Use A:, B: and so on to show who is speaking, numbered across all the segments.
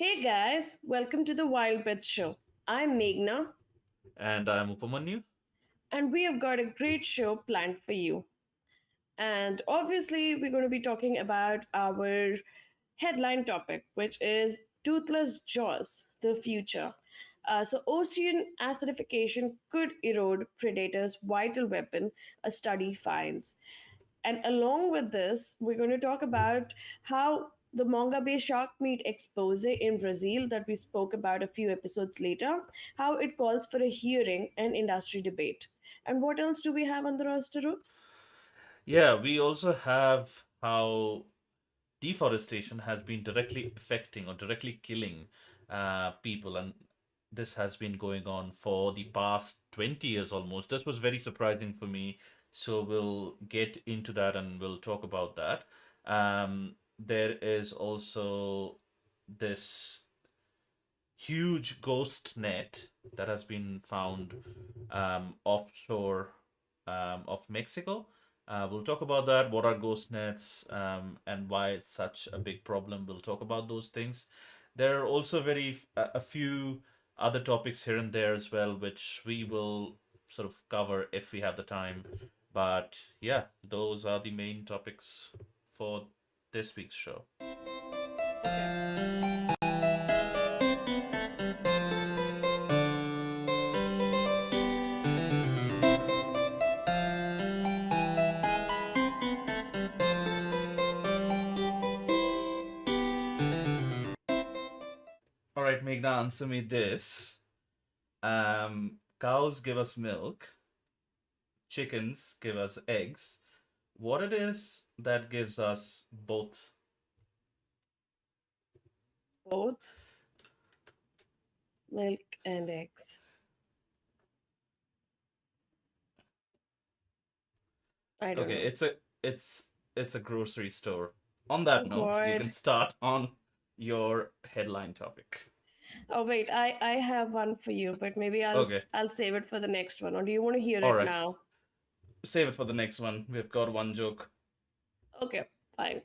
A: Hey guys, welcome to the Wild Bit Show. I'm Meghna,
B: And I'm Upamanyu.
A: and we have got a great show planned for you. And obviously, we're going to be talking about our headline topic, which is Toothless Jaws, the future. Ocean acidification could erode predators' vital weapon, a study finds. And along with this, we're going to talk about how the Mongabay shark meat expose in Brazil that we spoke about a few episodes later, how it calls for a hearing and industry debate. And what else do we have on the roster, Oops?
B: Yeah, we also have how deforestation has been directly affecting or directly killing people, and this has been going on for the past 20 years almost. This was very surprising for me, so we'll get into that and we'll talk about that. There is also this huge ghost net that has been found offshore of Mexico. We'll talk about that. What are ghost nets and why it's such a big problem? We'll talk about those things. There are also a few other topics here and there as well, which we will sort of cover if we have the time. But yeah, those are the main topics for this week's show.
A: Okay.
B: All right, Meghna, answer me this. Cows give us milk, chickens give us eggs. What it is that gives us both?
A: Both milk and eggs. I don't
B: Okay,
A: know.
B: it's it's a grocery store. On that
A: Oh
B: note, you can
A: God.
B: start on your headline topic.
A: Oh wait, I have one for you, but maybe
B: Okay,
A: I'll save it for the next one. Or do you want to hear
B: all
A: it
B: right.
A: now?
B: Save it for the next one. We've got one joke.
A: Okay, fine.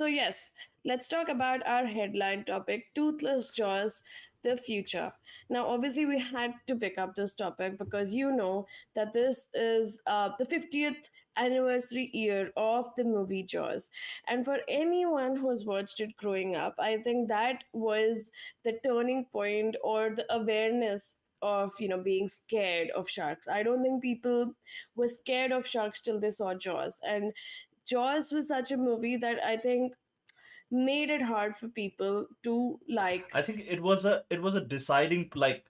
A: Yes, let's talk about our headline topic Toothless Jaws, the future. Now, obviously, we had to pick up this topic because you know that this is the 50th anniversary year of the movie Jaws. And for anyone who's watched it growing up, I think that was the turning point or the awareness of being scared of sharks. I don't think people were scared of sharks till they saw Jaws. And Jaws was such a movie that I think made it hard for people to like.
B: I think it was a deciding, like,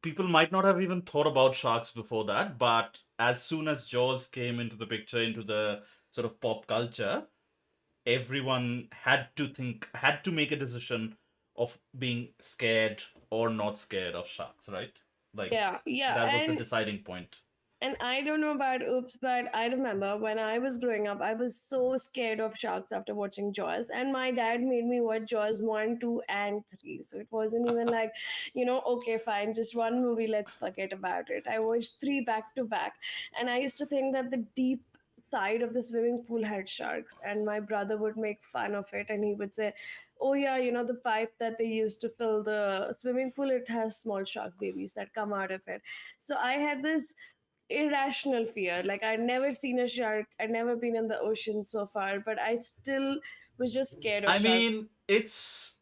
B: people might not have even thought about sharks before that, but as soon as Jaws came into the picture, into the sort of pop culture, everyone had to make a decision of being scared or not scared of sharks, right? Like,
A: Yeah, yeah,
B: that was the deciding point.
A: and I don't know about Oops, but I remember when I was growing up, I was so scared of sharks after watching Jaws, and my dad made me watch Jaws 1, 2, and 3. So it wasn't even like, okay, fine, just one movie, let's forget about it. I watched three back to back, and I used to think that the deep side of the swimming pool had sharks, and my brother would make fun of it, and he would say, oh yeah, the pipe that they used to fill the swimming pool, it has small shark babies that come out of it. So I had this irrational fear. Like I'd never seen a shark, I'd never been in the ocean so far, but I still was just scared of
B: I
A: sharks.
B: mean, it's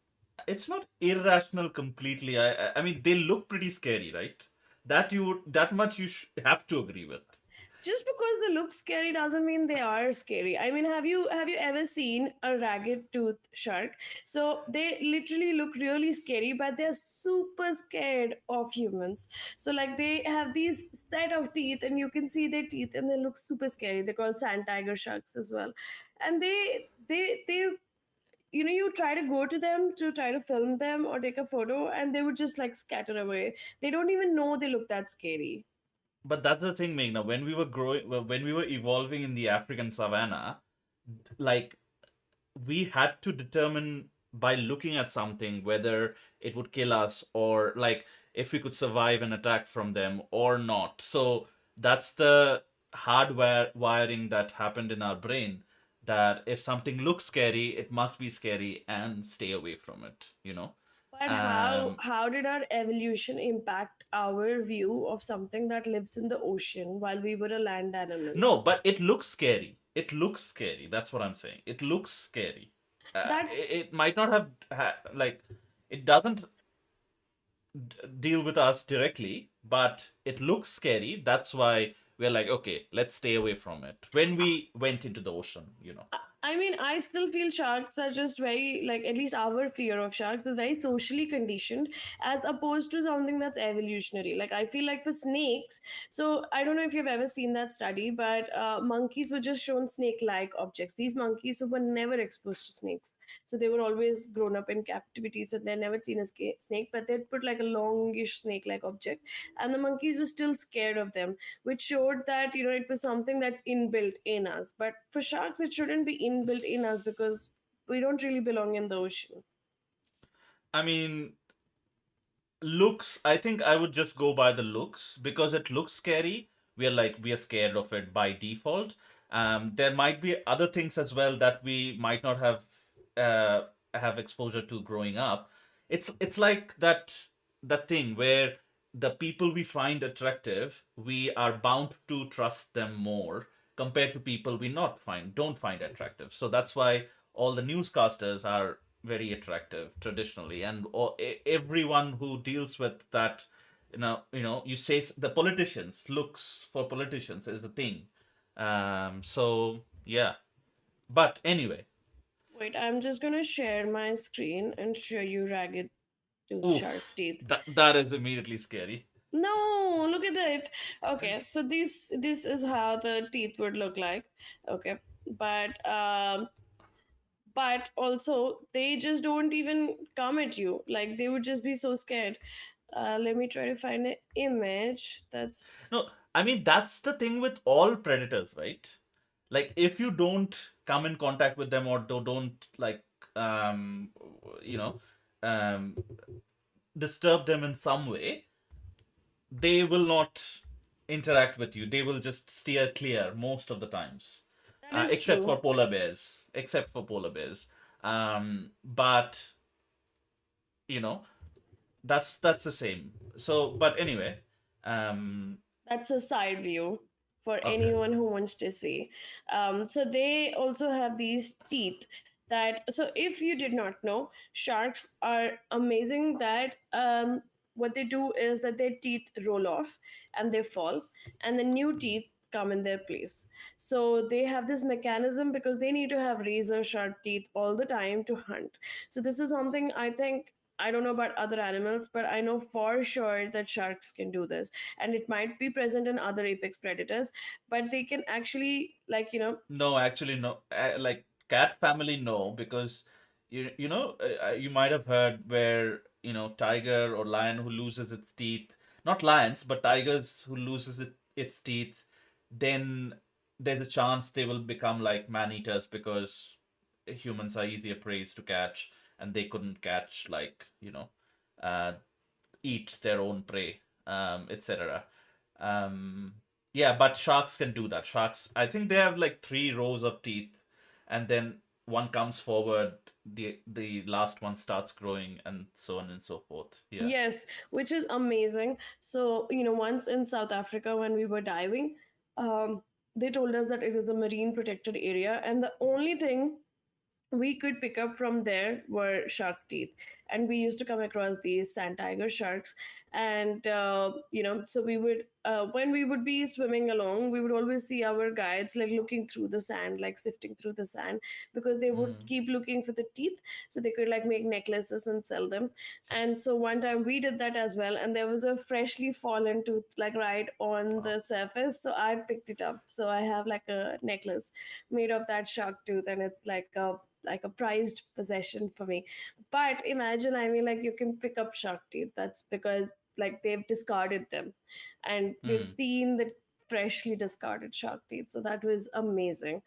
B: not irrational completely. I mean, they look pretty scary, right? That much have to agree with.
A: Just because they look scary doesn't mean they are scary. I mean, have you ever seen a ragged tooth shark? So they literally look really scary, but they're super scared of humans. So like they have these set of teeth, and you can see their teeth, and they look super scary. They're called sand tiger sharks as well, and they you try to go to them to try to film them or take a photo, and they would just like scatter away. They don't even know they look that scary.
B: But that's the thing, Meghna. When we were evolving in the African savannah, like, we had to determine by looking at something whether it would kill us, or like if we could survive an attack from them or not. So that's the hardware wiring that happened in our brain. that if something looks scary, it must be scary and stay away from it, you know.
A: But how
B: Um,
A: how did our evolution impact our view of something that lives in the ocean while we were a land animal?
B: no, but it looks scary. It looks scary. That's what I'm saying. It looks scary.
A: That
B: It might not have, like, it doesn't deal with us directly, but it looks scary. That's why we're like, okay, let's stay away from it. When we went into the ocean, you know.
A: I mean, I still feel sharks are just very, like, at least our fear of sharks is very socially conditioned as opposed to something that's evolutionary. Like, I feel like for snakes, so I don't know if you've ever seen that study, but monkeys were just shown snake like objects. These monkeys who were never exposed to snakes. So they were always grown up in captivity, so they'd never seen a snake, but they'd put like a longish snake like object, and the monkeys were still scared of them, which showed that it was something that's inbuilt in us. But for sharks it shouldn't be inbuilt in us because we don't really belong in the ocean.
B: I mean, looks, I think I would just go by the looks because it looks scary. We are scared of it by default. There might be other things as well that we might not uh, have exposure to growing up. It's like that thing where the people we find attractive, we are bound to trust them more compared to people we not find don't find attractive. So that's why all the newscasters are very attractive traditionally, and everyone who deals with that, you say the politicians, looks for politicians is a thing. So yeah, but anyway.
A: Wait, I'm just gonna share my screen and show you ragged tooth shark
B: Oof,
A: teeth.
B: that is immediately scary.
A: No, look at it. Okay, so this is how the teeth would look like. Okay, but also they just don't even come at you, like they would just be so scared. Let me try to find an image that's
B: No, I mean, that's the thing with all predators, right? Like, if you don't come in contact with them, or don't like, um you know um disturb them in some way, they will not interact with you. They will just steer clear most of the times,
A: that is
B: except
A: true.
B: for polar bears. But you know, that's the same. So, but anyway, um,
A: That's a side view for
B: okay.
A: anyone who wants to see. So they also have these teeth that. So if you did not know, sharks are amazing. That what they do is that their teeth roll off and they fall, and the new teeth come in their place. So they have this mechanism because they need to have razor sharp teeth all the time to hunt. So this is something I think. I don't know about other animals, but I know for sure that sharks can do this, and it might be present in other apex predators, but they can actually, like,
B: No, actually, no. Like, cat family, no, because you might have heard where, tiger or lion who loses its teeth, not lions, but tigers who loses its teeth, then there's a chance they will become like man eaters because humans are easier prey to catch, and they couldn't catch, like, uh, eat their own prey, etc. Um, yeah, but sharks can do that. Sharks, I think they have like three rows of teeth, and then one comes forward, the last one starts growing, and so on and so forth. Yeah.
A: yes, which is amazing. So once in South Africa when we were diving, um, they told us that it is a marine protected area, and the only thing we could pick up from there were shark teeth, and we used to come across these sand tiger sharks. And so we would, when we would be swimming along, we would always see our guides like looking through the sand, like sifting through the sand, because they would
B: Mm.
A: keep looking for the teeth so they could like make necklaces and sell them. And so one time we did that as well, and there was a freshly fallen tooth like right on
B: Oh.
A: the surface, so I picked it up. So I have like a necklace made of that shark tooth, and it's like a prized possession for me. But imagine, I mean, like, you can pick up shark teeth. That's because like they've discarded them, and we've
B: Mm.
A: seen the freshly discarded shark teeth. So that was amazing.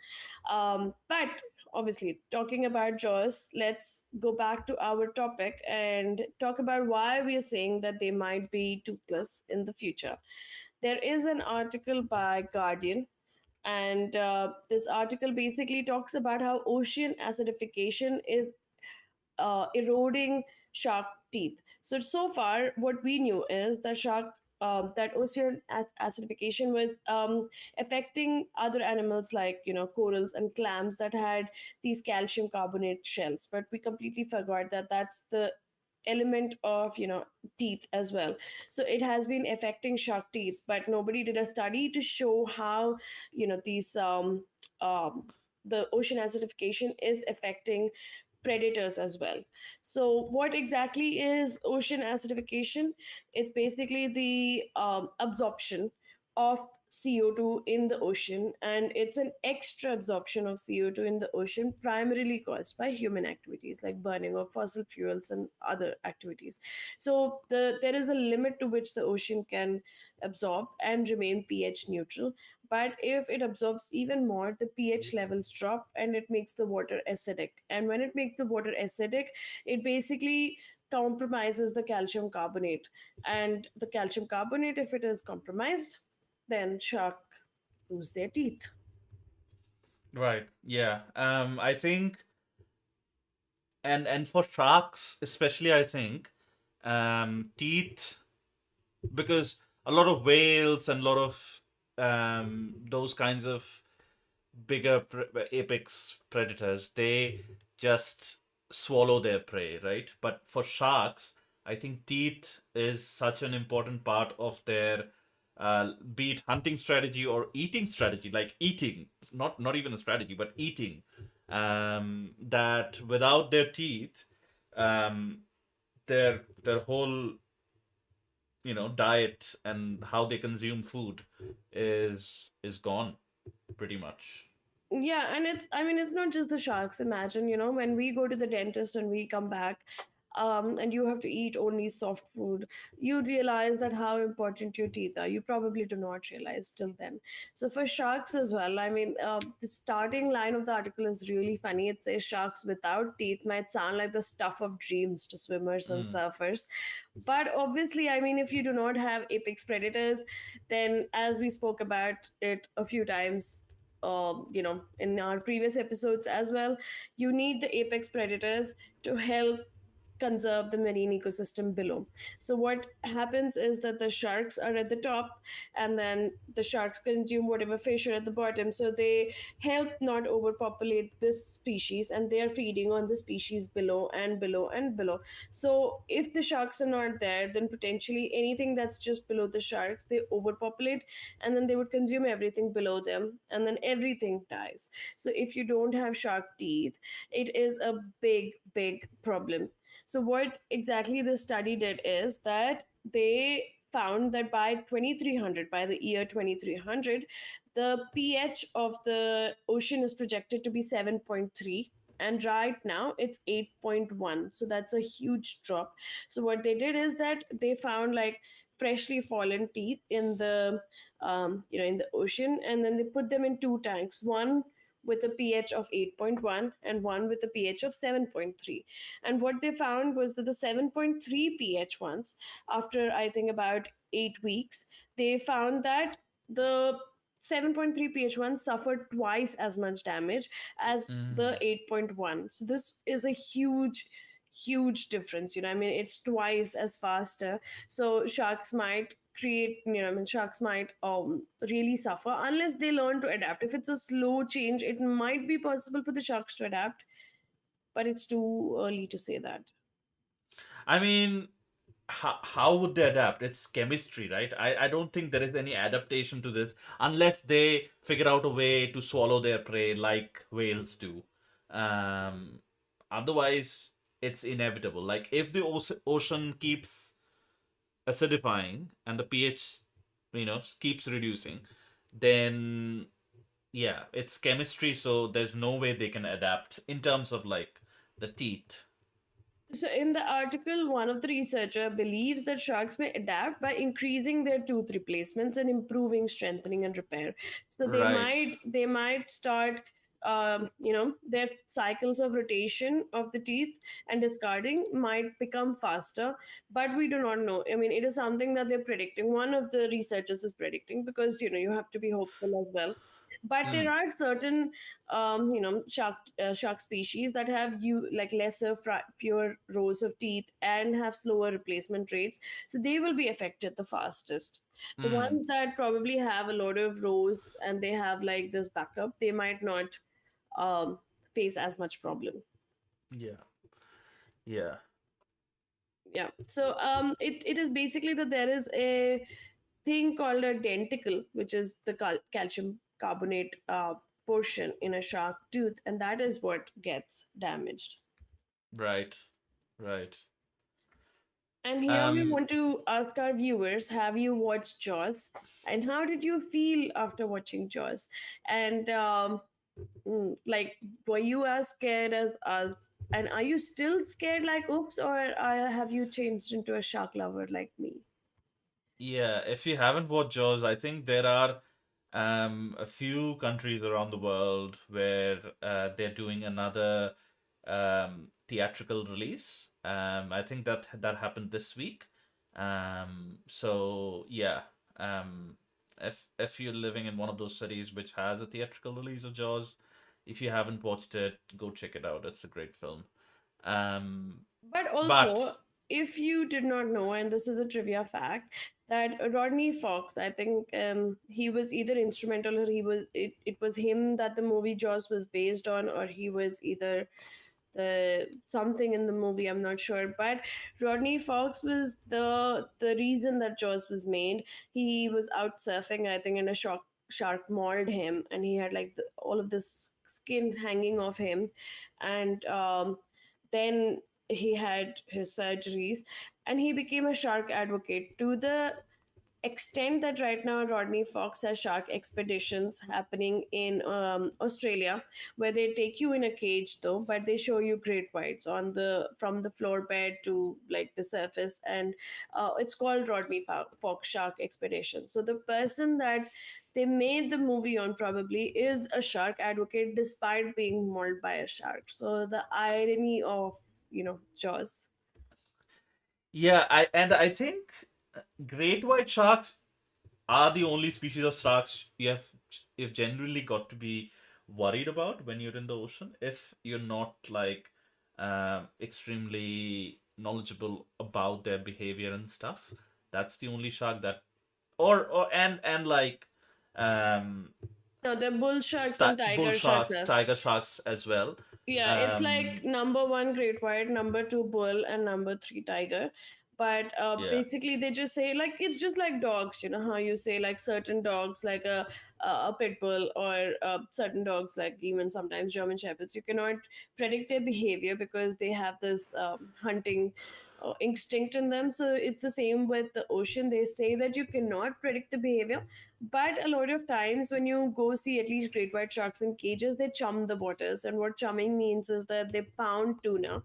A: But obviously, talking about jaws, let's go back to our topic and talk about why we are saying that they might be toothless in the future. There is an article by Guardian And this article basically talks about how ocean acidification is eroding shark teeth. So far, what we knew is that that ocean acidification was affecting other animals like corals and clams that had these calcium carbonate shells. But we completely forgot that that's the element of teeth as well. So it has been affecting shark teeth, but nobody did a study to show how these um, the ocean acidification is affecting predators as well. So, what exactly is ocean acidification? It's basically the absorption of CO2 in the ocean, and it's an extra absorption of CO2 in the ocean, primarily caused by human activities like burning of fossil fuels and other activities. So, there is a limit to which the ocean can absorb and remain pH neutral. But if it absorbs even more, the pH levels drop and it makes the water acidic. And when it makes the water acidic, it basically compromises the calcium carbonate. And the calcium carbonate, if it is compromised, then shark lose their teeth.
B: Right. Yeah. I think, and for sharks especially, I think, teeth, because a lot of whales and a lot of those kinds of bigger apex predators, they just swallow their prey, right? But for sharks, I think teeth is such an important part of their be it hunting strategy or eating strategy, like eating, not even a strategy, but eating. That without their teeth, um, their whole diet and how they consume food is gone pretty much.
A: Yeah, and it's, I mean, it's not just the sharks. Imagine, when we go to the dentist and we come back, and you have to eat only soft food, you realize that how important your teeth are. You probably do not realize till then. So for sharks as well, I mean, the starting line of the article is really funny. It says sharks without teeth might sound like the stuff of dreams to swimmers and
B: Mm.
A: surfers. But obviously, I mean, if you do not have apex predators, then as we spoke about it a few times, in our previous episodes as well, you need the apex predators to help conserve the marine ecosystem below. So what happens is that the sharks are at the top, and then the sharks consume whatever fish are at the bottom. So they help not overpopulate this species, and they are feeding on the species below and below and below. So if the sharks are not there, then potentially anything that's just below the sharks, they overpopulate, and then they would consume everything below them, and then everything dies. So if you don't have shark teeth, it is a big, big problem. So, what exactly this study did is that they found that by 2300, by the year 2300, the pH of the ocean is projected to be 7.3. And right now it's 8.1. So that's a huge drop. So, what they did is that they found like freshly fallen teeth in the in the ocean, and then they put them in two tanks, one with a pH of 8.1 and one with a pH of 7.3. And what they found was that the 7.3 pH ones, after I think about 8 weeks, they found that the 7.3 pH one suffered twice as much damage as the
B: Mm.
A: 8.1. So this is a huge difference. I mean, it's twice as faster. So sharks might create, I mean, sharks might really suffer unless they learn to adapt. If it's a slow change, it might be possible for the sharks to adapt, but it's too early to say that.
B: I mean, how would they adapt? It's chemistry, right? I don't think there is any adaptation to this unless they figure out a way to swallow their prey like whales do. Um, Otherwise, it's inevitable. Like if the ocean keeps acidifying and the pH, keeps reducing, then yeah, it's chemistry. So there's no way they can adapt in terms of like the teeth.
A: So, in the article, one of the researcher believes that sharks may adapt by increasing their tooth replacements and improving strengthening and repair. So,
B: Right.
A: they might start, their cycles of rotation of the teeth and discarding might become faster, but we do not know. I mean, it is something that they're predicting. One of the researchers is predicting because you have to be hopeful as well. But there
B: Mm,
A: are certain shark species that have you like fewer rows of teeth and have slower replacement rates, so they will be affected the fastest. The
B: mm,
A: ones that probably have a lot of rows and they have like this backup, they might not um, face as much problem.
B: yeah, yeah,
A: Yeah, so it is basically that there is a thing called a denticle, which is the calcium carbonate portion in a shark tooth, and that is what gets damaged.
B: right, right.
A: And here we
B: Um,
A: want to ask our viewers, have you watched Jaws? And how did you feel after watching Jaws? And like, were you as scared as us? And are you still scared like oops, or have you changed into a shark lover like me?
B: yeah, if you haven't watched Jaws, I think there are a few countries around the world where they're doing another theatrical release. I think that happened this week. So yeah, um, if you're living in one of those cities which has a theatrical release of Jaws, if you haven't watched it, go check it out. It's a great film. Um,
A: But
B: but
A: also, if you did not know, and this is a trivia fact, that Rodney Fox, I think he was either instrumental or it was him that the movie Jaws was based on, or he was either the something in the movie, I'm not sure. But Rodney Fox was the reason that Jaws was made. He was out surfing, I think, and a shark mauled him, and he had like all of this skin hanging off him. And then he had his surgeries, and he became a shark advocate to the extent that right now Rodney Fox has shark expeditions happening in Australia, where they take you in a cage though, but they show you great whites on the from the floor bed to like the surface, and it's called Fox Shark Expedition. So the person that they made the movie on probably is a shark advocate, despite being mauled by a shark. So the irony of Jaws.
B: yeah, I think great white sharks are the only species of sharks you've generally got to be worried about when you're in the ocean if you're not like extremely knowledgeable about their behavior and stuff. That's the only shark that or and like um
A: No, the bull sharks and
B: bull
A: tiger sharks
B: sharks,
A: are.
B: tiger sharks as well.
A: Yeah, it's like
B: um
A: number one great white, number two bull, and number three tiger. But
B: yeah,
A: basically, they just say like it's just like dogs. You know how you say like certain dogs, like a pit bull, or certain dogs, like even sometimes German shepherds. You cannot predict their behavior because they have this hunting instinct in them. So it's the same with the ocean. They say that you cannot predict the behavior, but a lot of times, when you go see at least great white sharks in cages, they chum the waters. And what chumming means is that they pound tuna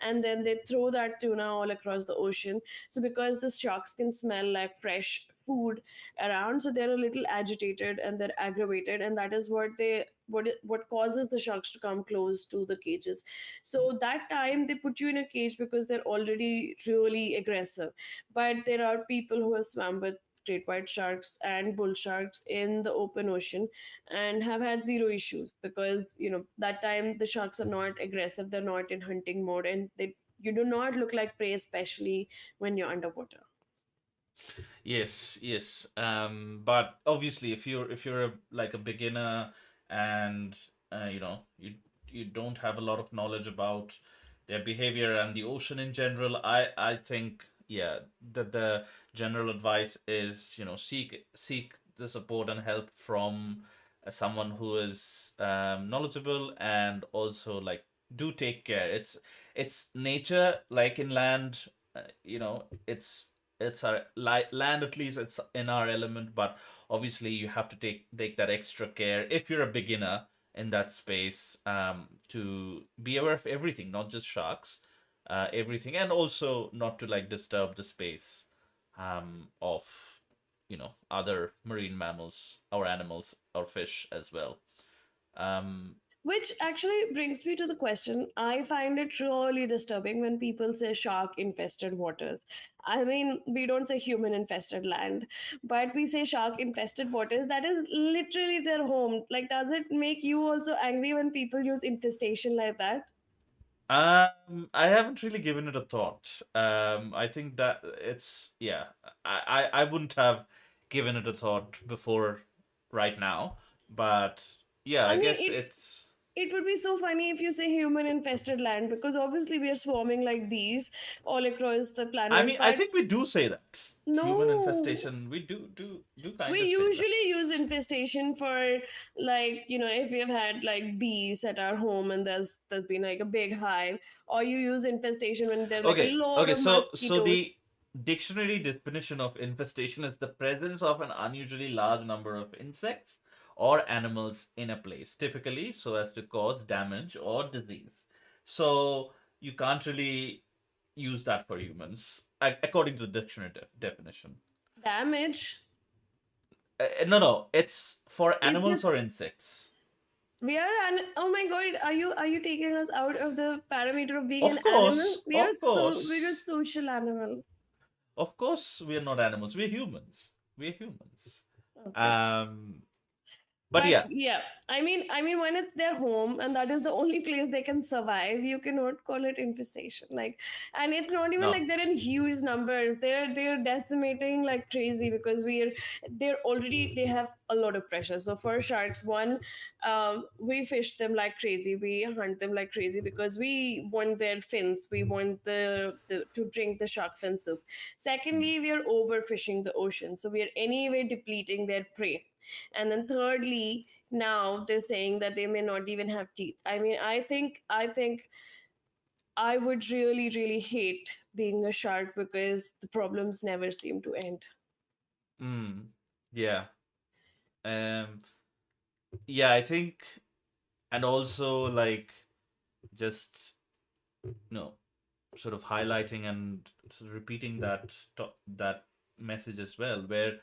A: and then they throw that tuna all across the ocean. So, because the sharks can smell like fresh food around, so they're a little agitated and they're aggravated, and that is what causes the sharks to come close to the cages. So that time they put you in a cage because they're already really aggressive. But there are people who have swam with great white sharks and bull sharks in the open ocean and have had zero issues because that time the sharks are not aggressive, they're not in hunting mode, and they you do not look like prey, especially when you're underwater.
B: yes, yes. But obviously, if you're like a beginner and you don't have a lot of knowledge about their behavior and the ocean in general, I think yeah, the general advice is seek the support and help from someone who is knowledgeable, and also like do take care. It's nature, like in land. It's our land, at least it's in our element, but obviously you have to take that extra care if you're a beginner in that space, to be aware of everything, not just sharks, everything, and also not to like disturb the space of other marine mammals or animals or fish as well. um
A: Which actually brings me to the question. I find it really disturbing when people say shark infested waters. I mean, we don't say human infested land, but we say shark infested waters. That is literally their home. Like, does it make you also angry when people use infestation like that?
B: I haven't really given it a thought. I think that it's yeah. I wouldn't have given it a thought before right now, but yeah,
A: I
B: I
A: mean,
B: guess it's.
A: it would be so funny if you say human infested land because obviously we are swarming like bees all across the
B: I
A: planet,
B: mean, I
A: but
B: think we do say that human
A: no.
B: infestation. We do
A: We
B: kind of say that.
A: usually use infestation for, like, if we have had like bees at our home and there's been like a big hive, or you use infestation when there are like a
B: Okay,
A: lot
B: okay.
A: of
B: So the
A: mosquitoes.
B: dictionary definition of infestation is the presence of an unusually large number of insects or animals in a place, typically so as to cause damage or disease. So you can't really use that for humans, according to the dictionary definition.
A: Damage.
B: No, no, it's for
A: It's
B: animals
A: just
B: or insects.
A: we are an oh my god, are you taking us out of the parameter of being an animal? We are
B: Of
A: we're a
B: course,
A: social animal.
B: of course, we are not animals. We're humans. We're humans.
A: Okay.
B: Um, but
A: But
B: yeah,
A: yeah, I mean, when it's their home and that is the only place they can survive, you cannot call it infestation. Like, and it's not even
B: no.
A: like they're in huge numbers. They're decimating like crazy because they have a lot of pressure. So for sharks, one, we fish them like crazy. We hunt them like crazy because we want their fins. We want the to drink the shark fin soup.
B: Mm.
A: Secondly, we are overfishing the ocean, so we are anyway depleting their prey. And then thirdly, now they're saying that they may not even have teeth. I mean, I think I would really, really hate being a shark because the problems never seem to end.
B: Mm. Yeah. Um. Yeah, I think, and also like just no, sort of highlighting and sort of repeating that message as well, where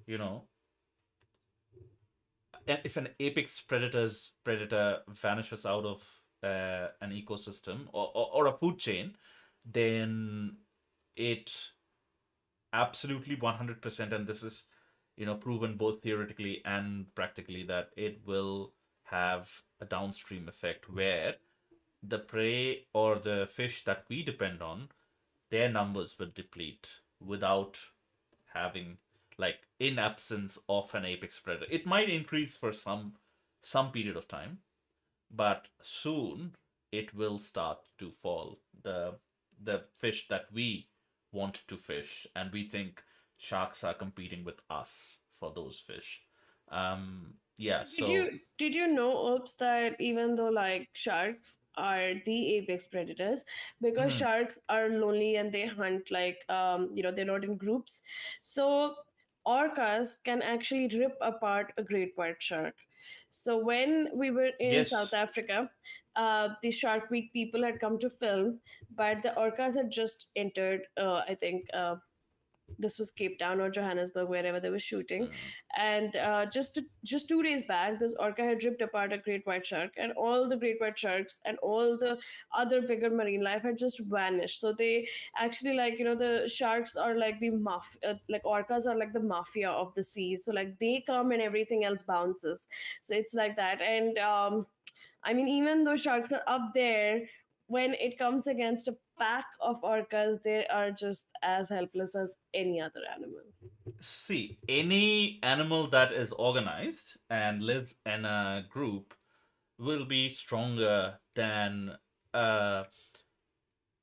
B: you know, if an apex predator vanishes out of an ecosystem or a food chain, then it absolutely 100%, and this is proven both theoretically and practically, that it will have a downstream effect where the prey or the fish that we depend on, their numbers will deplete without having, like, in absence of an apex predator. It might increase for some period of time, but soon it will start to fall. The fish that we want to fish, and we think sharks are competing with us for those fish. Yeah,
A: Did
B: so.
A: you did you know, Oops, that even though like sharks are the apex predators, because
B: Mhm.
A: sharks are lonely and they hunt like they're not in groups, so orcas can actually rip apart a great white shark. So when we were in South
B: Yes.
A: Africa, the Shark Week people had come to film, but the orcas had just entered. I think this was Cape Town or Johannesburg, wherever they were shooting.
B: Mm.
A: And just 2 days back, this orca had ripped apart a great white shark, and all the great white sharks and all the other bigger marine life had just vanished. So they actually, like, the sharks are like the like orcas are like the mafia of the seas. So like they come and everything else bounces. So it's like that. And I mean, even though sharks are up there, when it comes against a pack of orcas, they are just as helpless as any other animal.
B: See, any animal that is organized and lives in a group will be stronger than a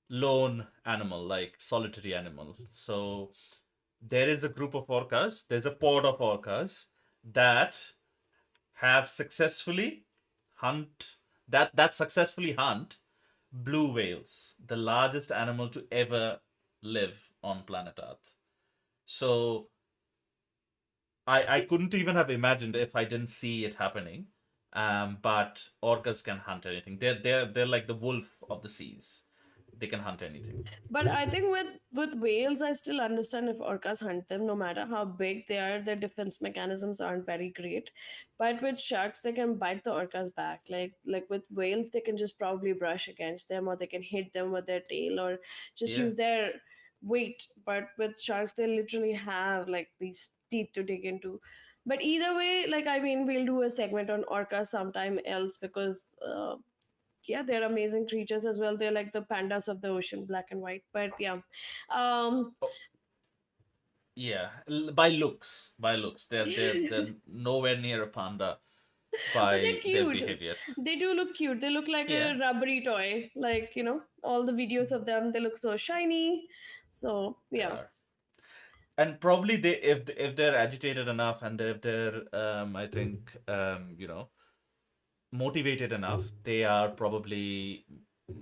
B: lone animal, like solitary animal. So there is a group of orcas, there's a pod of orcas that have successfully hunt that successfully hunt blue whales, the largest animal to ever live on planet Earth. So I couldn't even have imagined if I didn't see it happening. But orcas can hunt anything. They're like the wolf of the seas. they can hunt anything.
A: But I think with whales, I still understand if orcas hunt them, no matter how big they are, their defense mechanisms aren't very great. But with sharks, they can bite the orcas back. Like with whales, they can just probably brush against them, or they can hit them with their tail, or just
B: Yeah.
A: use their weight. But with sharks, they literally have like these teeth to dig into. But either way, like I mean, we'll do a segment on orcas sometime else because yeah, they're amazing creatures as well. They're like the pandas of the ocean, black and white. But yeah, um,
B: Oh, yeah. By looks, they're nowhere near a panda
A: but they're
B: by their
A: cute.
B: behavior.
A: They do look cute. They look like
B: Yeah.
A: a rubbery toy. Like all the videos of them, they look so shiny. So
B: They
A: yeah,
B: are. And probably they, if they're agitated enough, and if they're I think motivated enough, they are probably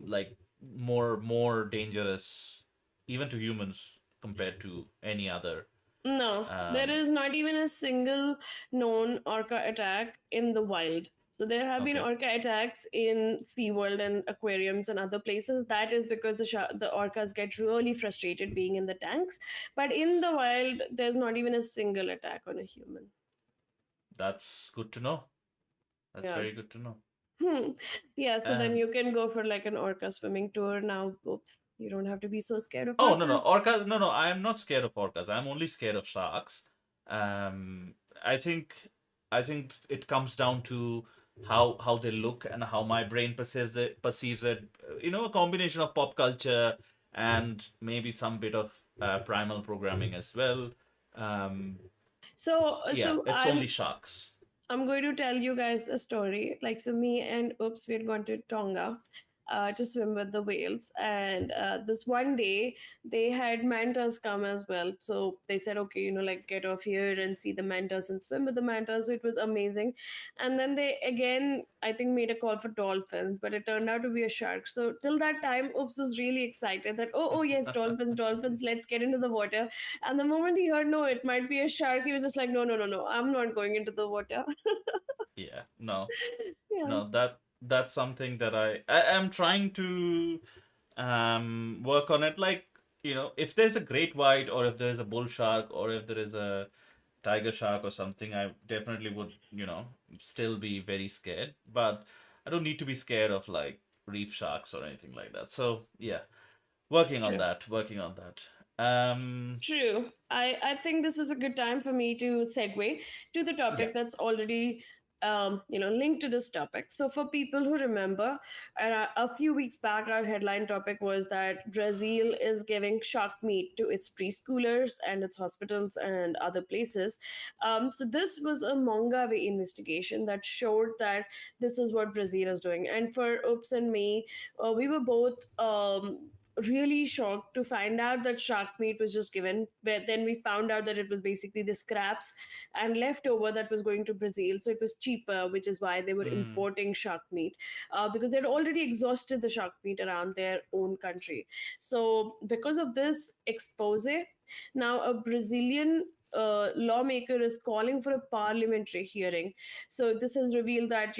B: like more dangerous even to humans compared to any other.
A: no, there
B: um
A: is not even a single known orca attack in the wild. So there have been
B: okay.
A: orca attacks in SeaWorld and aquariums and other places. That is because the orcas get really frustrated being in the tanks. But in the wild, there's not even a single attack on a human.
B: That's good to know. That's
A: Yeah.
B: very good to know.
A: Hmm. Yeah, so then
B: um
A: you can go for like an orca swimming tour now. Oops. You don't have to be so scared of
B: oh, no, no,
A: orcas.
B: orcas, no, no, I am not scared of orcas. I'm only scared of sharks. I think it comes down to how they look and how my brain perceives it. A combination of pop culture and maybe some bit of primal programming as well. um
A: So,
B: yeah,
A: so
B: it's only sharks.
A: I'm going to tell you guys a story. Like, so me and Oops, we had gone to Tonga to swim with the whales. And this one day, they had mantas come as well. So they said, okay, like get off here and see the mantas and swim with the mantas. So it was amazing. And then they again, I think, made a call for dolphins, but it turned out to be a shark. So till that time, Oops was really excited that, oh, yes, dolphins, dolphins, let's get into the water. And the moment he heard, no, it might be a shark, he was just like, no, no, no, no, I'm not going into the water.
B: Yeah, no,
A: Yeah.
B: no, that's something that I am trying to work on it. Like, if there's a great white, or if there's a bull shark, or if there is a tiger shark or something, I definitely would, still be very scared. But I don't need to be scared of like reef sharks or anything like that. So yeah, working on that.
A: True. I think this is a good time for me to segue to the
B: Yeah.
A: topic that's already linked to this topic. So for people who remember, a few weeks back, our headline topic was that Brazil is giving shark meat to its preschoolers and its hospitals and other places. So this was a Mongabay investigation that showed that this is what Brazil is doing. And for Oops and me, we were both really shocked to find out that shark meat was just given, but then we found out that it was basically the scraps and leftover that was going to Brazil, so it was cheaper, which is why they were
B: Mm,
A: importing shark meat, because they'd already exhausted the shark meat around their own country. So because of this expose, now a Brazilian lawmaker is calling for a parliamentary hearing. So this has revealed that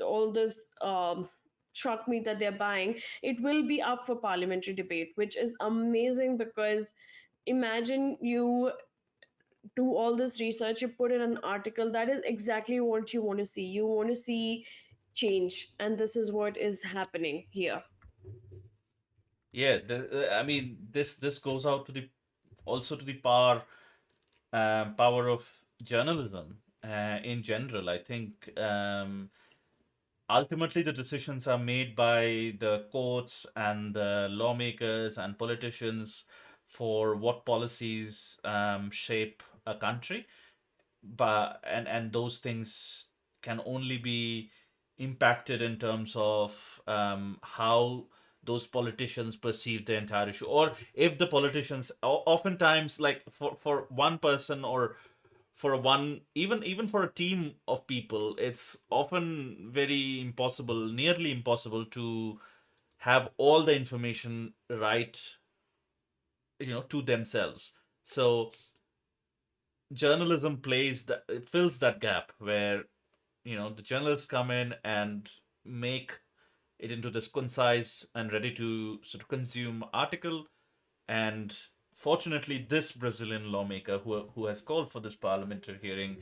A: all this shark meat that they're buying, it will be up for parliamentary debate, which is amazing because imagine you do all this research, you put in an article, that is exactly what you want to see. You want to see change, and this is what is happening here.
B: yeah, I mean, this goes out to the also to the power of journalism in general. I think ultimately the decisions are made by the courts and the lawmakers and politicians for what policies shape a country. But and those things can only be impacted in terms of how those politicians perceive the entire issue, or if the politicians oftentimes, like, for one person, or for one, even for a team of people, it's often very impossible, nearly impossible, to have all the information right, to themselves. So journalism plays that, it fills that gap where the journalists come in and make it into this concise and ready to sort of consume article. And fortunately, this Brazilian lawmaker who has called for this parliamentary hearing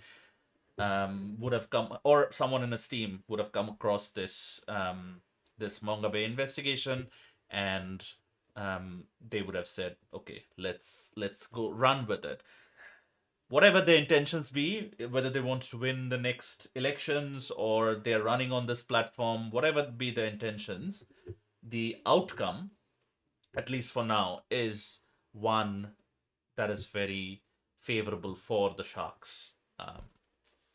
B: would have come, or someone in his team would have come across this Mongabay investigation, and they would have said, okay, let's go run with it. Whatever their intentions be, whether they want to win the next elections or they're running on this platform, whatever be their intentions, the outcome, at least for now, is one that is very favorable for the sharks,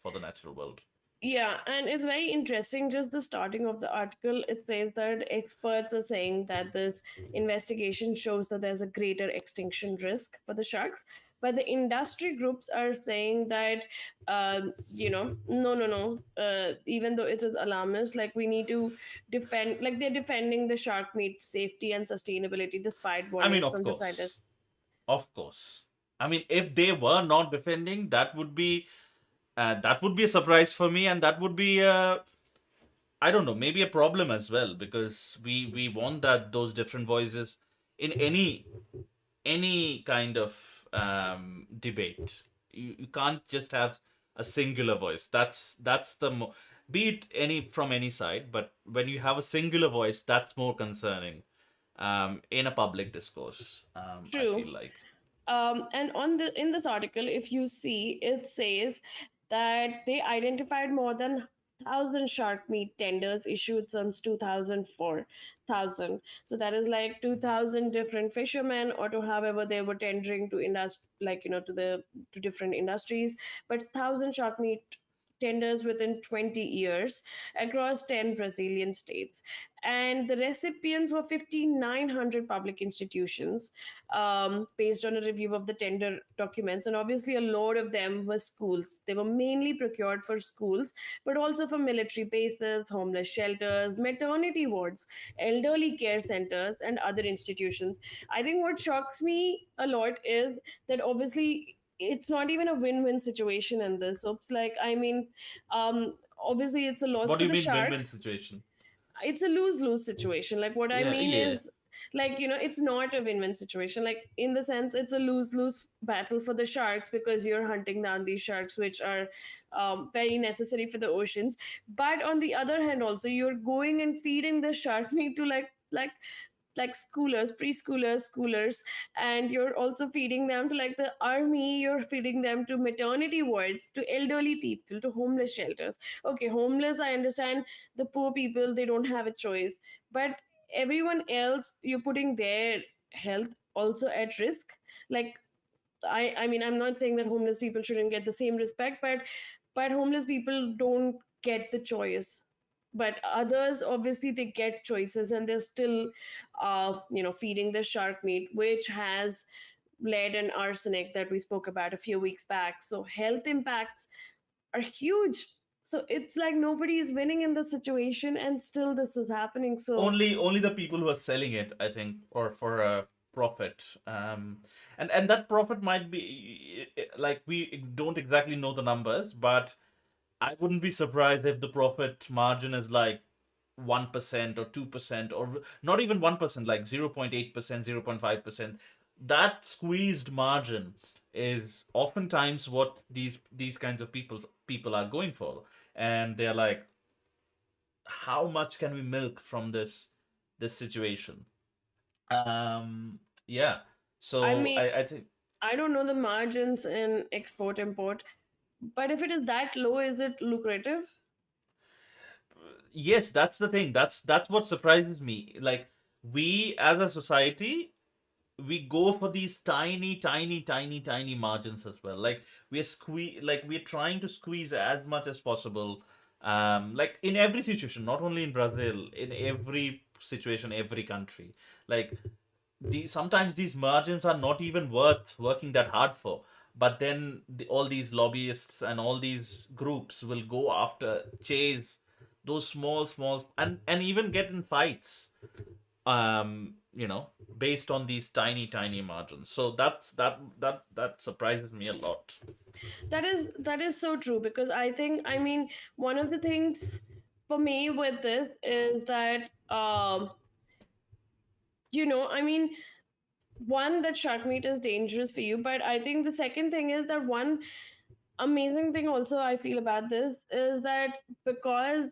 B: for the natural world.
A: Yeah, and it's very interesting. Just the starting of the article, it says that experts are saying that this investigation shows that there's a greater extinction risk for the sharks. But the industry groups are saying that, no, no, no. Even though it is alarmist, like we need to defend, like they're defending the shark meat safety and sustainability despite
B: I mean,
A: warnings
B: of
A: from the scientists.
B: course, of course. I mean, if they were not defending, that would be a surprise for me, and that would be I don't know, maybe a problem as well, because we want that those different voices in any kind of debate. You can't just have a singular voice. That's be it any from any side, but when you have a singular voice, that's more concerning in a public discourse. I
A: True.
B: feel like.
A: And on the in this article, if you see, it says that they identified more than 1,000 shark meat tenders issued since 2004. 1,000. So that is like 2,000 different fishermen, or to however they were tendering to like to different industries. But 1,000 shark meat tenders within 20 years across 10 Brazilian states. And the recipients were 5,900 public institutions, based on a review of the tender documents. And obviously, a lot of them were schools. They were mainly procured for schools, but also for military bases, homeless shelters, maternity wards, elderly care centers, and other institutions. I think what shocks me a lot is that obviously it's not even a win-win situation in this. So it's like, I mean, obviously it's a loss
B: What do
A: for
B: you
A: the
B: mean win-win
A: sharks.
B: situation?
A: It's a lose-lose situation. Like what I
B: Yeah,
A: mean
B: yeah.
A: is, like, it's not a win-win situation. Like in the sense, it's a lose-lose battle for the sharks because you're hunting down these sharks, which are very necessary for the oceans. But on the other hand, also you're going and feeding the shark meat to like schoolers, preschoolers, schoolers, and you're also feeding them to like the army, you're feeding them to maternity wards, to elderly people, to homeless shelters. Okay, homeless, I understand, the poor people, they don't have a choice, but everyone else, you're putting their health also at risk. Like, I mean, I'm not saying that homeless people shouldn't get the same respect, but homeless people don't get the choice. But others, obviously, they get choices, and they're still, feeding the shark meat, which has lead and arsenic that we spoke about a few weeks back. So health impacts are huge. So it's like nobody is winning in this situation, and still this is happening. So
B: Only the people who are selling it, I think, or for a profit. And that profit might be like, we don't exactly know the numbers, but I wouldn't be surprised if the profit margin is like 1% or 2%, or not even 1%, like 0.8%, 0.5%. That squeezed margin is oftentimes what these kinds of people are going for. And they're like, how much can we milk from this situation? Yeah.
A: I
B: So
A: mean,
B: I think,
A: I don't know the margins in export import, but if it is that low, is it lucrative?
B: yes, that's the thing. That's what surprises me. Like, we as a society, we go for these tiny margins as well. Like, we're trying to squeeze as much as possible. Like, in every situation, not only in Brazil, in every situation, every country. Like, sometimes these margins are not even worth working that hard for. But then all these lobbyists and all these groups will go after, chase those small, and even get in fights, you know, based on these tiny margins. So that surprises me a lot.
A: That is so true, because I think, I mean, one of the things for me with this is that um I mean, one, that shark meat is dangerous for you, but I think the second thing is that one amazing thing also I feel about this is that because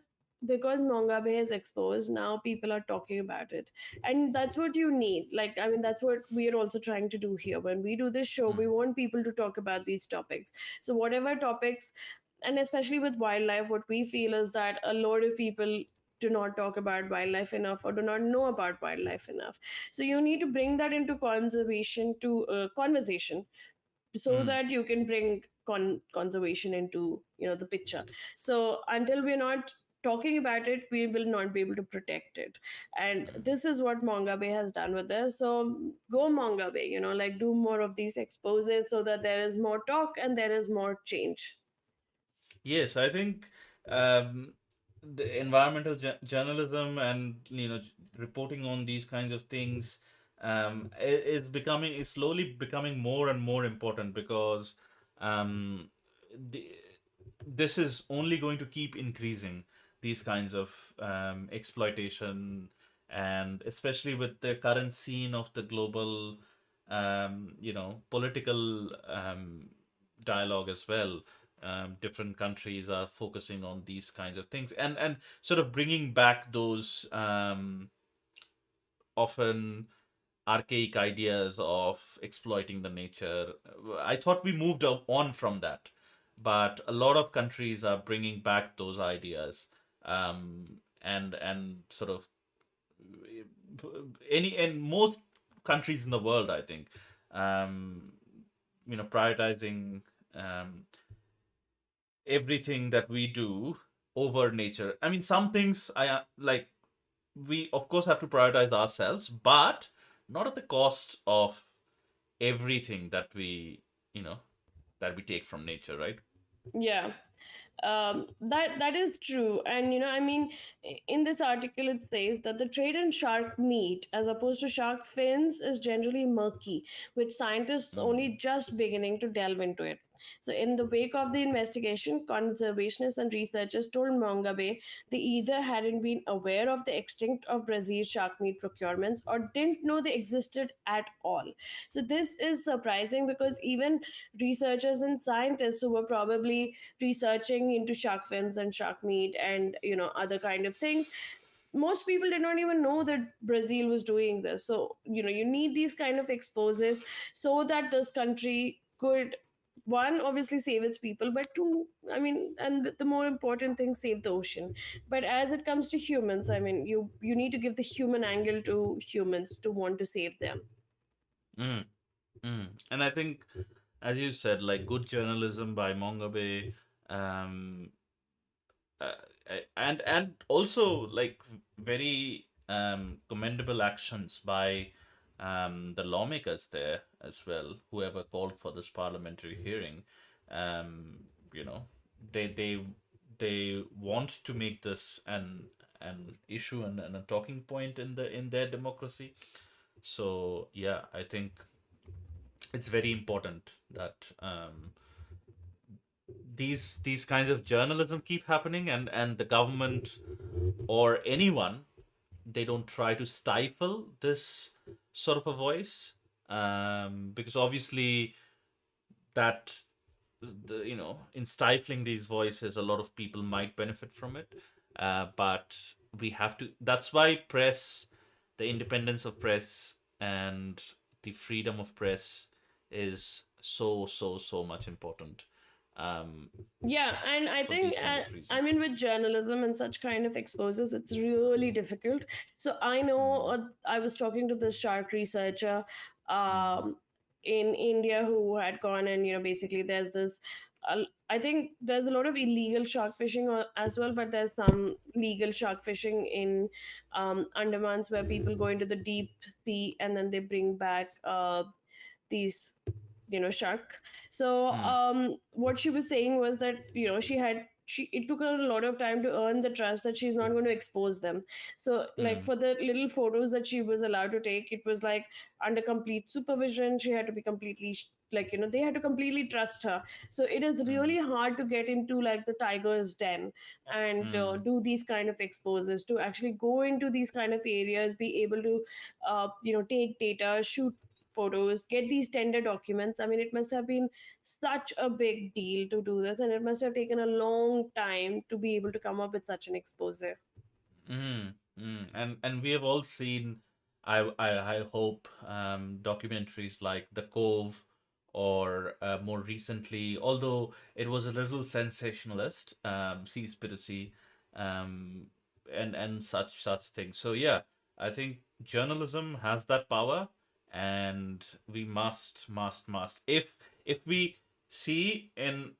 A: Mongabay is exposed, now people are talking about it. And that's what you need. Like, I mean, that's what we are also trying to do here. When we do this show, we
B: Mm,
A: want people to talk about these topics. So whatever topics, and especially with wildlife, what we feel is that a lot of people do not talk about wildlife enough or do not know about wildlife enough. So you need to bring that into conservation to conversation, so
B: mm,
A: that you can bring conservation into the picture. So until we're not talking about it, we will not be able to protect it. And
B: mm.
A: this is what Mongabay has done with this. So go Mongabay, like, do more of these exposes so that there is more talk and there is more change.
B: Yes, I think um, the environmental journalism and reporting on these kinds of things is slowly becoming more and more important because um, the, this is only going to keep increasing these kinds of exploitation, and especially with the current scene of the global political dialogue as well. Different countries are focusing on these kinds of things, and sort of bringing back those often archaic ideas of exploiting the nature. I thought we moved on from that, but a lot of countries are bringing back those ideas, and sort of any and most countries in the world, I think, um, prioritizing um, everything that we do over nature. I mean, some things like we of course have to prioritize ourselves, but not at the cost of everything that you know we take from nature, right?
A: Yeah, that is true. And I mean, in this article it says that the trade in shark meat as opposed to shark fins is generally murky, with scientists only
B: Mm,
A: just beginning to delve into it. So in the wake of the investigation, conservationists and researchers told Mongabay they either hadn't been aware of the extinct of Brazil shark meat procurements or didn't know they existed at all. So this is surprising because even researchers and scientists who were probably researching into shark fins and shark meat and other kind of things, most people did not even know that Brazil was doing this. So you need these kind of exposes so that this country could, one, obviously save its people, but two, I mean, and the more important thing, save the ocean. But as it comes to humans, I mean, you need to give the human angle to humans to want to save them.
B: mm, and I think, as you said, like good journalism by Mongabay, um, uh, and also like very commendable actions by the lawmakers there as well, whoever called for this parliamentary hearing. Um, you know, they they they want to make this an issue and a talking point in their democracy. So yeah, I think it's very important that these kinds of journalism keep happening, and the government or anyone, they don't try to stifle this sort of a voice, because obviously that in stifling these voices a lot of people might benefit from it, but we have to, that's why press, the independence of press and the freedom of press is so much important, um,
A: Yeah, and I
B: for
A: think,
B: these kinds of
A: I
B: reasons.
A: mean, with journalism and such kind of exposes, it's really difficult. So I know,
B: Mm,
A: I was talking to this shark researcher
B: mm,
A: um, in India who had gone, and basically there's this. I think there's a lot of illegal shark fishing as well, but there's some legal shark fishing in Andamans where people go into the deep sea and then they bring back these shark. So
B: mm,
A: what she was saying was that she had it took her a lot of time to earn the trust that she's not going to expose them. So like
B: Mm,
A: for the little photos that she was allowed to take, it was like under complete supervision. She had to be completely like, they had to completely trust her. So it is
B: mm,
A: really hard to get into like the tiger's den and
B: mm.
A: do these kind of exposes, to actually go into these kind of areas, be able to take data, shoot photos, get these tender documents. I mean, it must have been such a big deal to do this, and it must have taken a long time to be able to come up with such an expose.
B: Mm, and we have all seen, I hope, documentaries like The Cove, or more recently, although it was a little sensationalist, Seaspiracy, um, and such things. So yeah, I think journalism has that power, and we must. If we see in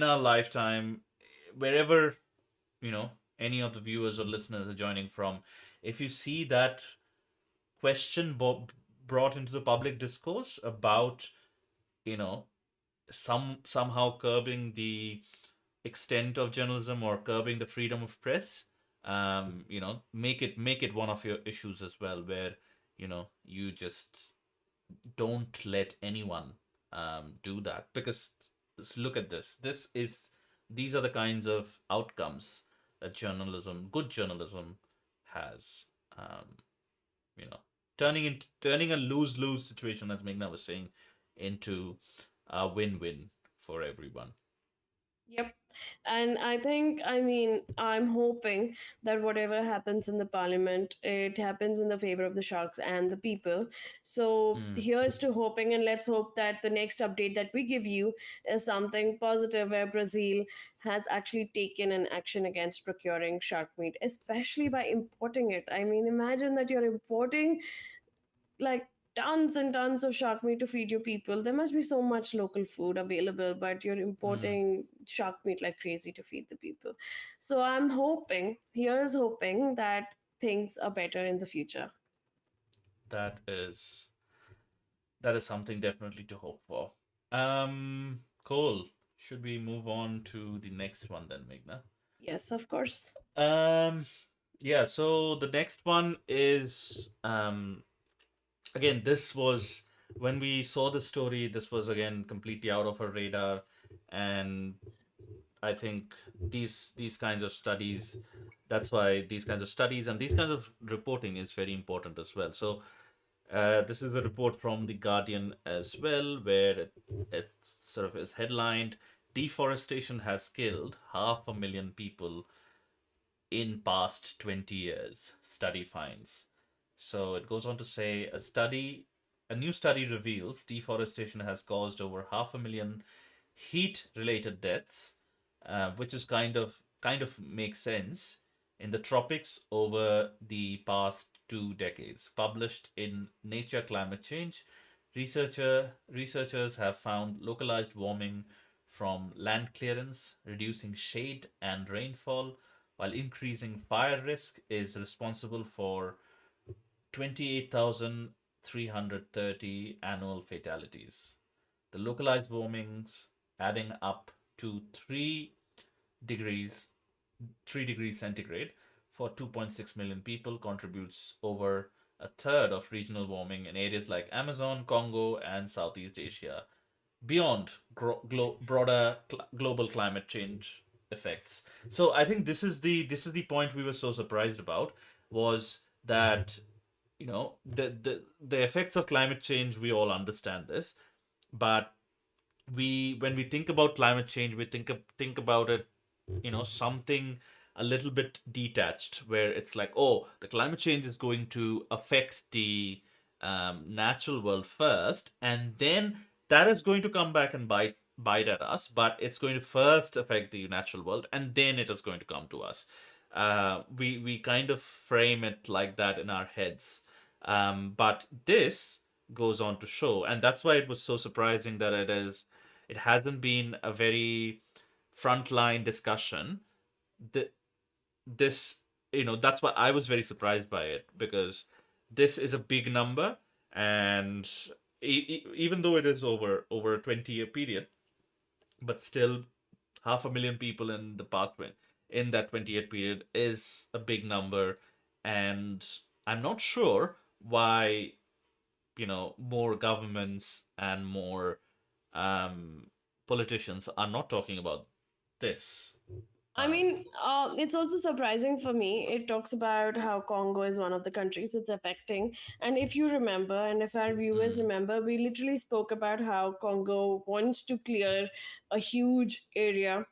B: our lifetime, wherever, you know, any of the viewers or listeners are joining from, if you see that question brought into the public discourse about, you know, somehow curbing the extent of journalism or curbing the freedom of press, make it one of your issues as well, where, you just don't let anyone do that, because look at this. These are the kinds of outcomes that good journalism has. Um, you know, turning a lose-lose situation, as Meghna was saying, into a win-win for everyone.
A: Yep. And I think, I mean, I'm hoping that whatever happens in the parliament, it happens in the favor of the sharks and the people. So
B: Mm,
A: here's to hoping, and let's hope that the next update that we give you is something positive, where Brazil has actually taken an action against procuring shark meat, especially by importing it. I mean, imagine that you're importing like tons and tons of shark meat to feed your people. There must be so much local food available, but you're
B: mm.
A: importing shark meat like crazy to feed the people. So I'm hoping, here's hoping that things are better in the future.
B: That is that is something definitely to hope for. Cool. Should we move on to the next one then, Meghna?
A: Yes, of course.
B: Um, yeah, so the next one is, again, this was, when we saw the story, this was again completely out of our radar, and I think these kinds of studies, that's why these kinds of studies and these kinds of reporting is very important as well. So this is a report from the Guardian as well, where it sort of is headlined: "Deforestation has killed 500,000 people in past 20 years, study finds." So it goes on to say, a new study reveals deforestation has caused over 500,000 heat-related deaths, which is kind of makes sense, in the tropics over the past 2 decades. Published in Nature Climate Change, researchers have found localized warming from land clearance, reducing shade and rainfall, while increasing fire risk, is responsible for 28,330 annual fatalities. The localized warmings, adding up to degrees 3 degrees centigrade for 2.6 million people, contributes over a third of regional warming in areas like Amazon, Congo, and Southeast Asia, beyond broader global climate change effects. So I think this is the point we were so surprised about, was that, the effects of climate change, we all understand this, but when we think about climate change, we think about it, something a little bit detached, where it's like, oh, the climate change is going to affect the natural world first, and then that is going to come back and bite at us, but it's going to first affect the natural world, and then it is going to come to us. We kind of frame it like that in our heads, but this goes on to show, and that's why it was so surprising that it hasn't been a very frontline discussion. Th- this, that's why I was very surprised by it, because this is a big number, and even though it is over a 20-year period, but still, half a million people in the in that 28 period is a big number, and I'm not sure why more governments and more um, politicians are not talking about this.
A: I
B: Um,
A: mean, it's also surprising for me. It talks about how Congo is one of the countries it's affecting. And if you remember, and if our viewers
B: mm,
A: remember, we literally spoke about how Congo wants to clear a huge area.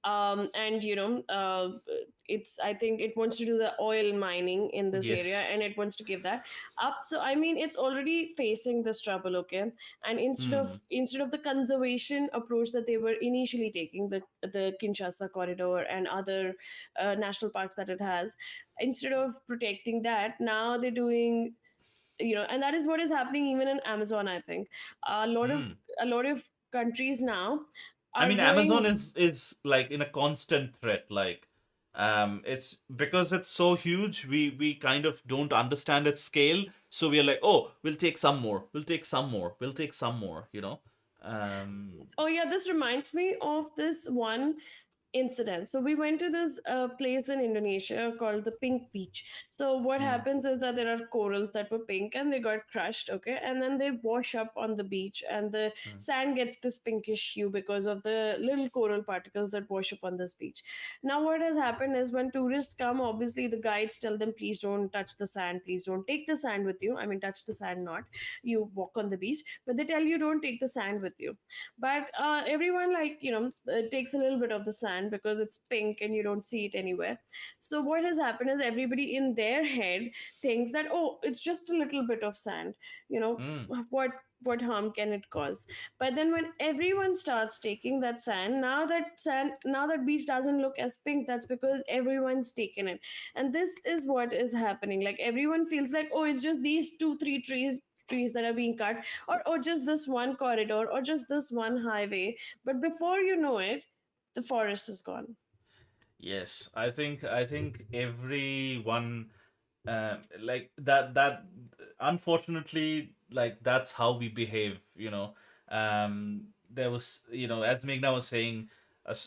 A: And it's, I think it wants to do the oil mining in this area,
B: yes.
A: and it wants to give that up. So I mean, it's already facing this trouble, okay? And
B: Mm,
A: instead of the conservation approach that they were initially taking, the Kinshasa corridor and other national parks that it has, instead of protecting that, now they're doing, and that is what is happening even in Amazon. I think a lot of
B: mm.
A: a lot of countries now
B: I
A: are
B: mean, Amazon
A: going.
B: is like in a constant threat. Like, it's because it's so huge. We kind of don't understand its scale, so we are like, oh, we'll take some more. We'll take some more. We'll take some more. Um,
A: Oh yeah, this reminds me of this one incident. So we went to this place in Indonesia called the Pink Beach. So what
B: mm,
A: happens is that there are corals that were pink and they got crushed, okay, and then they wash up on the beach, and the
B: mm,
A: sand gets this pinkish hue because of the little coral particles that wash up on this beach. Now what has happened is when tourists come, obviously the guides tell them, please don't touch the sand, please don't take the sand with you. I mean, touch the sand not. You walk on the beach, but they tell you don't take the sand with you. But everyone, like, takes a little bit of the sand because it's pink and you don't see it anywhere. So what has happened is everybody in their head thinks that, oh, it's just a little bit of sand, you know
B: mm.
A: what harm can it cause? But then when everyone starts taking that sand, now that beach doesn't look as pink. That's because everyone's taken it. And this is what is happening. Like, everyone feels like, oh, it's just these two three trees that are being cut, or just this one corridor, or just this one highway. But before you know it, the forest is gone.
B: Yes, I think everyone like that unfortunately, like that's how we behave. There was, as Meghna was saying,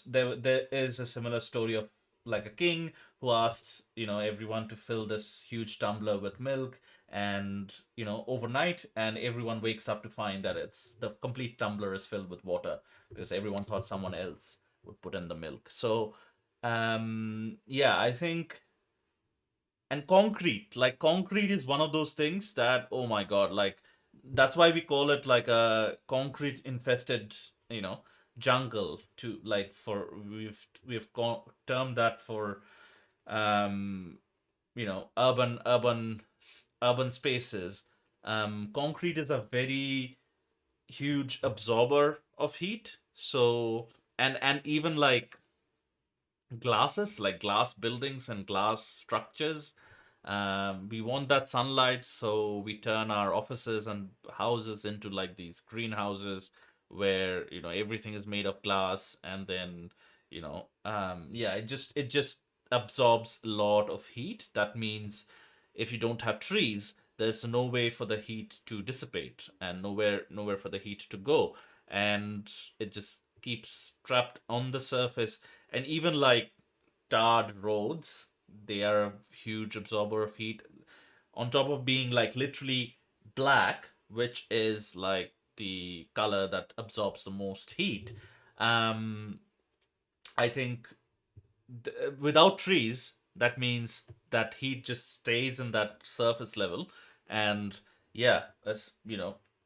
B: there is a similar story of like a king who asked, everyone to fill this huge tumbler with milk, and overnight, and everyone wakes up to find that it's the complete tumbler is filled with water, because everyone thought someone else would put in the milk. So yeah, I think, and concrete is one of those things that, oh my god, like that's why we call it like a concrete infested, you know jungle, to like for termed that for um urban spaces. Concrete is a very huge absorber of heat. So, and even like glasses, like glass buildings and glass structures. We want that sunlight, so we turn our offices and houses into like these greenhouses where everything is made of glass, and then yeah, it just absorbs a lot of heat. That means if you don't have trees, there's no way for the heat to dissipate, and nowhere for the heat to go, and it just keeps trapped on the surface. And even like tarred roads, they are a huge absorber of heat, on top of being like literally black, which is like the color that absorbs the most heat. um I think without trees, that means that heat just stays in that surface level. And yeah, as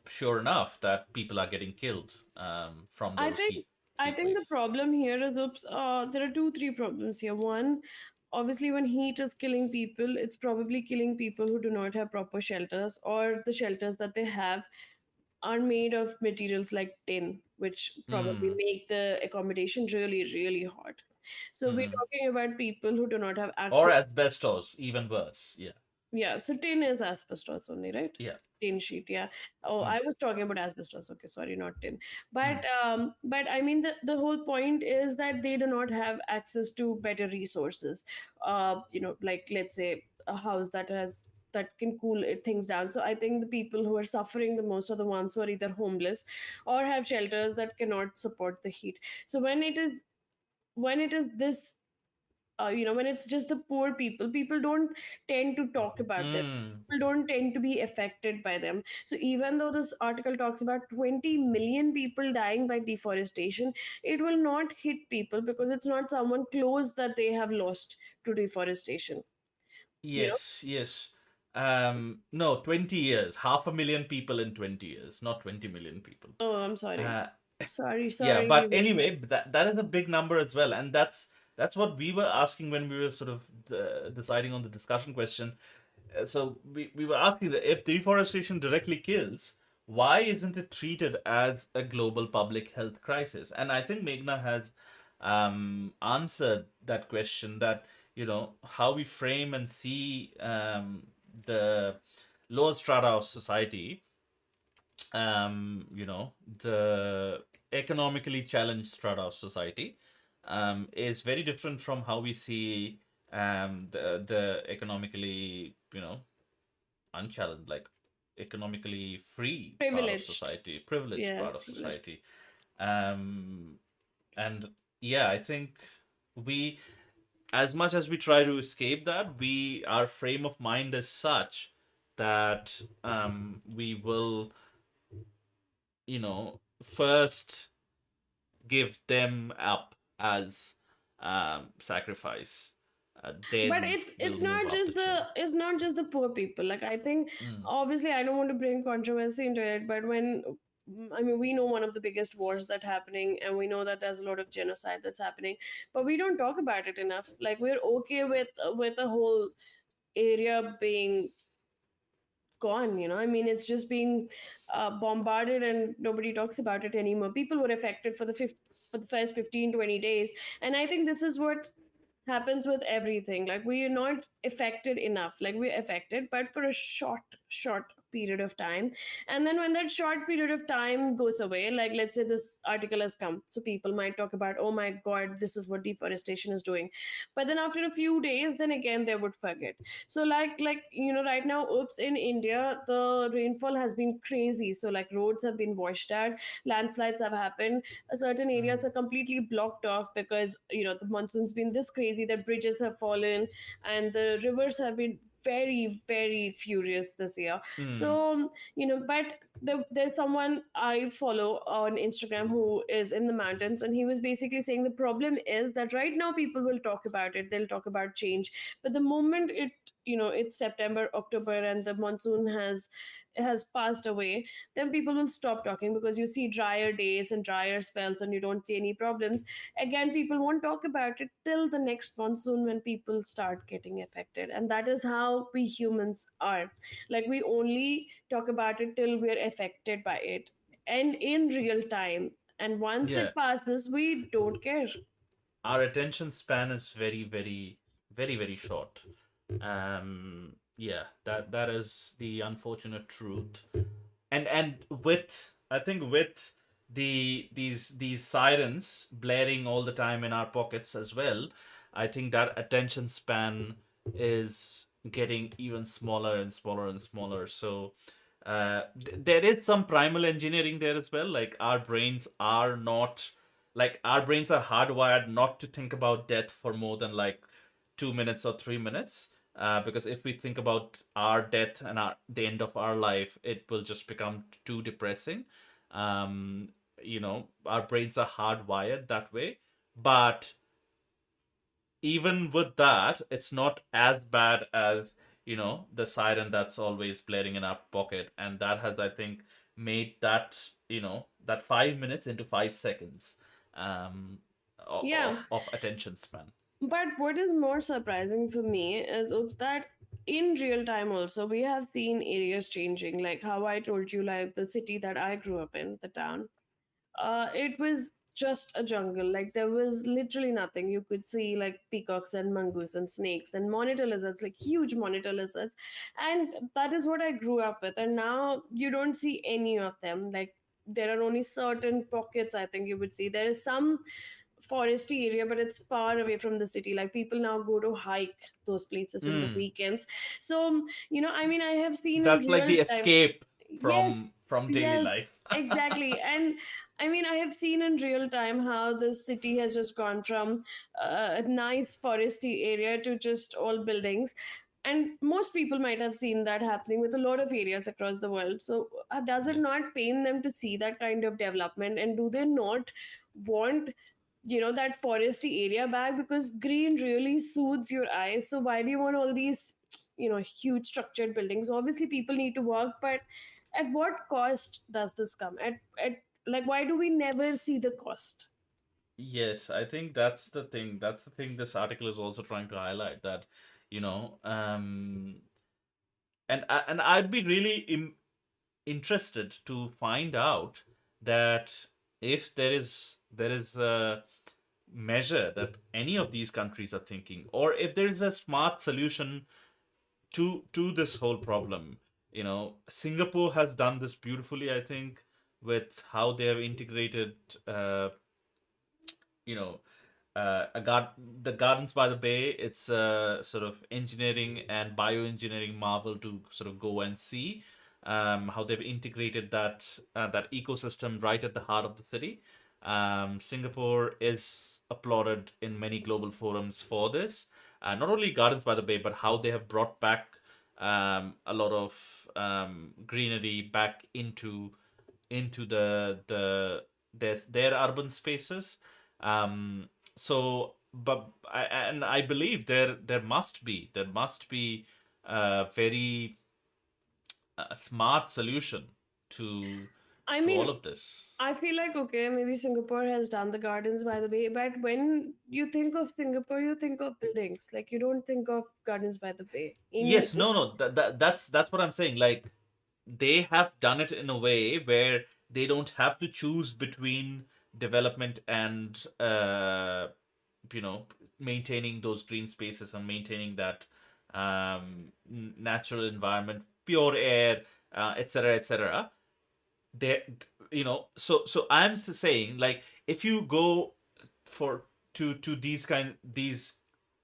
B: sure enough that people are getting killed from
A: I
B: those
A: think I
B: heat
A: think the
B: waves.
A: problem here is, oops, there are two, three problems here. One, obviously, when heat is killing people, it's probably killing people who do not have proper shelters, or the shelters that they have are made of materials like tin, which probably
B: Hmm.
A: make the accommodation really, really hot. So we're
B: Hmm.
A: talking about people who do not have
B: Or
A: access.
B: asbestos, even worse. Yeah.
A: Yeah, so tin is asbestos only, right?
B: Yeah.
A: Tin sheet, yeah. Oh,
B: Hmm.
A: I was talking about asbestos. Okay, sorry, not tin.
B: Hmm.
A: But I mean, the whole point is that they do not have access to better resources. Like, let's say a house that can cool things down. So I think the people who are suffering the most are the ones who are either homeless or have shelters that cannot support the heat. So when it is when it is this, when it's just the poor people, people don't tend to talk about them.
B: Mm.
A: People don't tend to be affected by them. So even though this article talks about 20 million people dying by deforestation, it will not hit people because it's not someone close that they have lost to deforestation. You know?
B: Yes, yes. No, 20 years. 500,000 people in 20 years, not 20 million people.
A: Oh, I'm sorry.
B: Uh,
A: Sorry,
B: yeah,
A: sorry, we
B: but
A: missed that.
B: anyway, that is a big number as well, and that's what we were asking when we were sort of deciding on the discussion question. So we were asking that if deforestation directly kills, why isn't it treated as a global public health crisis? And I think Meghna has answered that question, that how we frame and see the lower strata of society, the economically challenged strata of society, is very different from how we see the economically, unchallenged, like economically free part of
A: Privileged.
B: society, privileged
A: Yeah,
B: part of
A: privileged.
B: society. Um, and yeah, I think we, as much as we try to escape that, our frame of mind is such that we will, first give them up as sacrifice.
A: But
B: Then
A: it's
B: we'll move
A: not
B: up
A: just
B: the
A: the
B: chain.
A: it's not just the poor people. Like, I think,
B: Mm,
A: obviously I don't want to bring controversy into it, but when, I mean, we know one of the biggest wars that happening, and we know that there's a lot of genocide that's happening, but we don't talk about it enough. Like, we're okay with a whole area being gone. I mean, it's just being bombarded, and nobody talks about it anymore. People were affected for the first 15-20 days, and I think this is what happens with everything. Like, we are not affected enough. Like, we're affected, but for a short period of time. And then when that short period of time goes away, like, let's say this article has come, so people might talk about, oh my god, this is what deforestation is doing. But then after a few days, then again they would forget. So, right now, oops, in India, the rainfall has been crazy. So, like, roads have been washed out, landslides have happened, certain areas
B: mm,
A: are completely blocked off because the monsoon's been this crazy that bridges have fallen, and the rivers have been very, very furious this year.
B: mm,
A: So, but there's someone I follow on Instagram who is in the mountains, and he was basically saying the problem is that right now people will talk about it, they'll talk about change, but the moment it's September, October, and the monsoon has passed away, then people will stop talking because you see drier days and drier spells, and you don't see any problems. Again, people won't talk about it till the next monsoon, when people start getting affected. And that is how we humans are. Like, we only talk about it till we're affected by it, and in real time. And once
B: yeah,
A: it passes, we don't care.
B: our attention span is very, very, very, very short. Yeah, that is the unfortunate truth. And with, I think, with these sirens blaring all the time in our pockets as well, I think that attention span is getting even smaller and smaller and smaller. So there is some primal engineering there as well. Like, our brains are hardwired not to think about death for more than like 2 minutes or 3 minutes. Because if we think about our death and the end of our life, it will just become too depressing. Um, our brains are hardwired that way. But even with that, it's not as bad as, the siren that's always blaring in our pocket. And that has, I think, made that 5 minutes into 5 seconds um,
A: Yeah.
B: of attention span.
A: But what is more surprising for me is, oops, that in real time also we have seen areas changing. Like how I told you, like the city that I grew up in, the town, it was just a jungle. Like, there was literally nothing. You could see like peacocks and mongoose and snakes and monitor lizards, like huge monitor lizards. And that is what I grew up with. And now you don't see any of them. Like, there are only certain pockets, I think you would see. There is some foresty area, but it's far away from the city. Like, people now go to hike those places in the
B: Mm.
A: weekends. So, I mean, I have seen in
B: That's like
A: real
B: the
A: time.
B: escape.
A: Yes,
B: from daily
A: yes,
B: life.
A: exactly. And I mean, I have seen in real time how this city has just gone from a nice foresty area to just all buildings. And most people might have seen that happening with a lot of areas across the world. So, does it
B: Yeah.
A: not pain them to see that kind of development? And do they not want, that foresty area back? Because green really soothes your eyes. So, why do you want all these, huge structured buildings? Obviously, people need to work, but at what cost does this come? At like, why do we never see the cost?
B: Yes, I think that's the thing. That's the thing this article is also trying to highlight, that, you know, and I'd be really interested to find out that if there is a measure that any of these countries are thinking, or if there is a smart solution to this whole problem. Singapore has done this beautifully, I think, with how they have integrated uh, you know the Gardens by the Bay. It's a sort of engineering and bioengineering marvel to sort of go and see how they've integrated that ecosystem right at the heart of the city. Singapore is applauded in many global forums for this. Not only Gardens by the Bay, but how they have brought back a lot of greenery back into their urban spaces. Um, and I believe there must be a very smart solution to
A: I
B: to all
A: mean,
B: of this.
A: I feel like, okay, maybe Singapore has done the Gardens by the Bay, but when you think of Singapore, you think of buildings. Like, you don't think of Gardens by the Bay.
B: Yes, no, no, that's what I'm saying. Like, they have done it in a way where they don't have to choose between development and you know maintaining those green spaces and maintaining that natural environment, pure air, etc., etc. There, so I'm saying, like, if you go for to these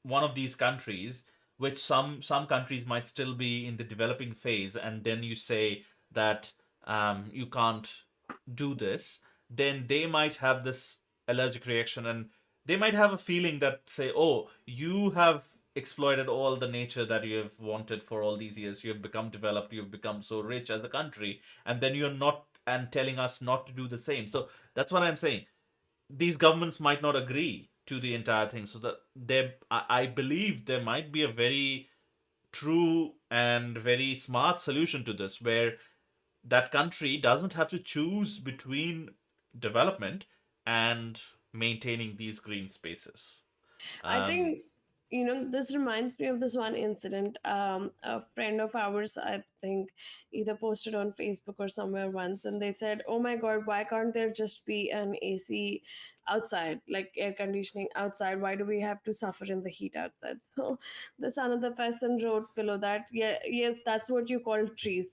B: one of these countries, which some countries might still be in the developing phase, and then you say that you can't do this, then they might have this allergic reaction, and they might have a feeling that, say, oh, you have exploited all the nature that you have wanted for all these years, you have become developed, you've become so rich as a country, and then you're not, and telling us not to do the same. So that's what I'm saying. These governments might not agree to the entire thing, so that I believe there might be a very true and very smart solution to this, where that country doesn't have to choose between development and maintaining these green spaces.
A: I
B: um
A: think, this reminds me of this one incident. A friend of ours, I think, either posted on Facebook or somewhere once, and they said, "Oh my God, why can't there just be an AC outside, like air conditioning outside? Why do we have to suffer in the heat outside?" So, this another person wrote below that, "Yeah, yes, that's what you call trees."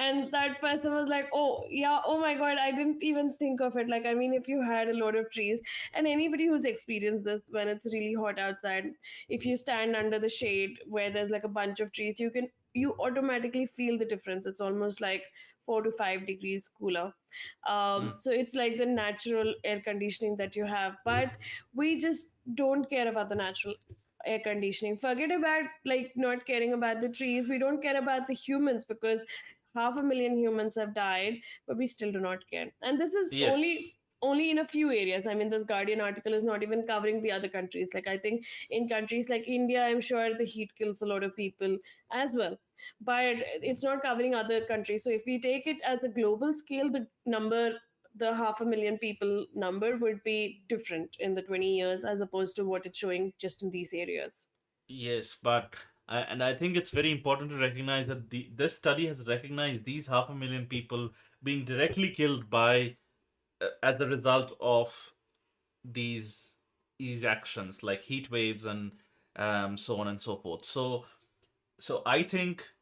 A: And that person was like, oh yeah, oh my God, I didn't even think of it. Like, I mean, if you had a lot of trees, and anybody who's experienced this, when it's really hot outside, if you stand under the shade where there's like a bunch of trees, you automatically feel the difference. It's almost like 4 to 5 degrees cooler.
B: mm,
A: So it's like the natural air conditioning that you have, but we just don't care about the natural air conditioning. Forget about like not caring about the trees. We don't care about the humans, because 500,000 humans have died, but we still do not care. And this is
B: yes.
A: only in a few areas. I mean, this Guardian article is not even covering the other countries. Like, I think in countries like India, I'm sure the heat kills a lot of people as well, but it's not covering other countries. So if we take it as a global scale, the 500,000 people number would be different in the 20 years as opposed to what it's showing just in these areas.
B: Yes, but and I think it's very important to recognize that this study has recognized these 500,000 people being directly killed by as a result of these these actions, like heat waves and so on and so forth. So I think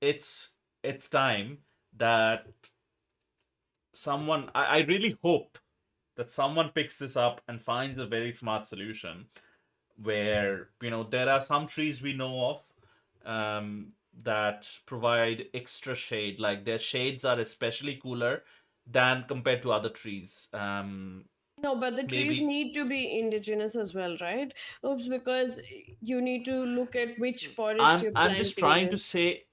B: it's it's time that I really hope that someone picks this up and finds a very smart solution, where there are some trees we know of, that provide extra shade. Like their shades are especially cooler than compared to other trees.
A: No, but the trees
B: Maybe
A: need to be indigenous as well, right? Oops, because you need to look at which forest you're
B: I'm just
A: planting
B: trying to
A: in.
B: say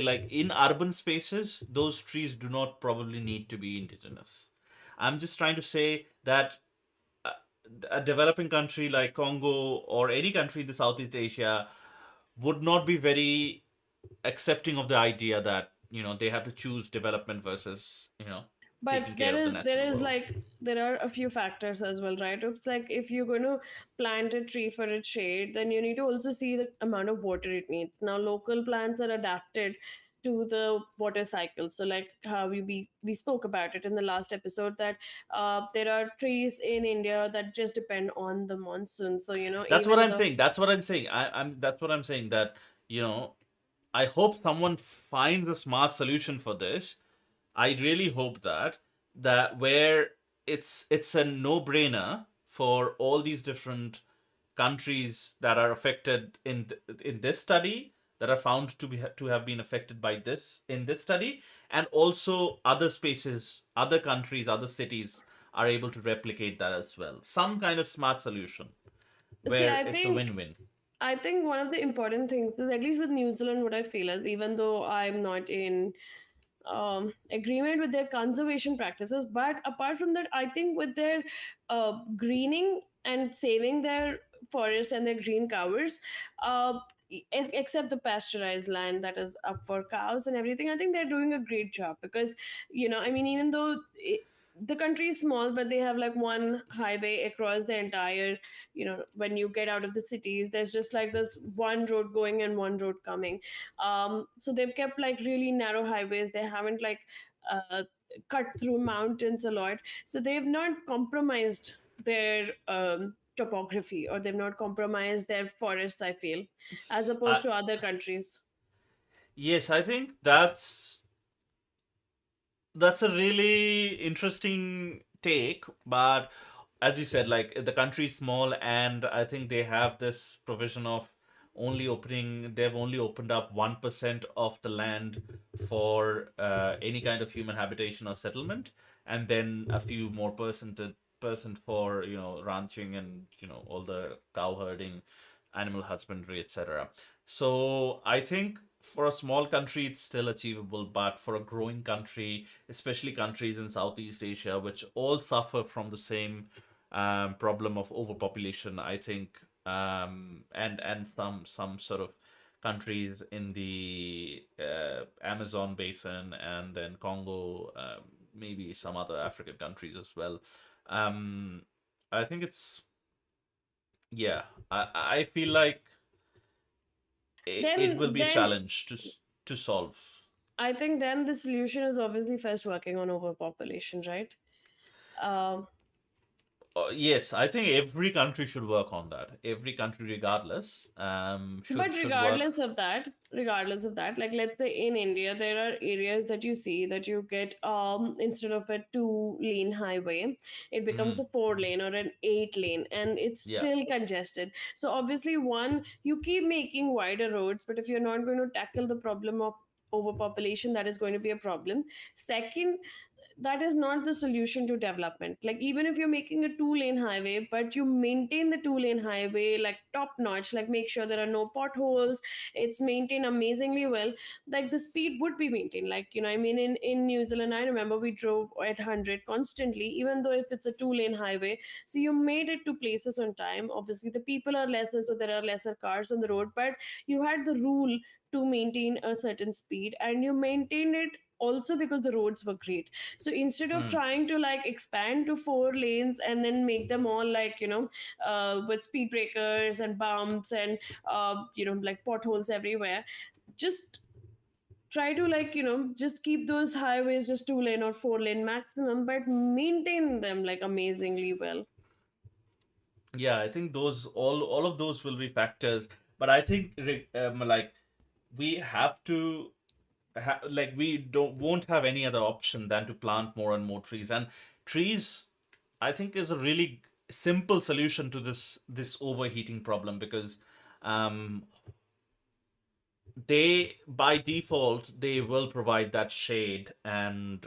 B: like in urban spaces those trees do not probably need to be indigenous. I'm just trying to say that uh, a developing country like Congo or any country in the Southeast Asia would not be very accepting of the idea that they have to choose development versus
A: But
B: taking care
A: there
B: of the
A: is there
B: natural
A: is
B: world.
A: like there are a few factors as well, right? It's like if you're going to plant a tree for its shade, then you need to also see the amount of water it needs. Now, local plants are adapted to the water cycle. So, like how we spoke about it in the last episode, that there are trees in India that just depend on the monsoon. So,
B: That's what
A: even
B: I'm
A: the
B: saying. That's what I'm saying. I'm That's what I'm saying. That you know, I hope someone finds a smart solution for this. I really hope that where it's a no-brainer for all these different countries that are affected in this study, that are found to have been affected by this in this study, and also other spaces, other countries, other cities are able to replicate that as well. Some kind of smart solution
A: see,
B: where it's a win-win.
A: I think one of the important things is, at least with New Zealand, what I feel is, even though I'm not in agreement with their conservation practices, but apart from that, I think with their greening and saving their forests and their green covers, except the pasteurized land that is up for cows and everything, I think they're doing a great job. Because I mean, even though the country is small, but they have like one highway across the entire, when you get out of the cities, there's just like this one road going and one road coming. So they've kept like really narrow highways. They haven't like uh, cut through mountains a lot. So they've not compromised their topography, or they've not compromised their forests, I feel, as opposed
B: uh,
A: to other countries.
B: yes, I think that's a really interesting take, but as you said, like the country is small, and I think they have this provision of they've only opened up 1% of the land for any kind of human habitation or settlement, and then a few more percent for ranching and all the cow herding, animal husbandry, etc. So I think for a small country it's still achievable, but for a growing country, especially countries in Southeast Asia, which all suffer from the same problem of overpopulation, I think, and some sort of countries in the Amazon basin, and then Congo, maybe some other African countries as well. Um, I think it's yeah. I feel like it will
A: then
B: be a
A: then
B: challenge to solve.
A: I think then the solution is obviously first working on overpopulation, right? um,
B: Yes, I think every country should work on that. Every country, regardless,
A: But
B: should work.
A: regardless of that, like let's say in India, there are areas that you see that you get, instead of a two-lane highway, it becomes
B: Hmm.
A: a four-lane or an eight-lane, and it's
B: Yeah.
A: still congested. So obviously, one, you keep making wider roads, but if you're not going to tackle the problem of overpopulation, that is going to be a problem. Second, that is not the solution to development. Like, even if you're making a two-lane highway, but you maintain the two-lane highway like top notch, like make sure there are no potholes, it's maintained amazingly well, like the speed would be maintained. Like, I mean, in New Zealand, I remember we drove at 100 constantly, even though if it's a two-lane highway. So you made it to places on time. Obviously the people are lesser, so there are lesser cars on the road, but you had the rule to maintain a certain speed, and you maintained it also because the roads were great. So instead of
B: Hmm.
A: trying to like expand to four lanes and then make them all like, with speed breakers and bumps and like potholes everywhere, just try to like, just keep those highways just two lane or four lane maximum, but maintain them like amazingly well.
B: Yeah, I think those all of those will be factors, but I think like we have to like we don't won't have any other option than to plant more and more trees. And trees, I think, is a really simple solution to this overheating problem, because um they by default they will provide that shade and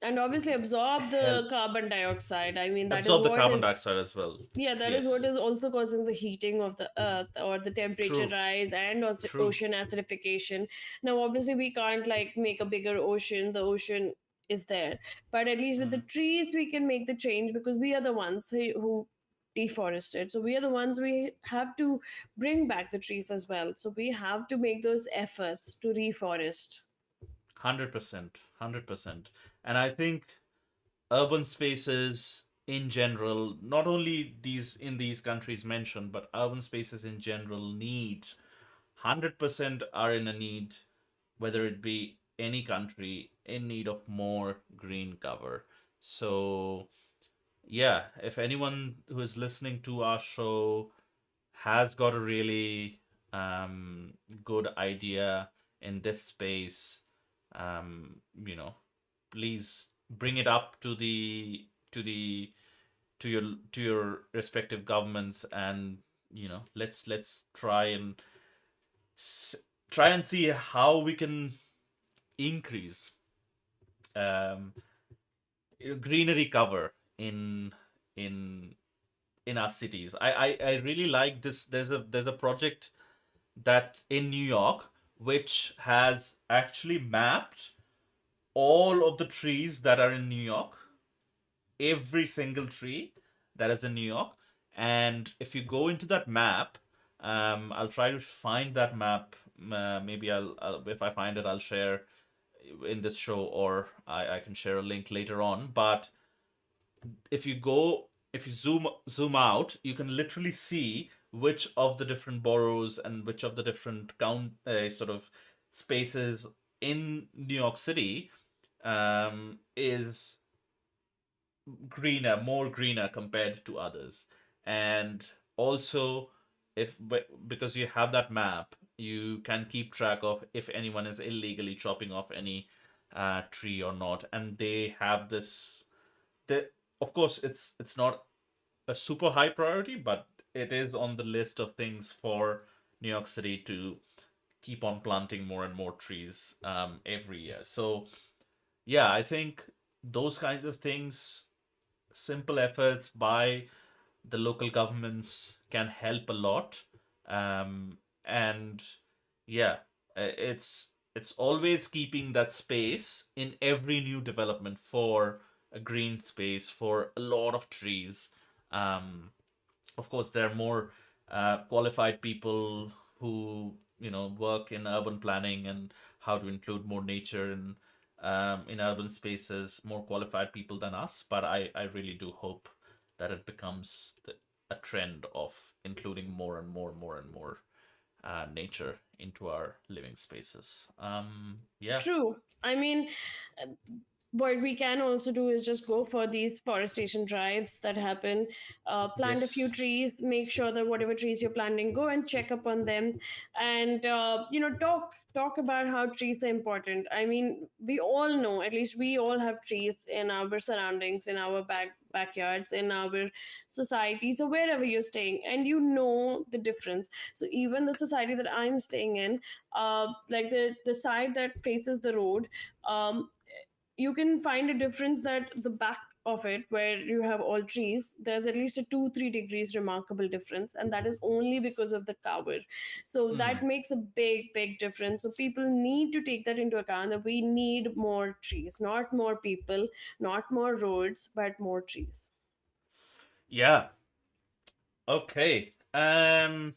A: And obviously absorb
B: help
A: the carbon dioxide. I mean, that is
B: absorb the
A: what
B: carbon
A: is,
B: dioxide as well.
A: yeah, that is what
B: Yes,
A: is also causing the heating of the earth, or the temperature
B: true,
A: rise, and also
B: true.
A: ocean acidification. Now obviously we can't like make a bigger ocean, the ocean is there, but at least with the
B: Mm,
A: trees we can make the change, because we are the ones who deforested. So we are the ones, we have to bring back the trees as well, so we have to make those efforts to reforest.
B: 100%, 100%. And I think urban spaces in general, not only these in these countries mentioned, but urban spaces in general need 100% are in a need, whether it be any country, in need of more green cover. So yeah, if anyone who is listening to our show has got a really um, good idea in this space, you know, please bring it up to the to your respective governments, and let's s- try and see how we can increase um, greenery cover in in our cities. I really like this. There's a project that in New York which has actually mapped all of the trees that are in New York, every single tree that is in New York. And if you go into that map, I'll try to find that map. Maybe if I find it, I'll share in this show, or I can share a link later on. But if you zoom out, you can literally see which of the different boroughs and which of the different sort of spaces in New York City is more greener compared to others. And also, because you have that map, you can keep track of if anyone is illegally chopping off any tree or not. And they have this. Of course, it's not a super high priority, but it is on the list of things for New York City to keep on planting more and more trees every year. So yeah, I think those kinds of things, simple efforts by the local governments can help a lot. And yeah, it's always keeping that space in every new development for a green space for a lot of trees. um, of course, there are more qualified people who work in urban planning and how to include more nature in urban spaces, more qualified people than us. But I really do hope that it becomes a trend of including more and more and more and more nature into our living spaces. Yeah.
A: True. I mean, uh, what we can also do is just go for these forestation drives that happen. Plant a few
B: Yes.
A: trees, make sure that whatever trees you're planting, go and check up on them, and talk about how trees are important. I mean, we all know, at least we all have trees in our surroundings, in our backyards, in our societies, or wherever you're staying, and you know the difference. So even the society that I'm staying in, like the side that faces the road, um, you can find a difference that the back of it, where you have all trees, there's at least a 2-3 degrees remarkable difference, and that is only because of the cover. So that
B: Hmm.
A: makes a big difference. So people need to take that into account, that we need more trees, not more people, not more roads, but more trees.
B: Yeah. Okay. Do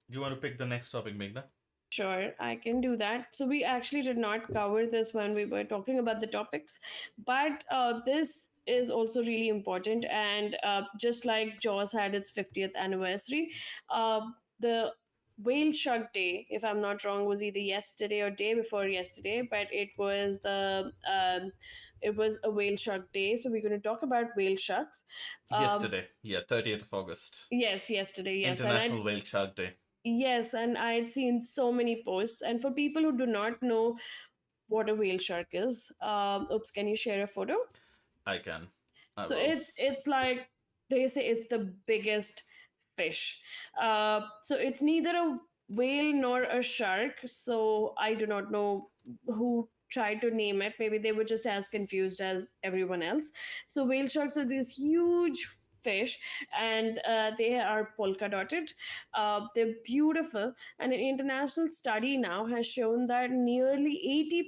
B: you want to pick the next topic, Meghna?
A: Sure, I can do that. So, we actually did not cover this when we were talking about the topics, but this is also really important. And just like Jaws had its 50th anniversary, the Whale Shark Day, if I'm not wrong, was either yesterday or day before yesterday, but it was a Whale Shark Day. So, we're going to talk about whale sharks. Um,
B: Yesterday. Yeah, 30th of August.
A: yes, yesterday, yes. And
B: International
A: I
B: Whale Shark Day.
A: Yes, and I had seen so many posts. And for people who do not know what a whale shark is, oops, can you share a photo?
B: I can. I
A: So
B: will.
A: it's like, they say it's the biggest fish. So it's neither a whale nor a shark, so I do not know who tried to name it. Maybe they were just as confused as everyone else. So whale sharks are these huge fish, and they are polka dotted. They're beautiful, and an international study now has shown that nearly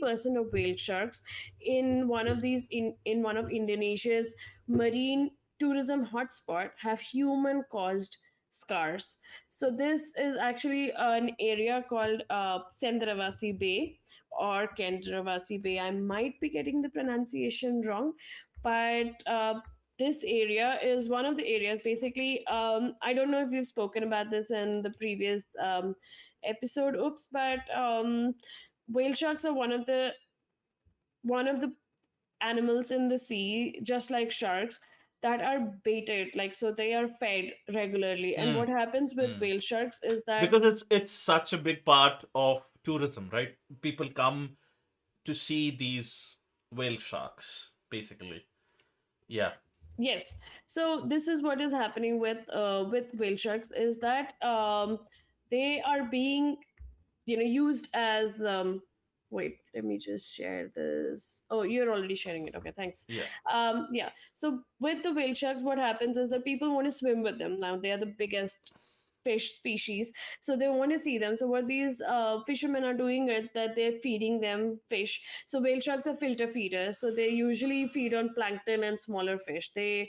A: 80% of whale sharks in one of these in one of Indonesia's marine tourism hotspot have human caused scars. So this is actually an area called Cendrawasih Bay or Kendrawasih Bay. I might be getting the pronunciation wrong, but this area is one of the areas. Basically, I don't know if we've spoken about this in the previous episode. Oops, but whale sharks are one of the animals in the sea, just like sharks, that are baited, like, so they are fed regularly. And
B: Mm,
A: what happens with
B: mm.
A: whale sharks is that,
B: Because it's such a big part of tourism, right? People come to see these whale sharks, basically. Yeah.
A: yes, so this is what is happening with whale sharks, is that they are being, used as wait, let me just share this. Oh, you're already sharing it. Okay, thanks.
B: Yeah.
A: Yeah, so with the whale sharks, what happens is that people want to swim with them. Now they are the biggest fish species, so they want to see them. So what these fishermen are doing is that they're feeding them fish. So whale sharks are filter feeders, so they usually feed on plankton and smaller fish. They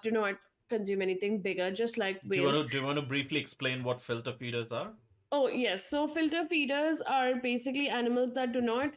A: do not consume anything bigger, just like whales.
B: Do you want to briefly explain what filter feeders are?
A: Oh, yes. So filter feeders are basically animals that do not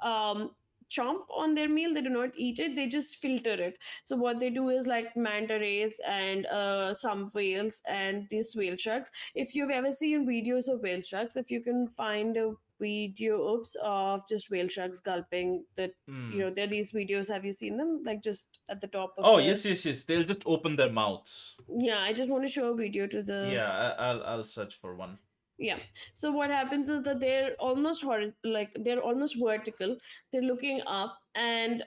A: um, chomp on their meal. They do not eat it. They just filter it. So what they do is, like manta rays and some whales and these whale sharks. If you've ever seen videos of whale sharks, if you can find a video, oops, of just whale sharks gulping, that,
B: Hmm.
A: there are these videos. Have you seen them? Like just at the top of
B: Oh,
A: the.
B: yes, yes, yes. They'll just open their mouths.
A: Yeah, I just want to show a video to the.
B: Yeah, I'll search for one.
A: Yeah, so what happens is that they're almost like they're almost vertical. They're looking up, and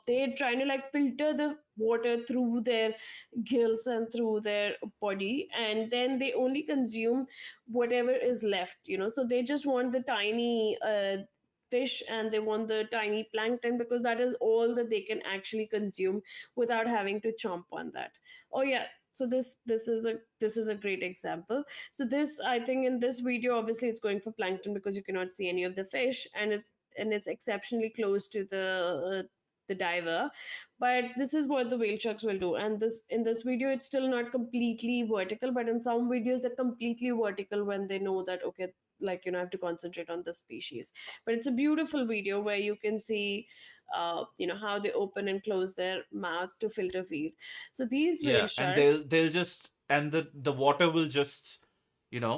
A: they're trying to like filter the water through their gills and through their body, and then they only consume whatever is left, so they just want the tiny fish, and they want the tiny plankton, because that is all that they can actually consume without having to chomp on that. Oh yeah, so this is a great example. So this, I think, in this video, obviously it's going for plankton because you cannot see any of the fish, and it's exceptionally close to the diver. But this is what the whale sharks will do, and this in this video it's still not completely vertical, but in some videos they're completely vertical when they know that, okay, like, I have to concentrate on this species. But it's a beautiful video where you can see how they open and close their mouth to filter feed. So these whale
B: Yeah, and
A: sharks
B: they'll just and the water will just,
A: filter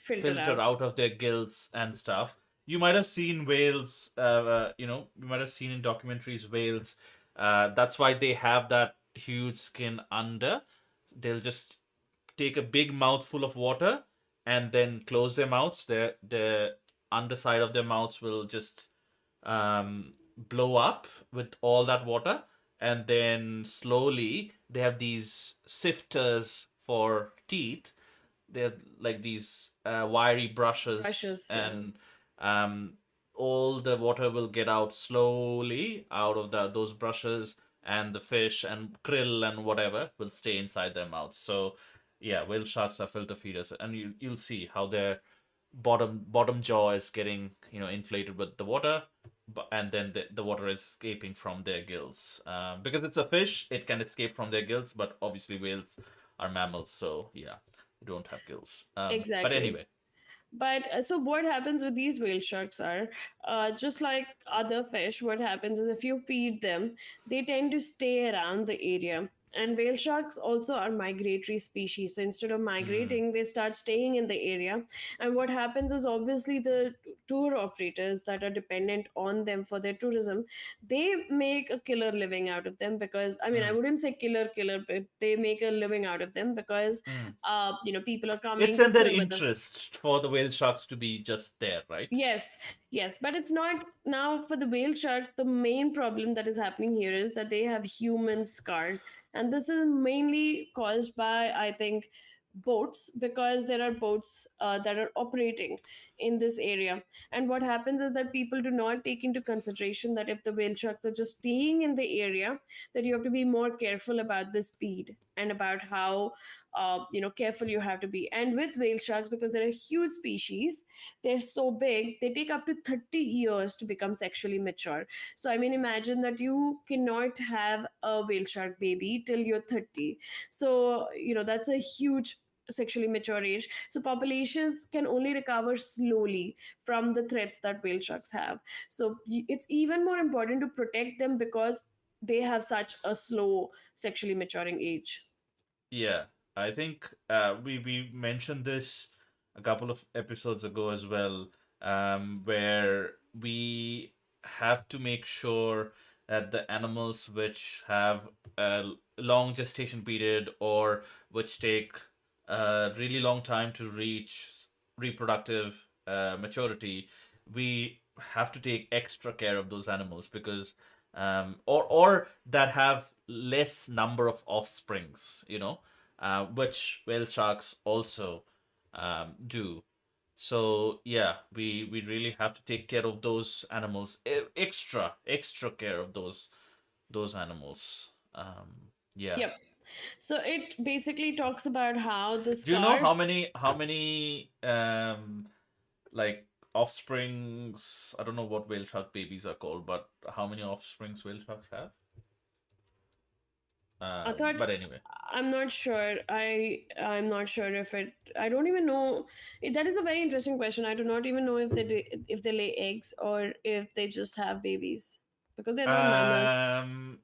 B: filter
A: out.
B: out of their gills and stuff. You might have seen whales. You might have seen in documentaries whales. That's why they have that huge skin under. They'll just take a big mouthful of water and then close their mouths. The underside of their mouths will just blow up with all that water, and then slowly they have these sifters for teeth. They're like these wiry brushes,
A: Precious, yeah.
B: and um, all the water will get out slowly out of those brushes, and the fish and krill and whatever will stay inside their mouths. So yeah, whale sharks are filter feeders, and you'll see how their bottom jaw is getting inflated with the water, and then the water is escaping from their gills. Because it's a fish, it can escape from their gills, but obviously whales are mammals, so yeah, they don't have gills. But
A: Exactly.
B: anyway.
A: But so what happens with these whale sharks are, just like other fish, what happens is if you feed them, they tend to stay around the area. And whale sharks also are migratory species. So instead of
B: Mm,
A: migrating, they start staying in the area. And what happens is, obviously the tour operators that are dependent on them for their tourism, they make a killer living out of them, because I mean, I
B: mm,
A: wouldn't say killer, but they make a living out of them because
B: mm.
A: people are
B: It's
A: coming to
B: in their
A: swim with them.
B: interest for the whale sharks to be just there, right?
A: Yes, yes, but it's not. Now for the whale sharks, the main problem that is happening here is that they have human scars, and this is mainly caused by, I think, boats, because there are boats that are operating in this area. And what happens is that people do not take into consideration that if the whale sharks are just staying in the area, that you have to be more careful about the speed and about how careful you have to be. And with whale sharks, because they're a huge species, they're so big, they take up to 30 years to become sexually mature. So I mean, imagine that you cannot have a whale shark baby till you're 30. So that's a huge sexually mature age. So populations can only recover slowly from the threats that whale sharks have. So it's even more important to protect them because they have such a slow sexually maturing age.
B: Yeah, I think we mentioned this a couple of episodes ago as well, where we have to make sure that the animals which have a long gestation period or which take a really long time to reach reproductive maturity, we have to take extra care of those animals because or that have less number of offsprings, which whale sharks also do. So yeah, we really have to take care of those animals, extra care of those animals. Yeah.
A: Yep. So it basically talks about how the
B: Do you know how
A: scars.
B: many like offsprings? I don't know what whale shark babies are called, but how many offsprings whale sharks have?
A: I thought,
B: But anyway.
A: I'm not sure. I'm not sure if it. I don't even know. That is a very interesting question. I do not even know if if they lay eggs or if they just have babies, because they're not mammals.
B: Um,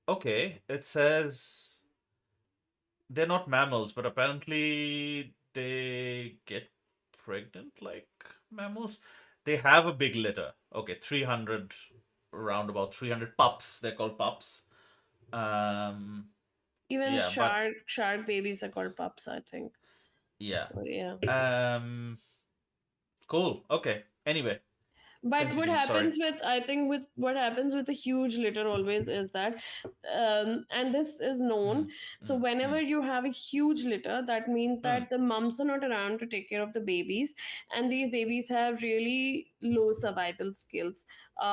B: okay, it says they're not mammals, but apparently they get pregnant like mammals. They have a big litter. Okay, 300, around about 300 pups. They're called pups. Um,
A: Even
B: yeah, but
A: shark babies are called pups, I think.
B: yeah.
A: So, yeah.
B: Um, cool. Okay. Anyway,
A: But what
B: continue. Sorry.
A: happens with, I think, with what happens with a huge litter always is that, and this is known.
B: Mm,
A: So
B: mm,
A: whenever
B: mm,
A: you have a huge litter, that means
B: mm,
A: that the mums are not around to take care of the babies, and these babies have really low survival skills.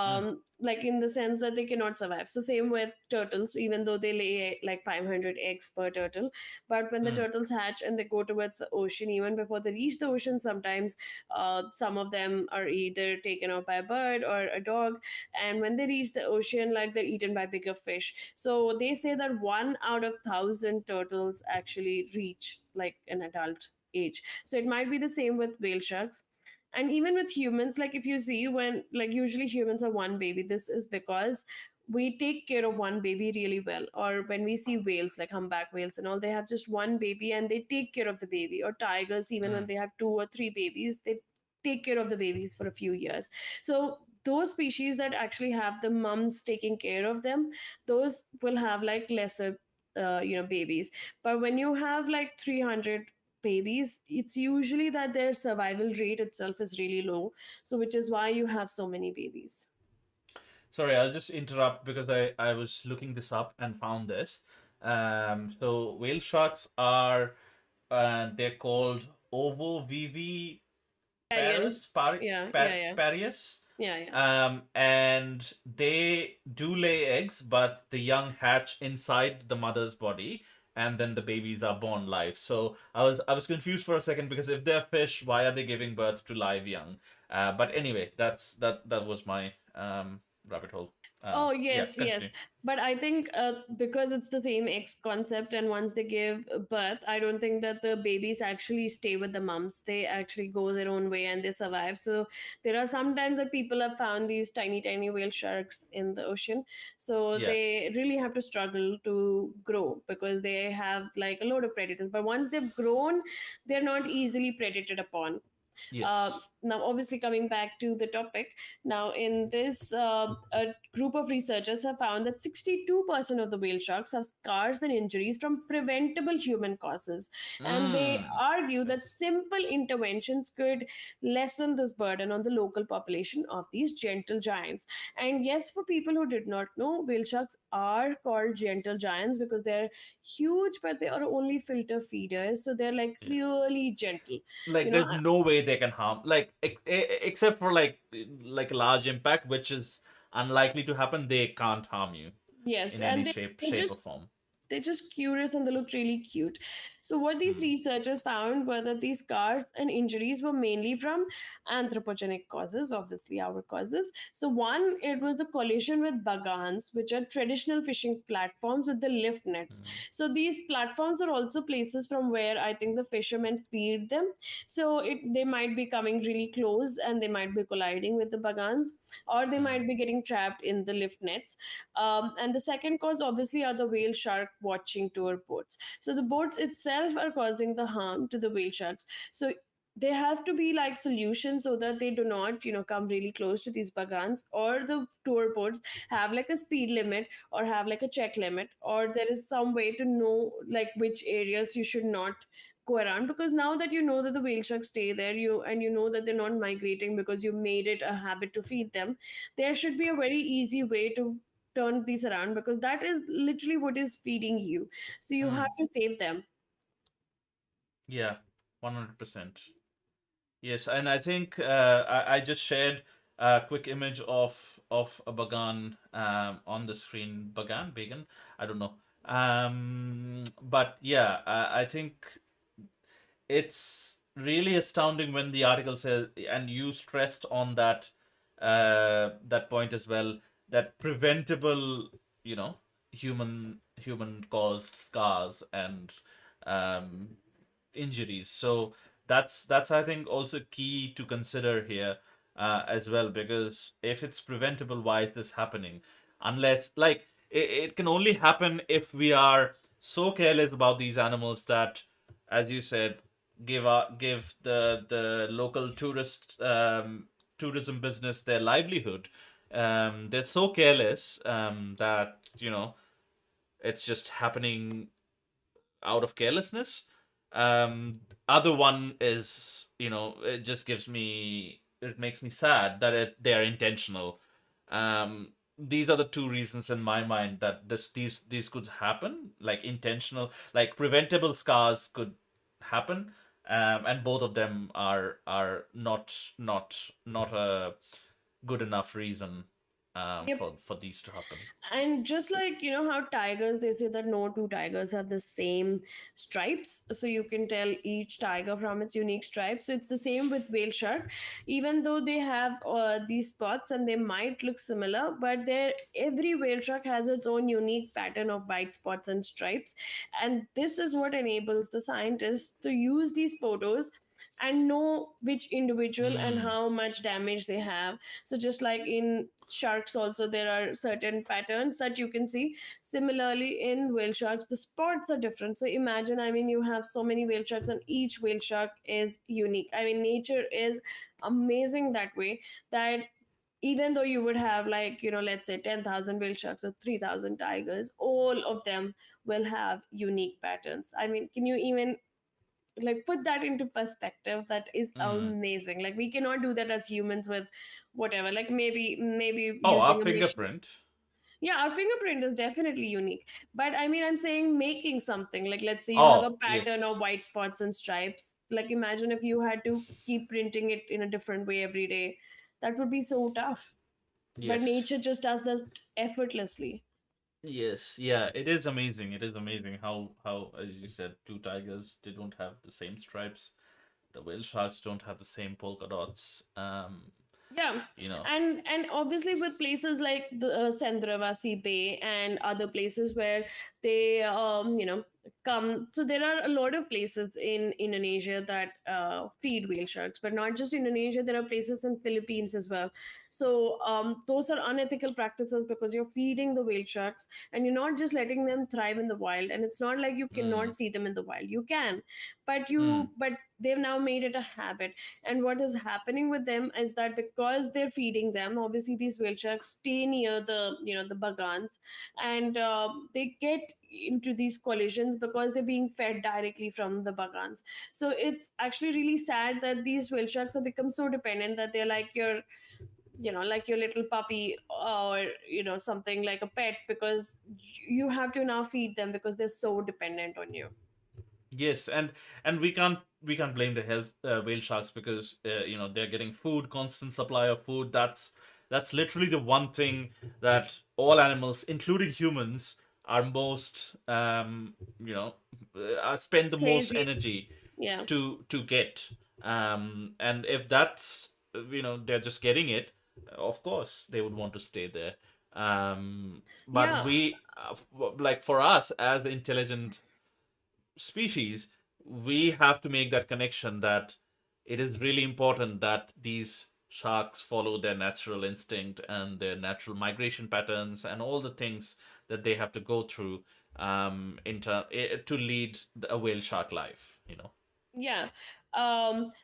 B: mm,
A: Like in the sense that they cannot survive. So same with turtles, even though they lay like 500 eggs per turtle, but when the
B: mm,
A: turtles hatch and they go towards the ocean, even before they reach the ocean, sometimes some of them are either taken off by a bird or a dog, and when they reach the ocean, like they're eaten by bigger fish. So they say that 1 out of 1,000 turtles actually reach like an adult age. So it might be the same with whale sharks. And even with humans, like if you see, when like usually humans are one baby, this is because we take care of one baby really well. Or when we see whales like humpback whales and all, they have just one baby and they take care of the baby. Or tigers, even when
B: mm.
A: they have 2 or 3 babies, they take care of the babies for a few years. So those species that actually have the mums taking care of them, those will have like lesser babies. But when you have like 300 babies, it's usually that their survival rate itself is really low, so which is why you have so many babies.
B: Sorry, I'll just interrupt because I was looking this up and found this. So whale sharks are they're called ovoviviparous,
A: Arian. Yeah, yeah, yeah,
B: parius.
A: yeah, yeah.
B: And they do lay eggs, but the young hatch inside the mother's body, and then the babies are born live. So I was confused for a second because if they're fish, why are they giving birth to live young? But anyway, that was my rabbit hole.
A: Oh,
B: Yeah,
A: yes,
B: continue.
A: yes. But I think because it's the same X concept, and once they give birth, I don't think that the babies actually stay with the mums. They actually go their own way and they survive. So there are sometimes that people have found these tiny, tiny whale sharks in the ocean. So
B: Yeah.
A: they really have to struggle to grow because they have like a load of predators. But once they've grown, they're not easily predated upon. Uh,
B: Yes.
A: now obviously coming back to the topic, now in this a group of researchers have found that 62% of the whale sharks have scars and injuries from preventable human causes, and they
B: Mm.
A: argue that simple interventions could lessen this burden on the local population of these gentle giants. And yes, for people who did not know, whale sharks are called gentle giants because they're huge, but they are only filter feeders, so they're like
B: Yeah.
A: really gentle.
B: Like
A: You know,
B: there's no way they can harm, like except for like a large impact, which is unlikely to happen. They can't harm you
A: yes,
B: in any
A: and
B: shape
A: they're
B: shape or
A: just
B: form.
A: they're just curious and they look really cute. So, what these
B: Mm.
A: researchers found were that these scars and injuries were mainly from anthropogenic causes, obviously our causes. So, one, it was the collision with bagans, which are traditional fishing platforms with the lift nets.
B: Mm.
A: So, these platforms are also places from where I think the fishermen feed them. So, they might be coming really close and they might be colliding with the bagans, or they
B: Mm.
A: might be getting trapped in the lift nets. And the second cause, obviously, are the whale shark watching tour boats. So the boats itself are causing the harm to the whale sharks. So there have to be like solutions so that they do not, come really close to these bagans, or the tour boats have like a speed limit or have like a check limit, or there is some way to know like which areas you should not go around, because now that you know that the whale sharks stay there, you know that they're not migrating because you made it a habit to feed them, there should be a very easy way to turn these around, because that is literally what is feeding you. So you have
B: Mm.
A: to save them.
B: Yeah, 100%. Yes, and I think I just shared a quick image of a bagan on the screen. Bagan, Bagan, I don't know. But yeah, I think it's really astounding when the article says, and you stressed on that point as well, that preventable, you know, human caused scars and um, injuries. So that's I think also key to consider here as well, because if it's preventable, why is this happening? Unless like it can only happen if we are so careless about these animals that, as you said, give the local tourism business their livelihood. They're so careless that it's just happening out of carelessness. Other one is, it just it makes me sad that they are intentional. These are the two reasons in my mind that these could happen, like intentional, like preventable scars could happen, and both of them are not a good enough reason
A: Yep.
B: for these to happen.
A: And just like how tigers, they say that no two tigers have the same stripes, so you can tell each tiger from its unique stripes. So it's the same with whale shark. Even though they have these spots and they might look similar, but every whale shark has its own unique pattern of white spots and stripes, and this is what enables the scientists to use these photos and know which individual and
B: Hmm.
A: how much damage they have. So just like in sharks also, there are certain patterns that you can see. Similarly, in whale sharks, the spots are different. So imagine, I mean, you have so many whale sharks and each whale shark is unique. I mean, nature is amazing that way, that even though you would have like let's say 10,000 whale sharks or 3,000 tigers, all of them will have unique patterns. I mean, can you even like put that into perspective? That is
B: Hmm.
A: amazing. Like we cannot do that as humans with whatever, like maybe
B: Oh, our
A: using a machine.
B: fingerprint.
A: Yeah, our fingerprint is definitely unique, but I mean, I'm saying making something like, let's say you have a
B: Oh,
A: pattern of
B: yes.
A: white spots and stripes. Like imagine if you had to keep printing it in a different way every day. That would be so tough, but nature
B: Yes.
A: just does that effortlessly.
B: Yes. Yeah, it is amazing. It is amazing how, as you said, two tigers, they don't have the same stripes. The whale sharks don't have the same polka dots.
A: Yeah,
B: You know.
A: and obviously with places like the Sandravasi Bay and other places where they come. So there are a lot of places in Indonesia that feed whale sharks, but not just Indonesia. There are places in Philippines as well. So those are unethical practices because you're feeding the whale sharks and you're not just letting them thrive in the wild. And it's not like you cannot
B: Mm.
A: see them in the wild. You can,
B: Mm.
A: but they've now made it a habit. And what is happening with them is that because they're feeding them, obviously these whale sharks stay near the the bagans, and they get into these collisions because they're being fed directly from the bagans. So it's actually really sad that these whale sharks have become so dependent that they're like your like your little puppy, or something like a pet, because you have to now feed them because they're so dependent on you.
B: Yes, and we can't blame the health whale sharks because they're getting food, constant supply of food. That's literally the one thing that all animals, including humans, are most spend the most
A: Crazy.
B: energy
A: Yeah.
B: to get. And if that's they're just getting it, of course they would want to stay there. But
A: Yeah.
B: we like for us as intelligent species, we have to make that connection that it is really important that these sharks follow their natural instinct and their natural migration patterns and all the things that they have to go through to lead a whale shark life.
A: Yeah.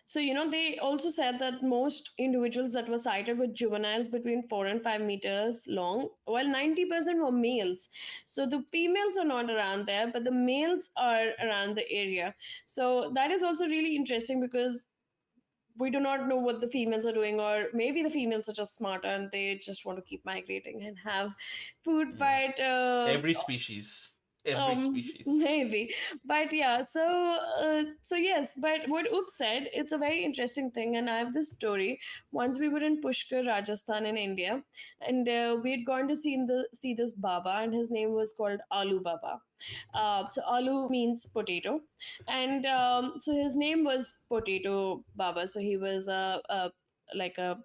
A: So, they also said that most individuals that were cited were juveniles between 4 and 5 meters long, while 90% were males. So the females are not around there, but the males are around the area. So that is also really interesting because we do not know what the females are doing, or maybe the females are just smarter and they just want to keep migrating and have food.
B: Yeah.
A: But
B: Every species. Every species.
A: maybe. But yeah, so yes, but what Oop said, it's a very interesting thing. And I have this story. Once we were in Pushkar, Rajasthan, in India, and we had gone to see this baba, and his name was called Alu Baba. So Alu means potato, and so his name was Potato Baba. So he was like a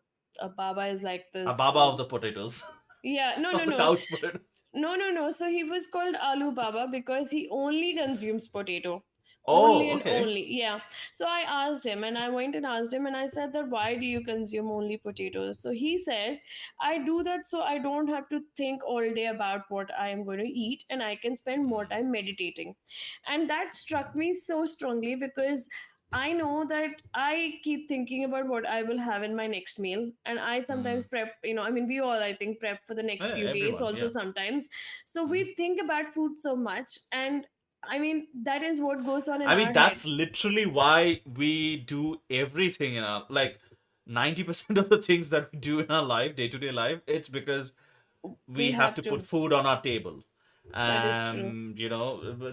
A: baba is like
B: A
A: this.
B: baba of the potatoes.
A: Yeah, no, no,
B: Of the
A: no.
B: couch potatoes.
A: No, no, no. So he was called Alu Baba because he only consumes potato. Only
B: Oh,
A: and
B: okay.
A: only. Yeah. So I asked him, and I went and asked him, and I said that why do you consume only potatoes? So he said, I do that so I don't have to think all day about what I am going to eat, and I can spend more
B: Mm.
A: time meditating. And that struck me so strongly because I know that I keep thinking about what I will have in my next meal. And I
B: Mm.
A: sometimes prep, I mean, we all, I think, prep for the
B: Oh,
A: next
B: yeah,
A: few days
B: everyone,
A: also
B: yeah.
A: sometimes. So
B: Mhm.
A: we think about food so much. And I mean, that is what goes on in
B: I mean,
A: our head.
B: that's literally why we do everything in our, like, 90% of the things that we do in our life, day to day life, it's because
A: We
B: we have
A: have
B: to put
A: to.
B: food on our table.
A: That is true.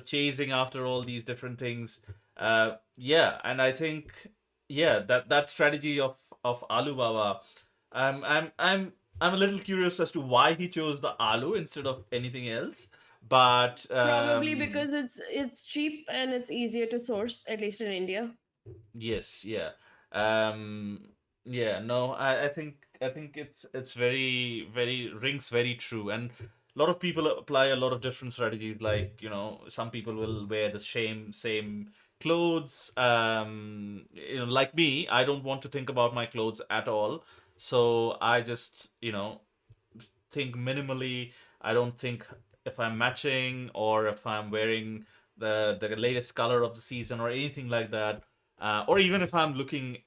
B: Chasing after all these different things. Yeah, and I think, yeah, that strategy of Aloo Baba, I'm I'm I'm I'm a little curious as to why he chose the aloo instead of anything else. But
A: Probably because it's cheap and it's easier to source, at least in India.
B: yes, yeah. Um yeah, no, I think it's very rings very true. And a lot of people apply a lot of different strategies, like, some people will wear the same clothes. Like me, I don't want to think about my clothes at all. So I just, think minimally. I don't think if I'm matching or if I'm wearing the latest color of the season or anything like that. Or even if I'm looking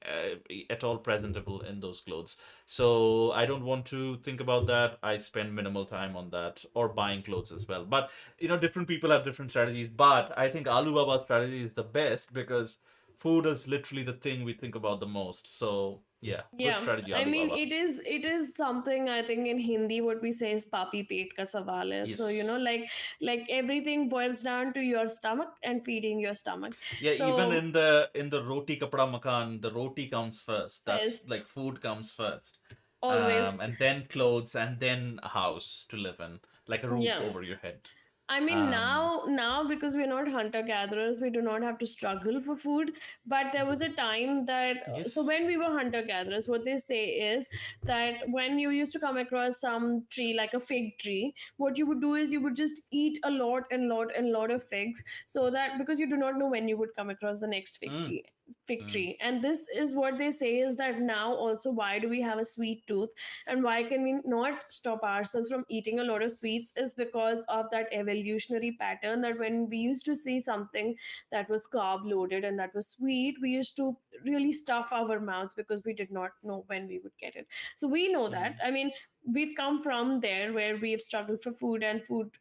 B: at all presentable in those clothes. So I don't want to think about that. I spend minimal time on that, or buying clothes as well. But different people have different strategies. But I think Alibaba's strategy is the best because food is literally the thing we think about the most. So yeah, good
A: Yeah,
B: strategy,
A: I mean,
B: Alibaba.
A: it is something, I think, in Hindi what we say is papi pet ka sawal hai. So
B: Yes.
A: like everything boils down to your stomach and feeding your stomach.
B: Yeah, even
A: So
B: in the roti kapda makan, the roti comes first. That's
A: best
B: like food comes first.
A: always.
B: And then clothes, and then a house to live in, like a roof
A: Yeah.
B: over your head.
A: I mean,
B: Um,
A: now because we're not hunter gatherers, we do not have to struggle for food. But there was a time that, so
B: yes.
A: when we were hunter gatherers, what they say is that when you used to come across some tree, like a fig tree, what you would do is you would just eat a lot and lot of figs, so that, because you do not know when you would come across the next
B: Mm,
A: fig
B: mm,
A: tree. And this is what they say, is that now also, why do we have a sweet tooth, and why can we not stop ourselves from eating a lot of sweets, is because of that evolutionary pattern, that when we used to see something that was carb loaded and that was sweet, we used to really stuff our mouths because we did not know when we would get it. So we know that,
B: mm,
A: I mean, we've come from there where we've struggled for food, and food,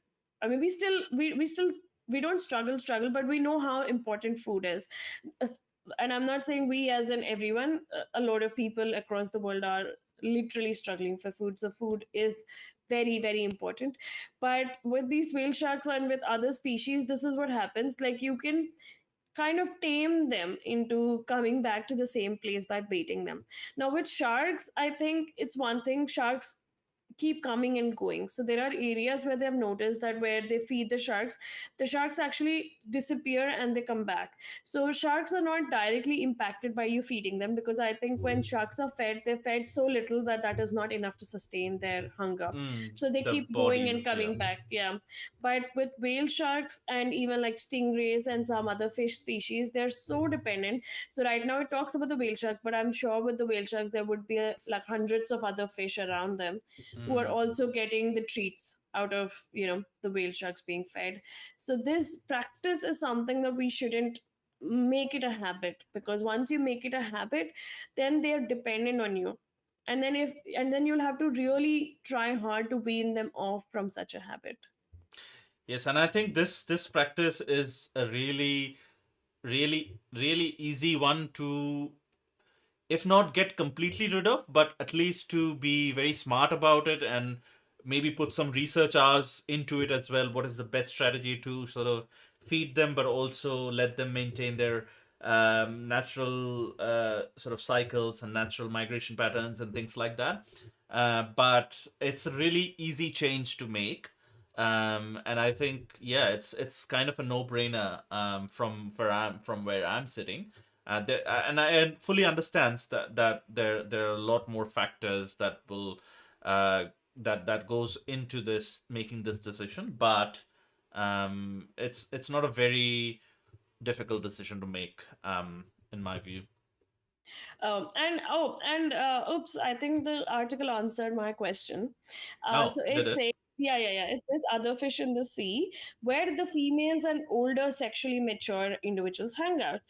A: I mean, we still we don't struggle, but we know how important food is. And I'm not saying we, as in everyone, a lot of people across the world are literally struggling for food, so food is very important. But with these whale sharks and with other species, this is what happens, like you can kind of tame them into coming back to the same place by baiting them. Now with sharks, I think it's one thing, sharks keep coming and going. So there are areas where they have noticed that where they feed the sharks actually disappear and they come back. So sharks are not directly impacted by you feeding them, because I think when sharks are fed, they're fed so little that that is not enough to sustain their hunger.
B: mm.
A: So they
B: The
A: keep going
B: bodies
A: and
B: of, yeah.
A: coming back. Yeah. But with whale sharks and even like stingrays and some other fish species, they're so dependent. So right now it talks about the whale sharks, but I'm sure with the whale sharks there would be like hundreds of other fish around them who are
B: Mm,
A: also getting the treats out of, the whale sharks being fed. So this practice is something that we shouldn't make it a habit, because once you make it a habit, then they are dependent on you. And then you'll have to really try hard to wean them off from such a habit.
B: yes, and I think this practice is a really easy one to, if not get completely rid of, but at least to be very smart about it and maybe put some research hours into it as well. What is the best strategy to sort of feed them, but also let them maintain their natural sort of cycles and natural migration patterns and things like that. But it's a really easy change to make. And I think, yeah, it's kind of a no-brainer from where I'm sitting. And I fully understands that there are a lot more factors that will that goes into this making this decision, but it's not a very difficult decision to make, in my view.
A: And oops, I think the article answered my question. So
B: Oh,
A: it
B: did it?
A: says, yeah. It says other fish in the sea where the females and older sexually mature individuals hang out.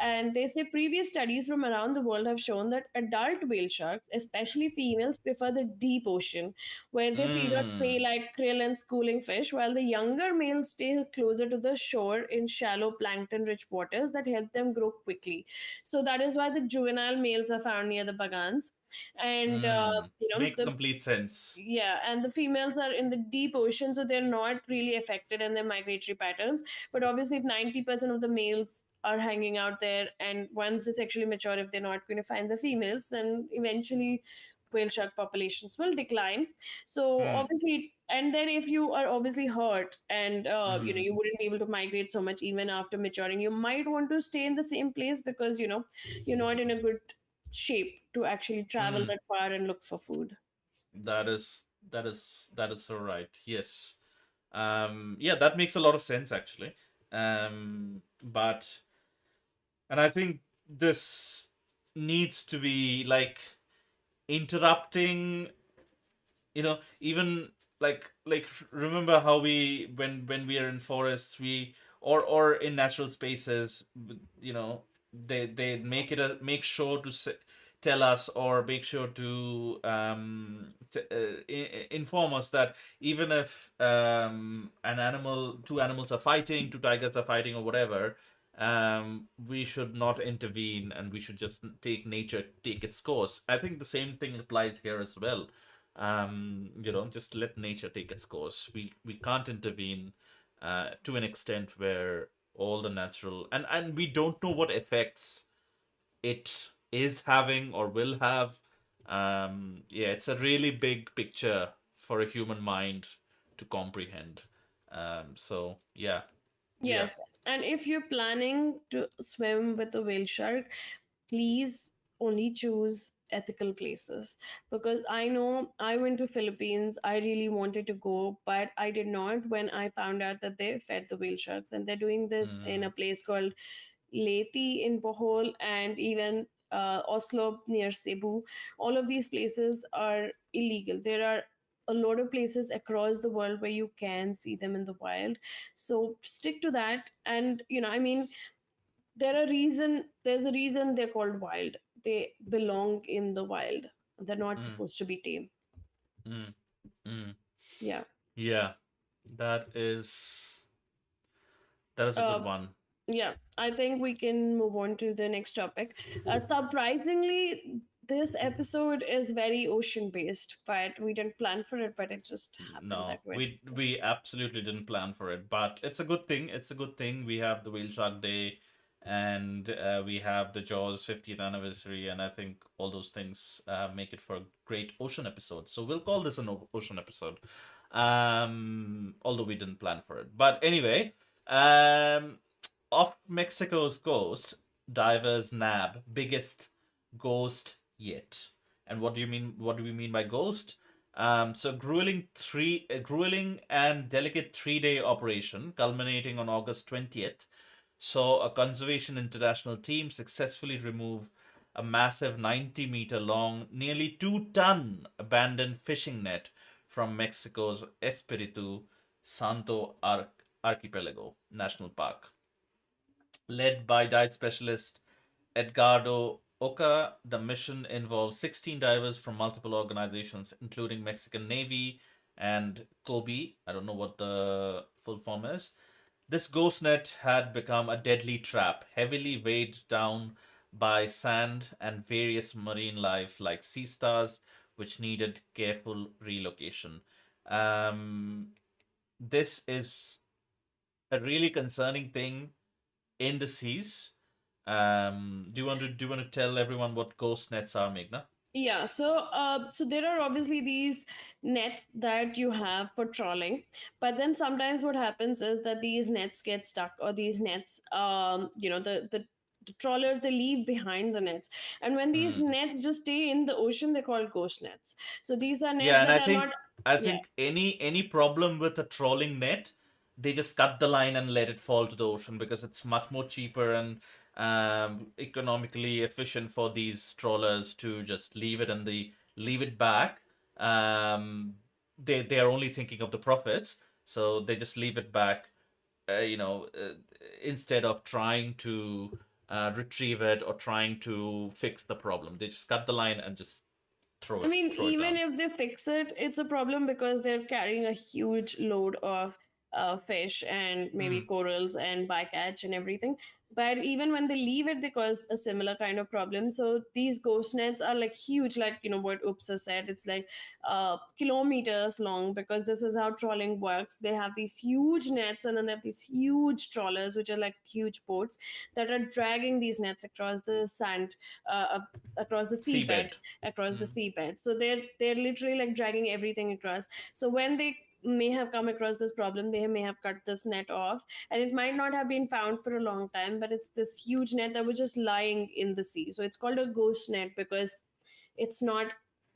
A: And they say previous studies from around the world have shown that adult whale sharks, especially females, prefer the deep ocean where they feed on
B: Mm,
A: prey like krill and schooling fish, while the younger males stay closer to the shore in shallow plankton rich waters that help them grow quickly. So that is why the juvenile males are found near the bagans, and
B: makes
A: the
B: complete sense.
A: yeah, and the females are in the deep ocean, so they're not really affected in their migratory patterns. But obviously, if 90% of the males are hanging out there, and once they sexually mature, if they're not going to find the females, then eventually whale shark populations will decline. So
B: Mm,
A: obviously, and then if you are obviously hurt and
B: mm,
A: you wouldn't be able to migrate so much even after maturing, you might want to stay in the same place because you're not in a good shape to actually travel
B: mm.
A: that far and look for food.
B: That is so right. Yes. Yeah, that makes a lot of sense actually. But and I think this needs to be like interrupting, even remember how we when we are in forests, we or in natural spaces, they make sure to tell us, or make sure to inform us that even if two animals are fighting, two tigers are fighting or whatever, we should not intervene, and we should just take nature take its course. I think the same thing applies here as well. Just let nature take its course. We can't intervene to an extent where all the natural, and we don't know what effects it is having or will have. Yeah, it's a really big picture for a human mind to comprehend. So yeah, yeah.
A: Yes, and if you're planning to swim with a whale shark, please only choose ethical places, because I know I went to Philippines. I really wanted to go, but I did not when I found out that they fed the whale sharks, and they're doing this in
B: Mm,
A: a place called Leti in Bohol, and even Oslo near Cebu. All of these places are illegal. There are a lot of places across the world where you can see them in the wild. So stick to that. And I mean, there's a reason they're called wild. They belong in the wild. They're not
B: mm,
A: supposed to be tame.
B: mm, mm.
A: Yeah.
B: Yeah, that is that is a good
A: Uh,
B: one.
A: yeah, I think we can move on to the next topic. Surprisingly, this episode is very ocean based, but we didn't plan for it, but it just happened
B: No,
A: that way.
B: we absolutely didn't plan for it, but it's a good thing. It's a good thing. We have the Whale Shark Day, and we have the Jaws 50th anniversary, and I think all those things make it for a great ocean episode. So we'll call this an ocean episode, although we didn't plan for it. But anyway, um, off Mexico's coast, divers nab biggest ghost yet. And what do you mean? What do we mean by ghost? So grueling and delicate 3-day operation culminating on August 20th saw a conservation international team successfully remove a massive 90-meter long, nearly 2-ton abandoned fishing net from Mexico's Espiritu Santo Archipelago National Park. Led by dive specialist Edgardo Oca, the mission involved 16 divers from multiple organizations, including Mexican Navy and COBE. I don't know what the full form is. This ghost net had become a deadly trap, heavily weighed down by sand and various marine life like sea stars, which needed careful relocation. Um, this is a really concerning thing in the seas. Do you want to tell everyone what ghost nets are, Meghna?
A: Yeah, so there are obviously these nets that you have for trawling, but then sometimes what happens is that these nets get stuck, or these nets, the trawlers, they leave behind the nets, and when these
B: Hmm.
A: nets just stay in the ocean, they're called ghost nets. So these are nets
B: Yeah, and
A: that
B: I
A: are not.
B: think I
A: Yeah.
B: think any problem with a trolling net, they just cut the line and let it fall to the ocean because it's much more cheaper and economically efficient for these trawlers to just leave it and they leave it back. They are only thinking of the profits, so they just leave it back. Instead of trying to retrieve it or trying to fix the problem, they just cut the line and just throw
A: I
B: it
A: mean,
B: throw it
A: even
B: down.
A: if they fix it, it's a problem because they're carrying a huge load of fish and maybe
B: Mm.
A: corals and bycatch and everything. But even when they leave it, they cause a similar kind of problem. So these ghost nets are like huge, like what Oops has said. It's like kilometers long, because this is how trawling works. They have these huge nets, and then they have these huge trawlers, which are like huge boats that are dragging these nets across the sand, across the seabed,
B: Seabed.
A: across the
B: Mm.
A: seabed. So they're literally like dragging everything across. So when they may have come across this problem, they may have cut this net off, and it might not have been found for a long time, but it's this huge net that was just lying in the sea. So it's called a ghost net because it's not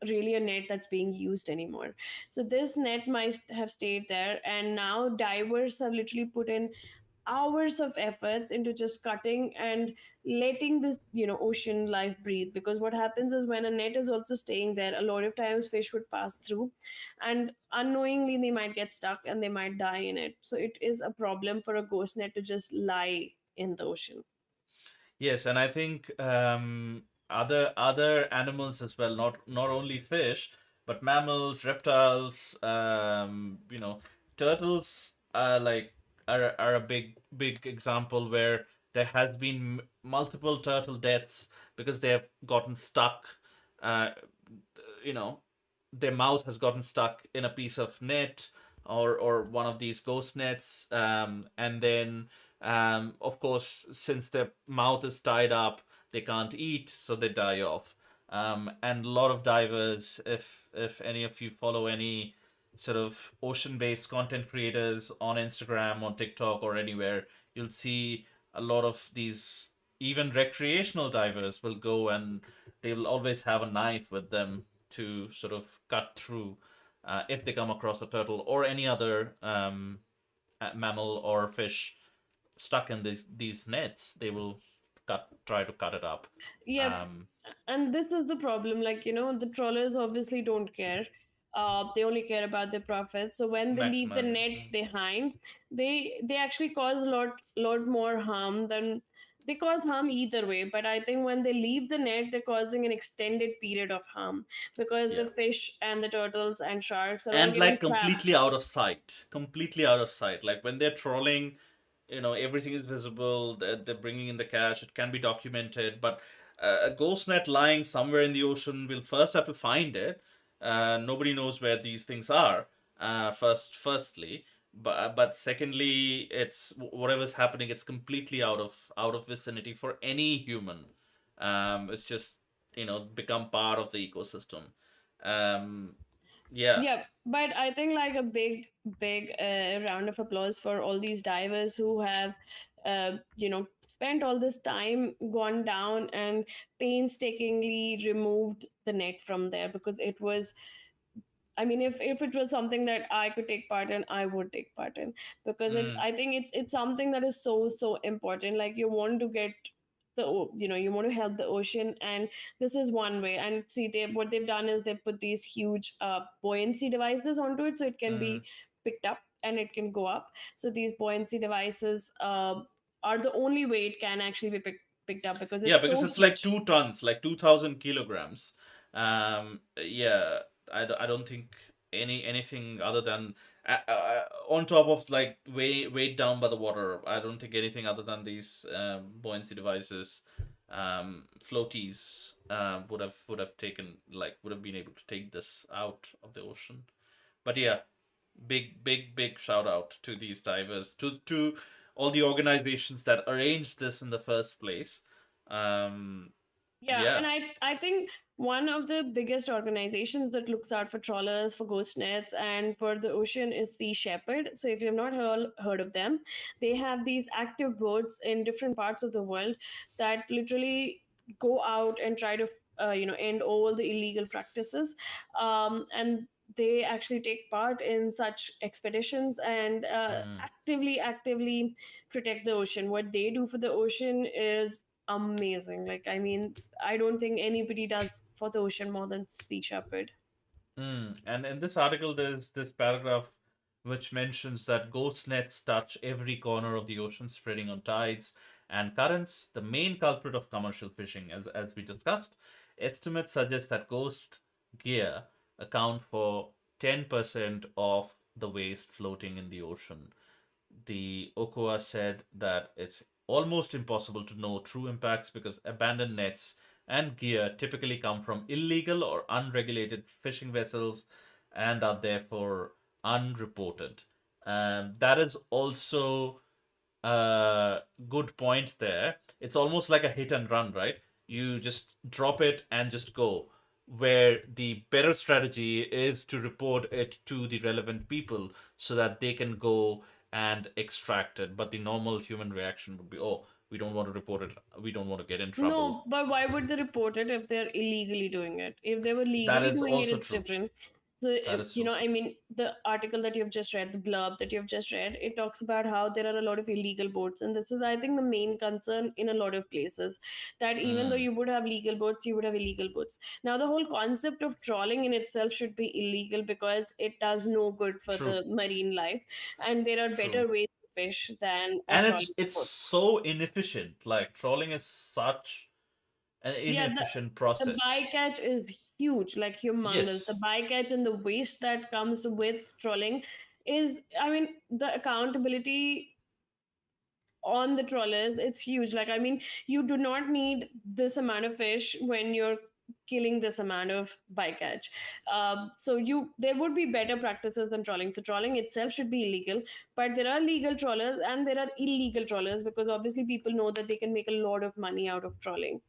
A: really a net that's being used anymore. So this net might have stayed there, and now divers have literally put in hours of efforts into just cutting and letting this ocean life breathe. Because what happens is, when a net is also staying there, a lot of times fish would pass through, and unknowingly they might get stuck and they might die in it. So it is a problem for a ghost net to just lie in the ocean.
B: Yes, and I think other animals as well, not only fish, but mammals, reptiles. Turtles are a big example where there has been multiple turtle deaths because they have gotten stuck. Uh, you know, their mouth has gotten stuck in a piece of net or one of these ghost nets, and then of course, since their mouth is tied up, they can't eat, so they die off. And a lot of divers, if any of you follow any sort of ocean-based content creators on Instagram, on TikTok, or anywhere, you'll see a lot of these. Even recreational divers will go and they will always have a knife with them to sort of cut through if they come across a turtle or any other mammal or fish stuck in these nets. They will try to cut it up.
A: Yep.
B: Um,
A: And this is the problem. Like, the trawlers obviously don't care. They only care about their profit. So when they leave the
B: Maximum.
A: net behind, they actually cause a lot more harm than they cause harm either way. But I think when they leave the net, they're causing an extended period of harm because
B: Yeah.
A: the fish and the turtles and sharks are all
B: And
A: getting
B: like
A: trapped.
B: completely out of sight, completely out of sight, like when they're trolling, everything is visible, they're bringing in the cash, it can be documented, but a ghost net lying somewhere in the ocean, will first have to find it. Nobody knows where these things are, firstly, but secondly, it's whatever's happening, it's completely out of vicinity for any human. It's just become part of the ecosystem. um yeah.
A: Yeah, but I think like a big round of applause for all these divers who have, spent all this time, gone down and painstakingly removed the net from there because it was. I mean, if it was something that I could take part in, I would take part in because it.
B: Mm,
A: I think it's something that is so important. Like you want to get you want to help the ocean, and this is one way. And see, what they've done is they put these huge buoyancy devices onto it, so it can
B: mm.
A: be picked up and it can go up. So these buoyancy devices are the only way it can actually be picked up because
B: Yeah,
A: it's
B: because
A: so
B: it's like
A: huge.
B: 2 tons, like 2,000 kilograms. Yeah, I don't think anything other than on top of like weighed down by the water. I don't think anything other than these buoyancy devices, floaties, would have taken, like, would have been able to take this out of the ocean. But yeah, big shout out to these divers, to all the organizations that arranged this in the first place. um
A: Yeah,
B: yeah.
A: and I think one of the biggest organizations that looks out for trawlers, for ghost nets, and for the ocean is Sea Shepherd. So if you've not heard of them, they have these active boats in different parts of the world that literally go out and try to end all the illegal practices, and they actually take part in such expeditions and
B: Mm.
A: actively protect the ocean. What they do for the ocean is amazing. Like, I mean, I don't think anybody does for the ocean more than Sea Shepherd.
B: And in this article, there's this paragraph which mentions that ghost nets touch every corner of the ocean, spreading on tides and currents. The main culprit of commercial fishing, as we discussed, estimates suggest that ghost gear account for 10% of the waste floating in the ocean. The OCOA said that it's almost impossible to know true impacts because abandoned nets and gear typically come from illegal or unregulated fishing vessels and are therefore unreported. That is also a good point there. It's almost like a hit and run, right? You just drop it and just go. Where the better strategy is to report it to the relevant people so that they can go and extract it. But the normal human reaction would be, oh, we don't want to report it. We don't want to get in trouble.
A: No, but why would they report it if they're illegally doing it? If they were
B: That
A: legally
B: is
A: doing it,
B: also
A: it's
B: true.
A: different. So,
B: That is
A: I
B: also true.
A: mean, the article that you've just read, the blurb that you've just read, it talks about how there are a lot of illegal boats. And this is, I think, the main concern in a lot of places, that even though
B: Mm,
A: you would have legal boats, you would have illegal boats. Now, the whole concept of trawling in itself should be illegal because it does no good for
B: true.
A: the marine life. And there are
B: True.
A: better ways to fish than a
B: And it's
A: trawling
B: it's
A: boat.
B: so inefficient. Like trolling is such an
A: Yeah,
B: inefficient
A: the
B: process.
A: bycatch is huge, like humongous. The
B: Yes.
A: bycatch and the waste that comes with trolling is, I mean, the accountability on the trawlers, it's huge. Like, I mean, you do not need this amount of fish when you're killing this amount of bycatch. So there would be better practices than trawling. So trawling itself should be illegal, but there are legal trawlers and there are illegal trawlers because obviously people know that they can make a lot of money out of trawling.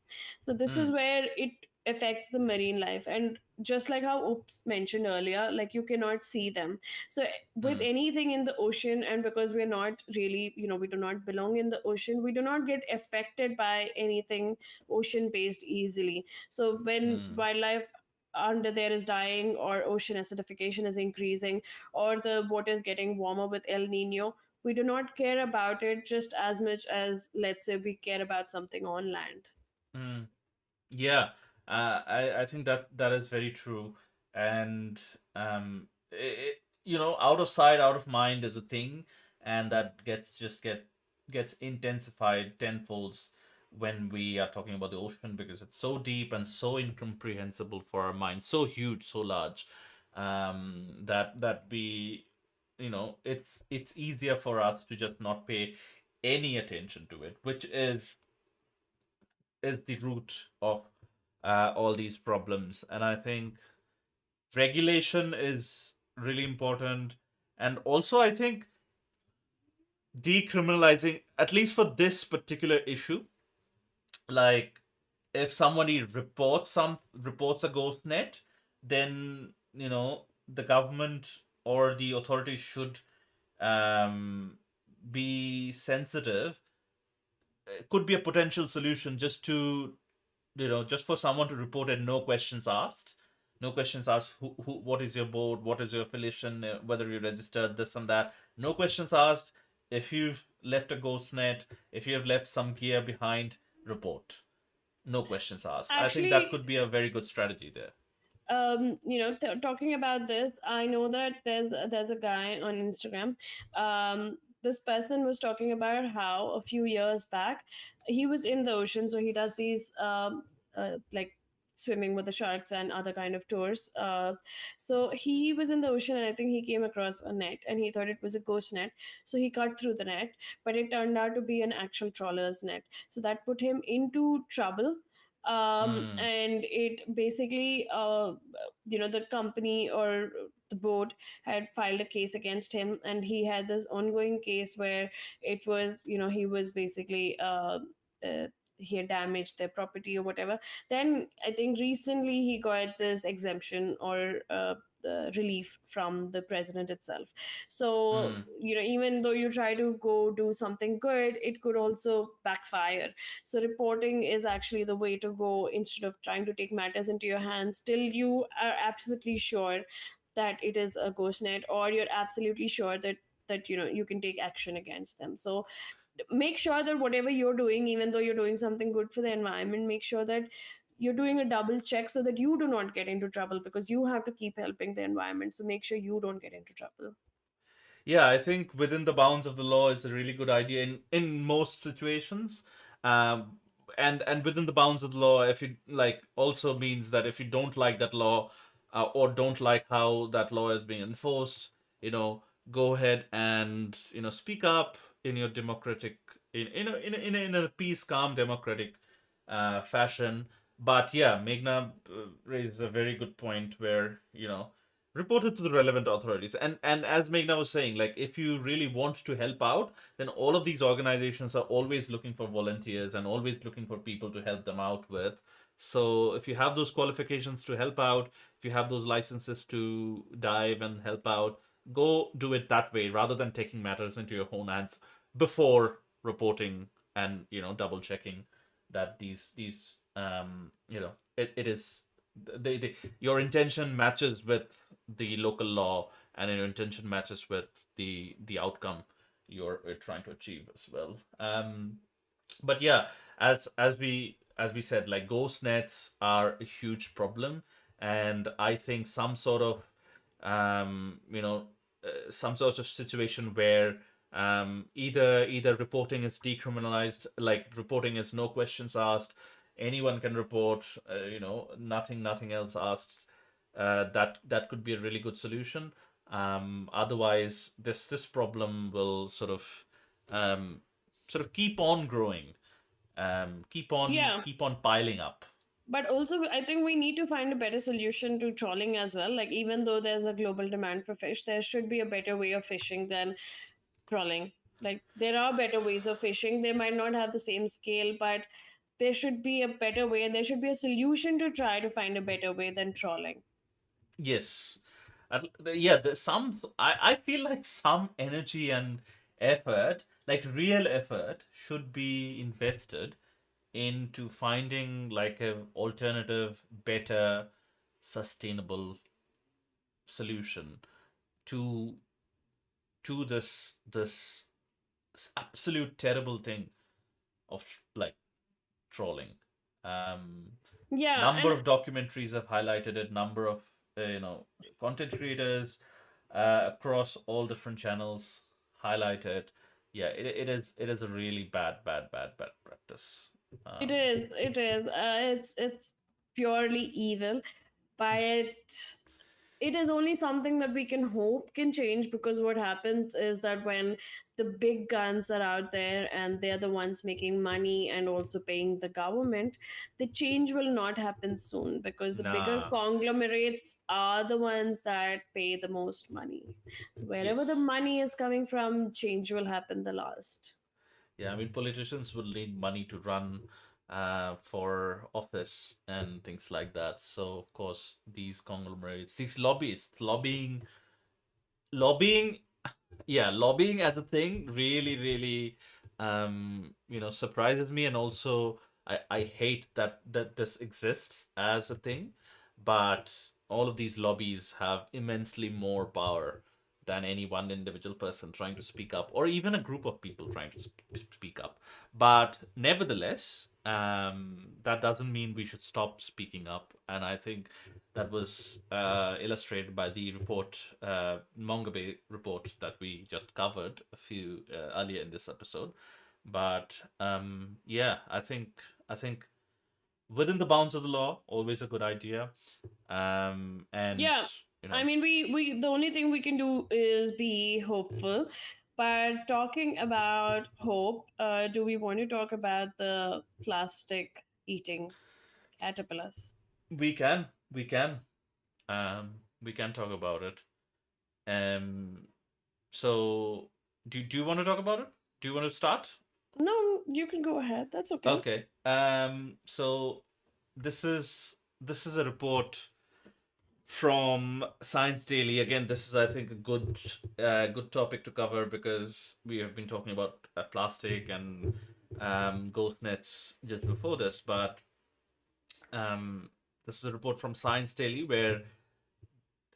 A: So this is
B: Mm,
A: where it affects the marine life. And just like how Oops mentioned earlier, like you cannot see them. So with
B: Mm,
A: anything in the ocean, and because we're not really, we do not belong in the ocean, we do not get affected by anything ocean based easily. So when
B: mm,
A: wildlife under there is dying, or ocean acidification is increasing, or the water is getting warmer with El Nino, we do not care about it just as much as, let's say, we care about something on land.
B: mm. Yeah, I think that is very true, and out of sight, out of mind is a thing, and that gets intensified tenfolds when we are talking about the ocean, because it's so deep and so incomprehensible for our mind, so huge, so large, that we, it's easier for us to just not pay any attention to it, which is the root of all these problems. And I think regulation is really important. And also, I think decriminalizing, at least for this particular issue, like if somebody reports a ghost net, then the government or the authorities should um, be sensitive. It could be a potential solution just to just for someone to report it, no questions asked. No questions asked, what is your board, what is your affiliation, whether you registered, this and that. No questions asked. If you've left a ghost net, if you have left some gear behind, report. No questions asked. I think that
A: Actually,
B: could be a very good strategy there.
A: talking about this, I know that there's a guy on Instagram. This person was talking about how a few years back he was in the ocean, so he does these like swimming with the sharks and other kind of tours. So he was in the ocean, and I think he came across a net, and he thought it was a ghost net. So he cut through the net, but it turned out to be an actual trawler's net. So that put him into trouble.
B: Hmm.
A: And it basically, the company or the board had filed a case against him, and he had this ongoing case where it was, he was basically uh, he had damaged their property or whatever. Then I think recently he got this exemption, or the relief from the president itself. So
B: Hmm.
A: even though you try to go do something good, it could also backfire. So reporting is actually the way to go, instead of trying to take matters into your hands till you are absolutely sure that it is a ghost net, or you're absolutely sure that you can take action against them. So make sure that whatever you're doing, even though you're doing something good for the environment, make sure that you're doing a double check so that you do not get into trouble, because you have to keep helping the environment. So make sure you don't get into trouble.
B: Yeah, I think within the bounds of the law is a really good idea in most situations. Um, and within the bounds of the law, if you like, also means that if you don't like that law, or don't like how that law is being enforced, go ahead and speak up in your democratic, in a peace, calm, democratic fashion. But yeah, Meghna raises a very good point where reported to the relevant authorities. And as Meghna was saying, like if you really want to help out, then all of these organizations are always looking for volunteers and always looking for people to help them out with. So if you have those qualifications to help out, if you have those licenses to dive and help out, go do it that way rather than taking matters into your own hands before reporting and double checking that it is your intention matches with the local law, and your intention matches with the outcome you're trying to achieve as well. But yeah, as we said, like ghost nets are a huge problem, and I think some sort of situation where either reporting is decriminalized, like reporting is no questions asked, anyone can report, nothing else asks. That could be a really good solution. Otherwise, this problem will um, keep on growing,
A: Yeah,
B: keep on piling up.
A: but also I think we need to find a better solution to trawling as well. Like, even though there's a global demand for fish, there should be a better way of fishing than trawling. Like, there are better ways of fishing. They might not have the same scale, but there should be a better way, and there should be a solution to try to find a better way than trawling.
B: Yes. Yeah, there's I feel like some energy and effort, like real effort, should be invested into finding like a alternative, better, sustainable solution to this absolute terrible thing of like trolling. Um,
A: Yeah,
B: Number
A: and
B: of documentaries have highlighted it. Number of content creators across all different channels highlight it. Yeah, it is a really bad practice.
A: it
B: Um,
A: is. It is. It's purely evil, but it is only something that we can hope can change, because what happens is that when the big guns are out there and they're the ones making money and also paying the government, the change will not happen soon, because the bigger
B: nah,
A: conglomerates are the ones that pay the most money. So wherever the
B: yes,
A: money is coming from, change will happen the last.
B: yeah. I mean, politicians will need money to run for office and things like that. So of course, these conglomerates, these lobbyists, lobbying yeah, lobbying as a thing really surprises me, and also I hate that this exists as a thing. But all of these lobbies have immensely more power than any one individual person trying to speak up, or even a group of people trying to speak up. But nevertheless, that doesn't mean we should stop speaking up. And I think that was illustrated by the report, Mongabay report that we just covered a few earlier in this episode. But yeah, I think within the bounds of the law, always a good idea. And
A: Yeah,
B: you
A: I
B: know,
A: mean, we the only thing we can do is be hopeful. But talking about hope, do we want to talk about the plastic eating caterpillars?
B: we can we can talk about it. Um, so do you want to talk about it? Do you want to start?
A: No, you can go ahead. That's okay.
B: Okay. So this is a report from Science Daily. Again, this is, I think, a good topic to cover, because we have been talking about plastic and ghost nets just before this. But um, this is a report from Science Daily where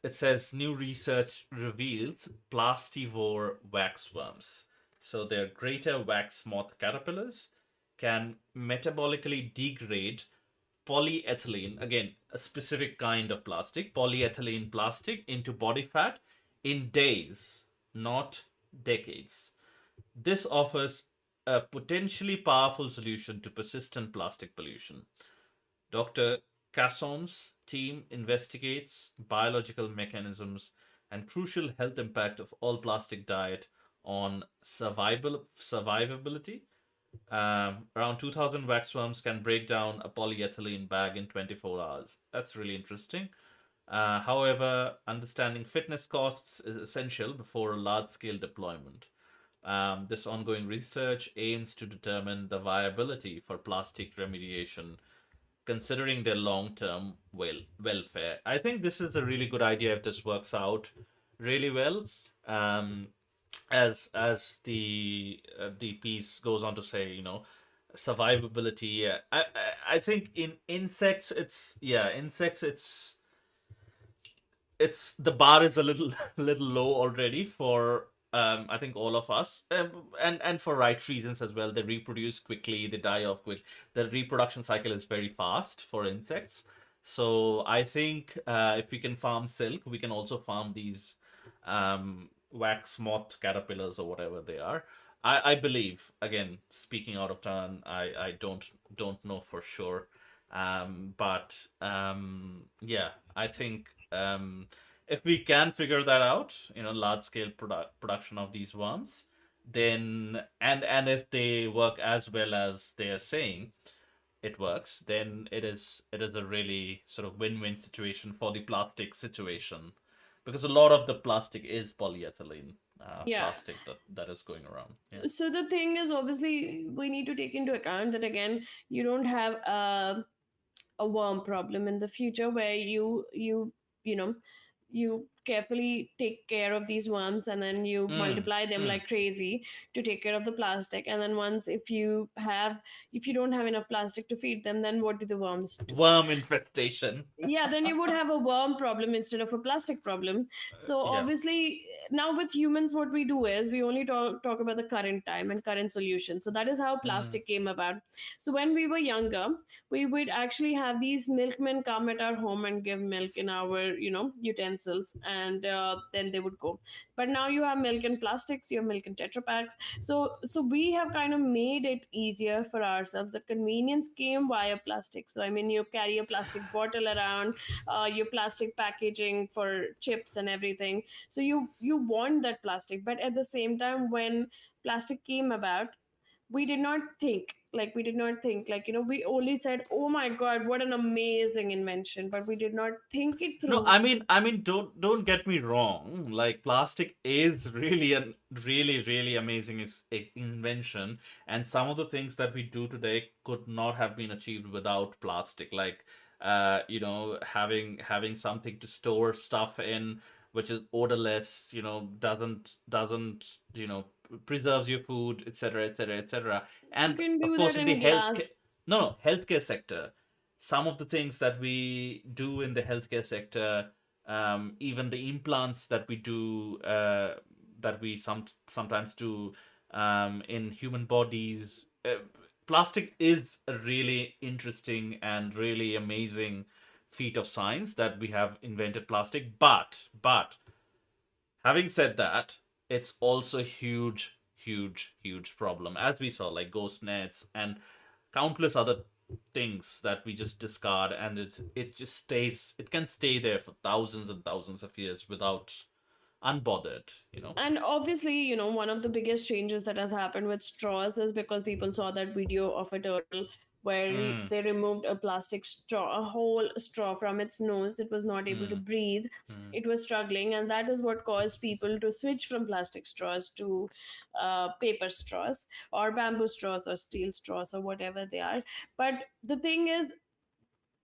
B: it says new research reveals plastivore waxworms. So they're greater wax moth caterpillars can metabolically degrade polyethylene, again, a specific kind of plastic, polyethylene plastic, into body fat in days, not decades. This offers a potentially powerful solution to persistent plastic pollution. Dr. Casson's team investigates biological mechanisms and crucial health impact of all plastic diet on survivability. Around 2,000 waxworms can break down a polyethylene bag in 24 hours. That's really interesting. However, understanding fitness costs is essential before a large scale deployment. This ongoing research aims to determine the viability for plastic remediation, considering their long term welfare. I think this is a really good idea if this works out really well. Um, as the piece goes on to say, survivability. Yeah, I think in insects, it's the bar is a little little low already for I think all of us, and for right reasons as well. They reproduce quickly, they die off quick. The reproduction cycle is very fast for insects. So I think if we can farm silk, we can also farm these wax moth caterpillars or whatever they are. I believe, again, speaking out of turn, I don't know for sure. But yeah, I think if we can figure that out, large scale production of these worms, then and if they work as well as they are saying it works, then it is a really sort of win-win situation for the plastic situation, because a lot of the plastic is polyethylene.
A: Yeah.
B: plastic that is going around. Yeah.
A: So the thing is, obviously, we need to take into account that again, you don't have a worm problem in the future where you know you carefully take care of these worms and then you
B: Mm,
A: multiply them
B: mm.
A: like crazy to take care of the plastic, and then once if you don't have enough plastic to feed them, then what do the worms do?
B: Worm infestation.
A: Yeah, then you would have a worm problem instead of a plastic problem. So
B: Yeah.
A: obviously now with humans, what we do is we only talk about the current time and current solution. So that is how
B: Mm,
A: plastic came about. So when we were younger, we would actually have these milkmen come at our home and give milk in our utensils, and then they would go. But now you have milk in plastics, you have milk in tetra packs. So we have kind of made it easier for ourselves. The convenience came via plastic. So I mean, you carry a plastic bottle around, your plastic packaging for chips and everything. So you want that plastic, but at the same time, when plastic came about, we did not think, like, we only said, oh my god, what an amazing invention, but we did not think it
B: No,
A: through.
B: I mean, don't get me wrong. Like, plastic is really an really amazing invention, and some of the things that we do today could not have been achieved without plastic. Like, having something to store stuff in, which is odorless, doesn't preserves your food, etc., etc., etc.
A: You
B: And
A: can
B: of
A: do
B: course,
A: that
B: in the
A: in glass.
B: healthcare sector, some of the things that we do in the healthcare sector, even the implants that we do, that we sometimes do in human bodies. Plastic is a really interesting and really amazing feat of science that we have invented plastic. But having said that, it's also a huge problem, as we saw, like ghost nets and countless other things that we just discard, and it can stay there for thousands and thousands of years without unbothered.
A: And obviously, one of the biggest changes that has happened with straws is because people saw that video of a turtle where
B: Mm,
A: they removed a plastic straw, a whole straw from its nose. It was not able to
B: mm,
A: breathe.
B: mm.
A: It was struggling, and that is what caused people to switch from plastic straws to paper straws or bamboo straws or steel straws or whatever they are. But the thing is,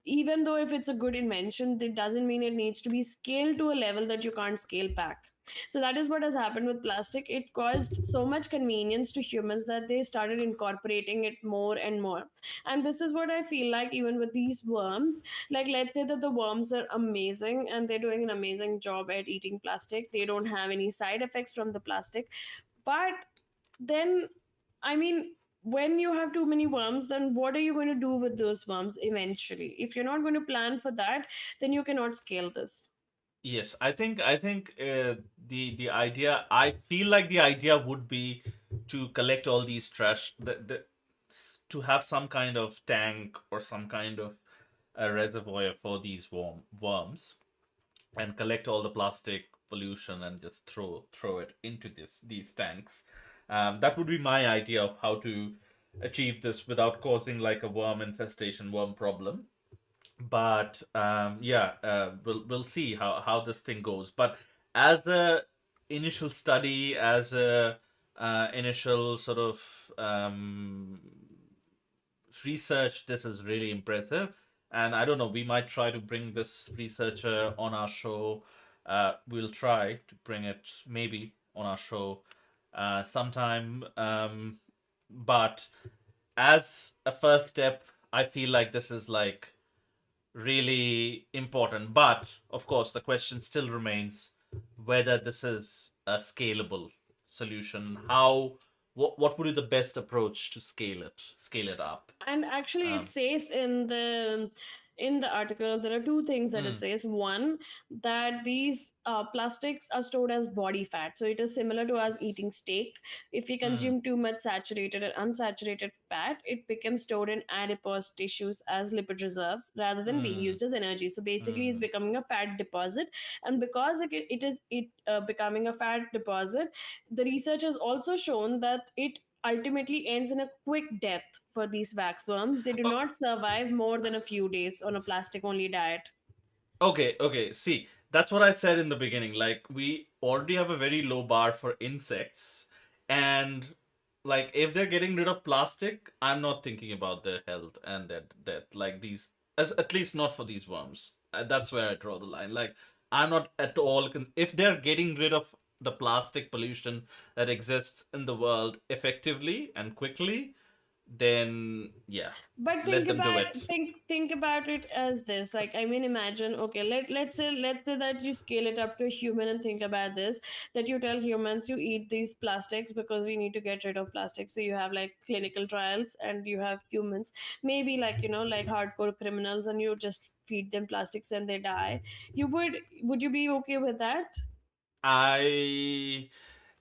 A: even though if it's a good invention, it doesn't mean it needs to be scaled to a level that you can't scale back. So that is what has happened with plastic. It caused so much convenience to humans that they started incorporating it more and more. And this is what I feel like even with these worms. Like, let's say that the worms are amazing and they're doing an amazing job at eating plastic. They don't have any side effects from the plastic. But then, I mean, when you have too many worms, then what are you going to do with those worms eventually? If you're not going to plan for that, then you cannot scale this.
B: Yes, I think the idea, I feel like the idea would be to collect all these trash, to have some kind of tank or some kind of a reservoir for these worms, and collect all the plastic pollution and just throw it into these tanks. That would be my idea of how to achieve this without causing like a worm infestation, worm problem. But yeah, we'll see how this thing goes. But as a initial study, as a initial sort of research, this is really impressive. And I don't know, we might try to bring this researcher on our show. We'll try to bring it maybe on our show sometime. But as a first step, I feel like this is like really important. But of course, the question still remains whether this is a scalable solution. What would be the best approach to scale it up?
A: And actually it
B: Um,
A: says in the article, there are two things that it
B: mm,
A: says. One, that these plastics are stored as body fat, so it is similar to us eating steak. If we
B: mm,
A: consume too much saturated and unsaturated fat, it becomes stored in adipose tissues as lipid reserves rather than being
B: mm,
A: used as energy. So basically it's
B: mm.
A: becoming a fat deposit. And because it becoming a fat deposit, the research has also shown that it ultimately ends in a quick death for these waxworms. They do
B: Oh,
A: not survive more than a few days on a plastic only diet.
B: okay, okay. See, that's what I said in the beginning. Like, we already have a very low bar for insects, and like, if they're getting rid of plastic, I'm not thinking about their health and their death. Like, these, as at least not for these worms. That's where I draw the line. Like, I'm not at all if they're getting rid of the plastic pollution that exists in the world effectively and quickly, then yeah,
A: But
B: let them do it.
A: think about it as this. Like, I mean, imagine, okay, let's say that you scale it up to a human and think about this, that you tell humans you eat these plastics because we need to get rid of plastic. So you have like clinical trials and you have humans, maybe like, like hardcore criminals, and you just feed them plastics and they die. Would you be okay with that?
B: I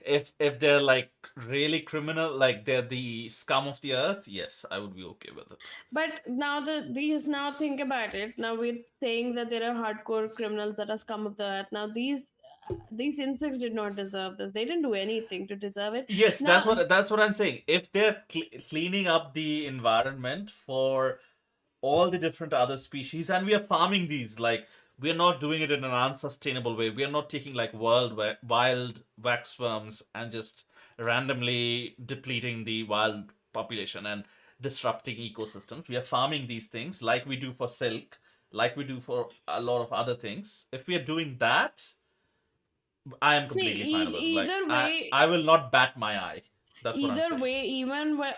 B: if they're like really criminal, like they're the scum of the earth, yes, I would be okay with it.
A: But now these, now think about it. Now we're saying that there are hardcore criminals that are scum of the earth. Now these insects did not deserve this. They didn't do anything to deserve it.
B: Yes,
A: Now,
B: that's what I'm saying. If they're cleaning up the environment for all the different other species, and we are farming these, like, we are not doing it in an unsustainable way. We are not taking like wild waxworms and just randomly depleting the wild population and disrupting ecosystems. We are farming these things like we do for silk, like we do for a lot of other things. If we are doing that, I am
A: see,
B: completely fine with it. Like,
A: either
B: I
A: way,
B: will not bat my eye. That's what I'm
A: either
B: saying.
A: way,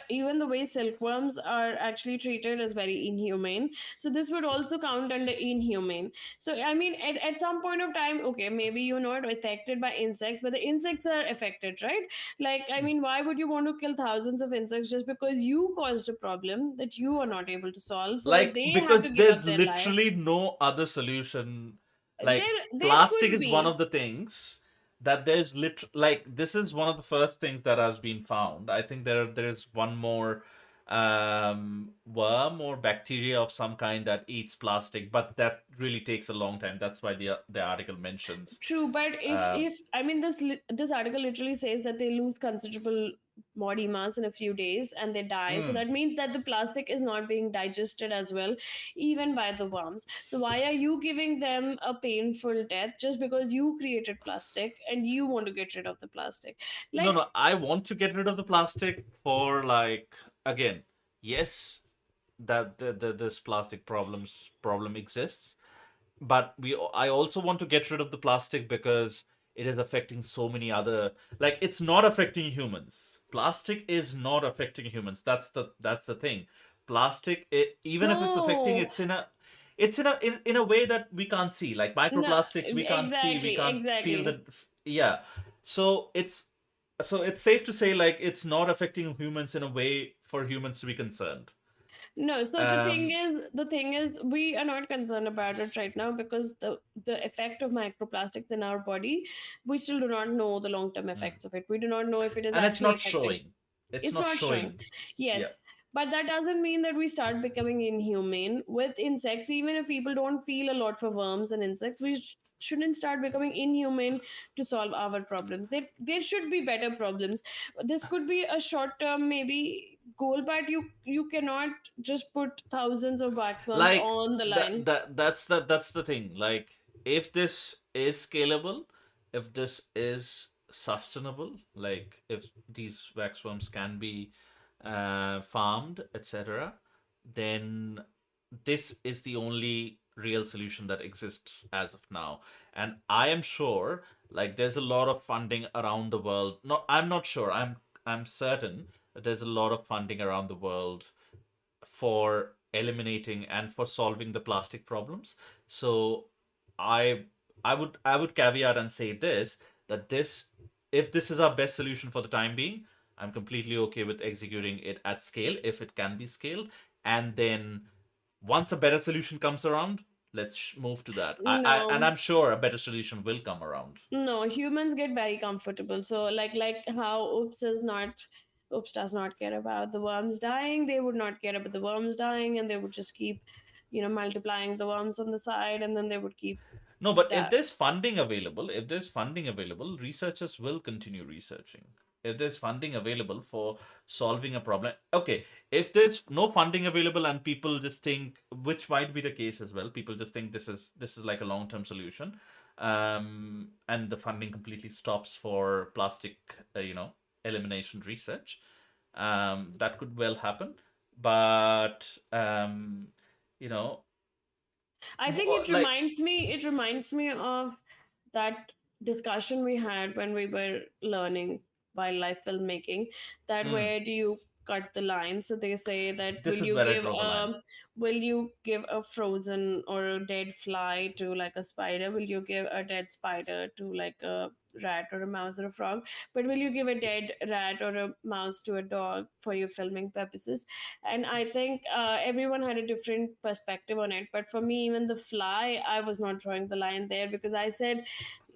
A: even the way silkworms are actually treated is very inhumane. So this would also count under inhumane. So I mean, at some point of time, okay, maybe you're not affected by insects, but the insects are affected, right? Like, I mean, why would you want to kill thousands of insects just because you caused a problem that you are not able to solve, so
B: Like,
A: they have to
B: because
A: give
B: there's
A: up their life?
B: literally no other solution. Like,
A: There
B: plastic
A: could
B: is one
A: be.
B: of the things that there's like, this is one of the first things that has been found. I think there's one more worm or bacteria of some kind that eats plastic, but that really takes a long time. That's why the article mentions.
A: True, but
B: um
A: if I mean, this article literally says that they lose considerable body mass in a few days and they die. So
B: mm,
A: that means that the plastic is not being digested as well, even by the worms. So why are you giving them a painful death just because you created plastic and you want to get rid of the plastic?
B: no,
A: Like,
B: no, I want to get rid of the plastic for, like, again, yes, that this plastic problem exists, but I also want to get rid of the plastic because it is affecting so many other, like, it's not affecting humans. Plastic is not affecting humans. That's the thing. Plastic, even if it's affecting,
A: no,
B: in a way that we can't see, like
A: no,
B: microplastics. We can't see, we can't feel
A: exactly.
B: the, yeah. So it's safe to say, like, it's not affecting humans in a way for humans to be concerned.
A: No, so
B: um
A: the thing is, we are not concerned about it right now because the effect of microplastics in our body, we still do not know the long term
B: mm.
A: effects of it. We do not know if it is
B: And it's
A: actually
B: not
A: affecting.
B: showing. It's
A: It's
B: not
A: not showing.
B: showing. Yeah.
A: Yes, but that doesn't mean that we start becoming inhumane with insects. Even if people don't feel a lot for worms and insects, we shouldn't start becoming inhumane to solve our problems. There should be better problems. This could be a short term maybe goal, but you cannot just put thousands of waxworms
B: Like,
A: on the line.
B: that's the thing. Like, if this is scalable, if this is sustainable, like if these waxworms can be farmed, etc., then this is the only real solution that exists as of now. And I am sure, like, there's a lot of funding around the world. No, I'm not sure, I'm certain that there's a lot of funding around the world for eliminating and for solving the plastic problems. So I I would caveat and say this, that this, if this is our best solution for the time being, I'm completely okay with executing it at scale if it can be scaled. And then once a better solution comes around, let's move to that. And
A: No,
B: I'm sure a better solution will come around.
A: no, humans get very comfortable. So like how Oops does not care about the worms dying. They would not care about the worms dying, and they would just keep, multiplying the worms on the side, and then they would keep
B: No, but
A: that.
B: if there's funding available, researchers will continue researching. If there's funding available for solving a problem, okay. If there's no funding available and people just think, which might be the case as well, people just think this is like a long term solution. and the funding completely stops for plastic, elimination research. That could well happen, but you know,
A: I think it
B: like,
A: reminds me. It reminds me of that discussion we had when we were learning wildlife filmmaking. That
B: mm,
A: where do you cut the line? So they say that
B: this is where I draw the line.
A: will you give a frozen or a dead fly to like a spider? Will you give a dead spider to like a rat or a mouse or a frog? But will you give a dead rat or a mouse to a dog for your filming purposes? And I think everyone had a different perspective on it, but for me, even the fly, I was not drawing the line there, because I said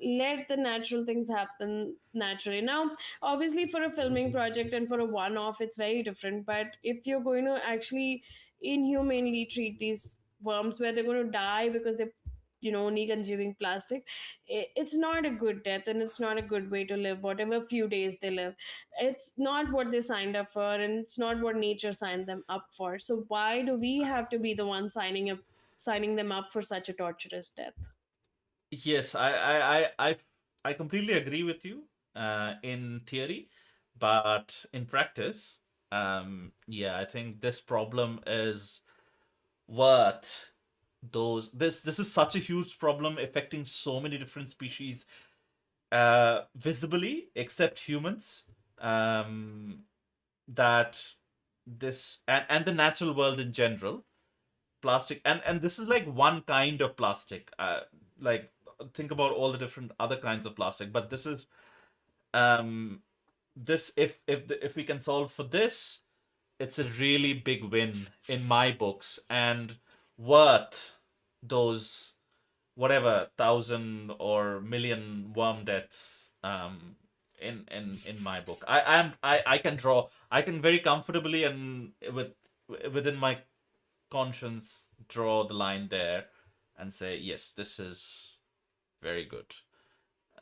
A: let the natural things happen naturally. Now obviously for a filming project and for a one off it's very different, but if you're going to actually inhumanely treat these worms where they're going to die because they only consuming plastic, it's not a good death, and it's not a good way to live whatever few days they live. It's not what they signed up for, and it's not what nature signed them up for. So why do we have to be the ones signing them up for such a torturous death?
B: Yes, I completely agree with you in theory, but in practice, yeah, I think this problem is worth those. This is such a huge problem affecting so many different species, visibly, except humans. That this and the natural world in general, plastic, and this is like one kind of plastic. Like, think about all the different other kinds of plastic, but this is um this if we can solve for this, it's a really big win in my books, and worth those whatever thousand or million worm deaths, in my book. I can draw, I can very comfortably and within my conscience draw the line there and say, yes, this is very good.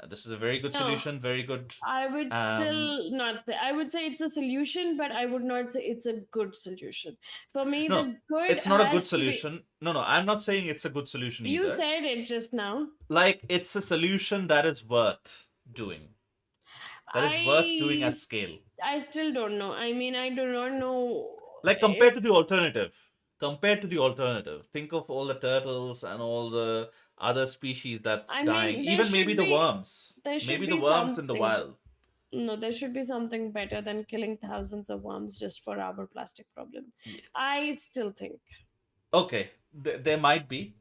B: This is a very good
A: No,
B: solution, very good.
A: I would
B: um
A: still not say. I would say it's a solution, but I would not say it's a good solution. For me,
B: no,
A: the good
B: it's not a good
A: has to be.
B: solution. No, I'm not saying it's a good solution
A: You
B: either.
A: said it just now.
B: Like, it's a solution that is worth doing, that is worth doing
A: I
B: at scale.
A: I still don't know. I mean, I do not know
B: Like,
A: if
B: compared to the alternative, think of all the turtles and all the other species that's
A: I
B: dying,
A: mean
B: even
A: there should
B: maybe the
A: be
B: worms in the
A: something.
B: wild.
A: No, there should be something better than killing thousands of worms just for our plastic problem.
B: Yeah.
A: I still think.
B: Okay, there might be,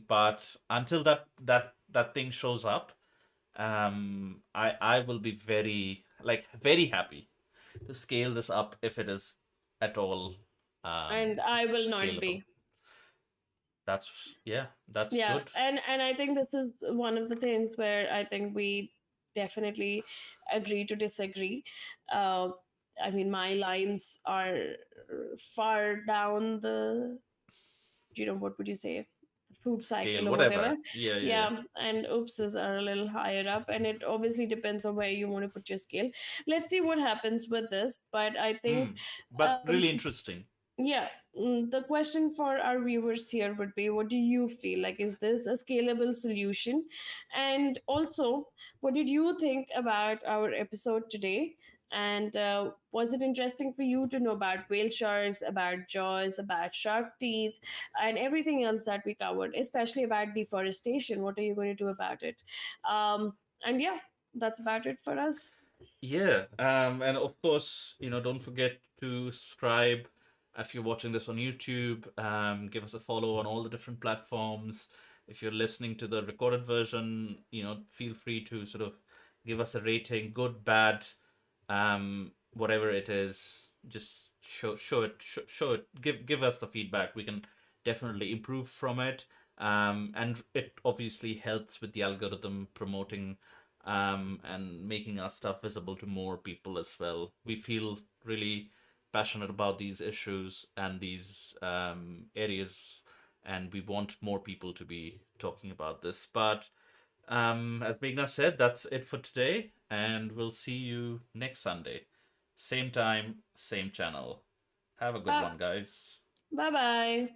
B: but until that thing shows up, I will be very happy to scale this up if it is at all
A: And I will not
B: scalable.
A: be.
B: That's, yeah, that's
A: Yeah,
B: good.
A: and I think this is one of the things where I think we definitely agree to disagree. uh, I mean, my lines are far down the, what would you say, food cycle
B: Scale,
A: or whatever.
B: whatever. Yeah, yeah, yeah.
A: Yeah, and oopses are a little higher up, and it obviously depends on where you want to put your scale. Let's see what happens with this, but I think
B: Hmm. But
A: um,
B: really interesting.
A: yeah, the question for our viewers here would be, what do you feel like? Is this a scalable solution? And also, what did you think about our episode today? And was it interesting for you to know about whale sharks, about jaws, about shark teeth, and everything else that we covered, especially about deforestation? What are you going to do about it? And yeah, that's about it for us.
B: Yeah, and of course, don't forget to subscribe if you're watching this on YouTube. Give us a follow on all the different platforms. If you're listening to the recorded version, feel free to sort of give us a rating, good, bad, whatever it is. Just show it. Give us the feedback. We can definitely improve from it. And it obviously helps with the algorithm promoting and making our stuff visible to more people as well. We feel really passionate about these issues and these areas, and we want more people to be talking about this. But as Meghna said, that's it for today, and we'll see you next Sunday. Same time, same channel. Have a good
A: Bye
B: one, guys.
A: bye.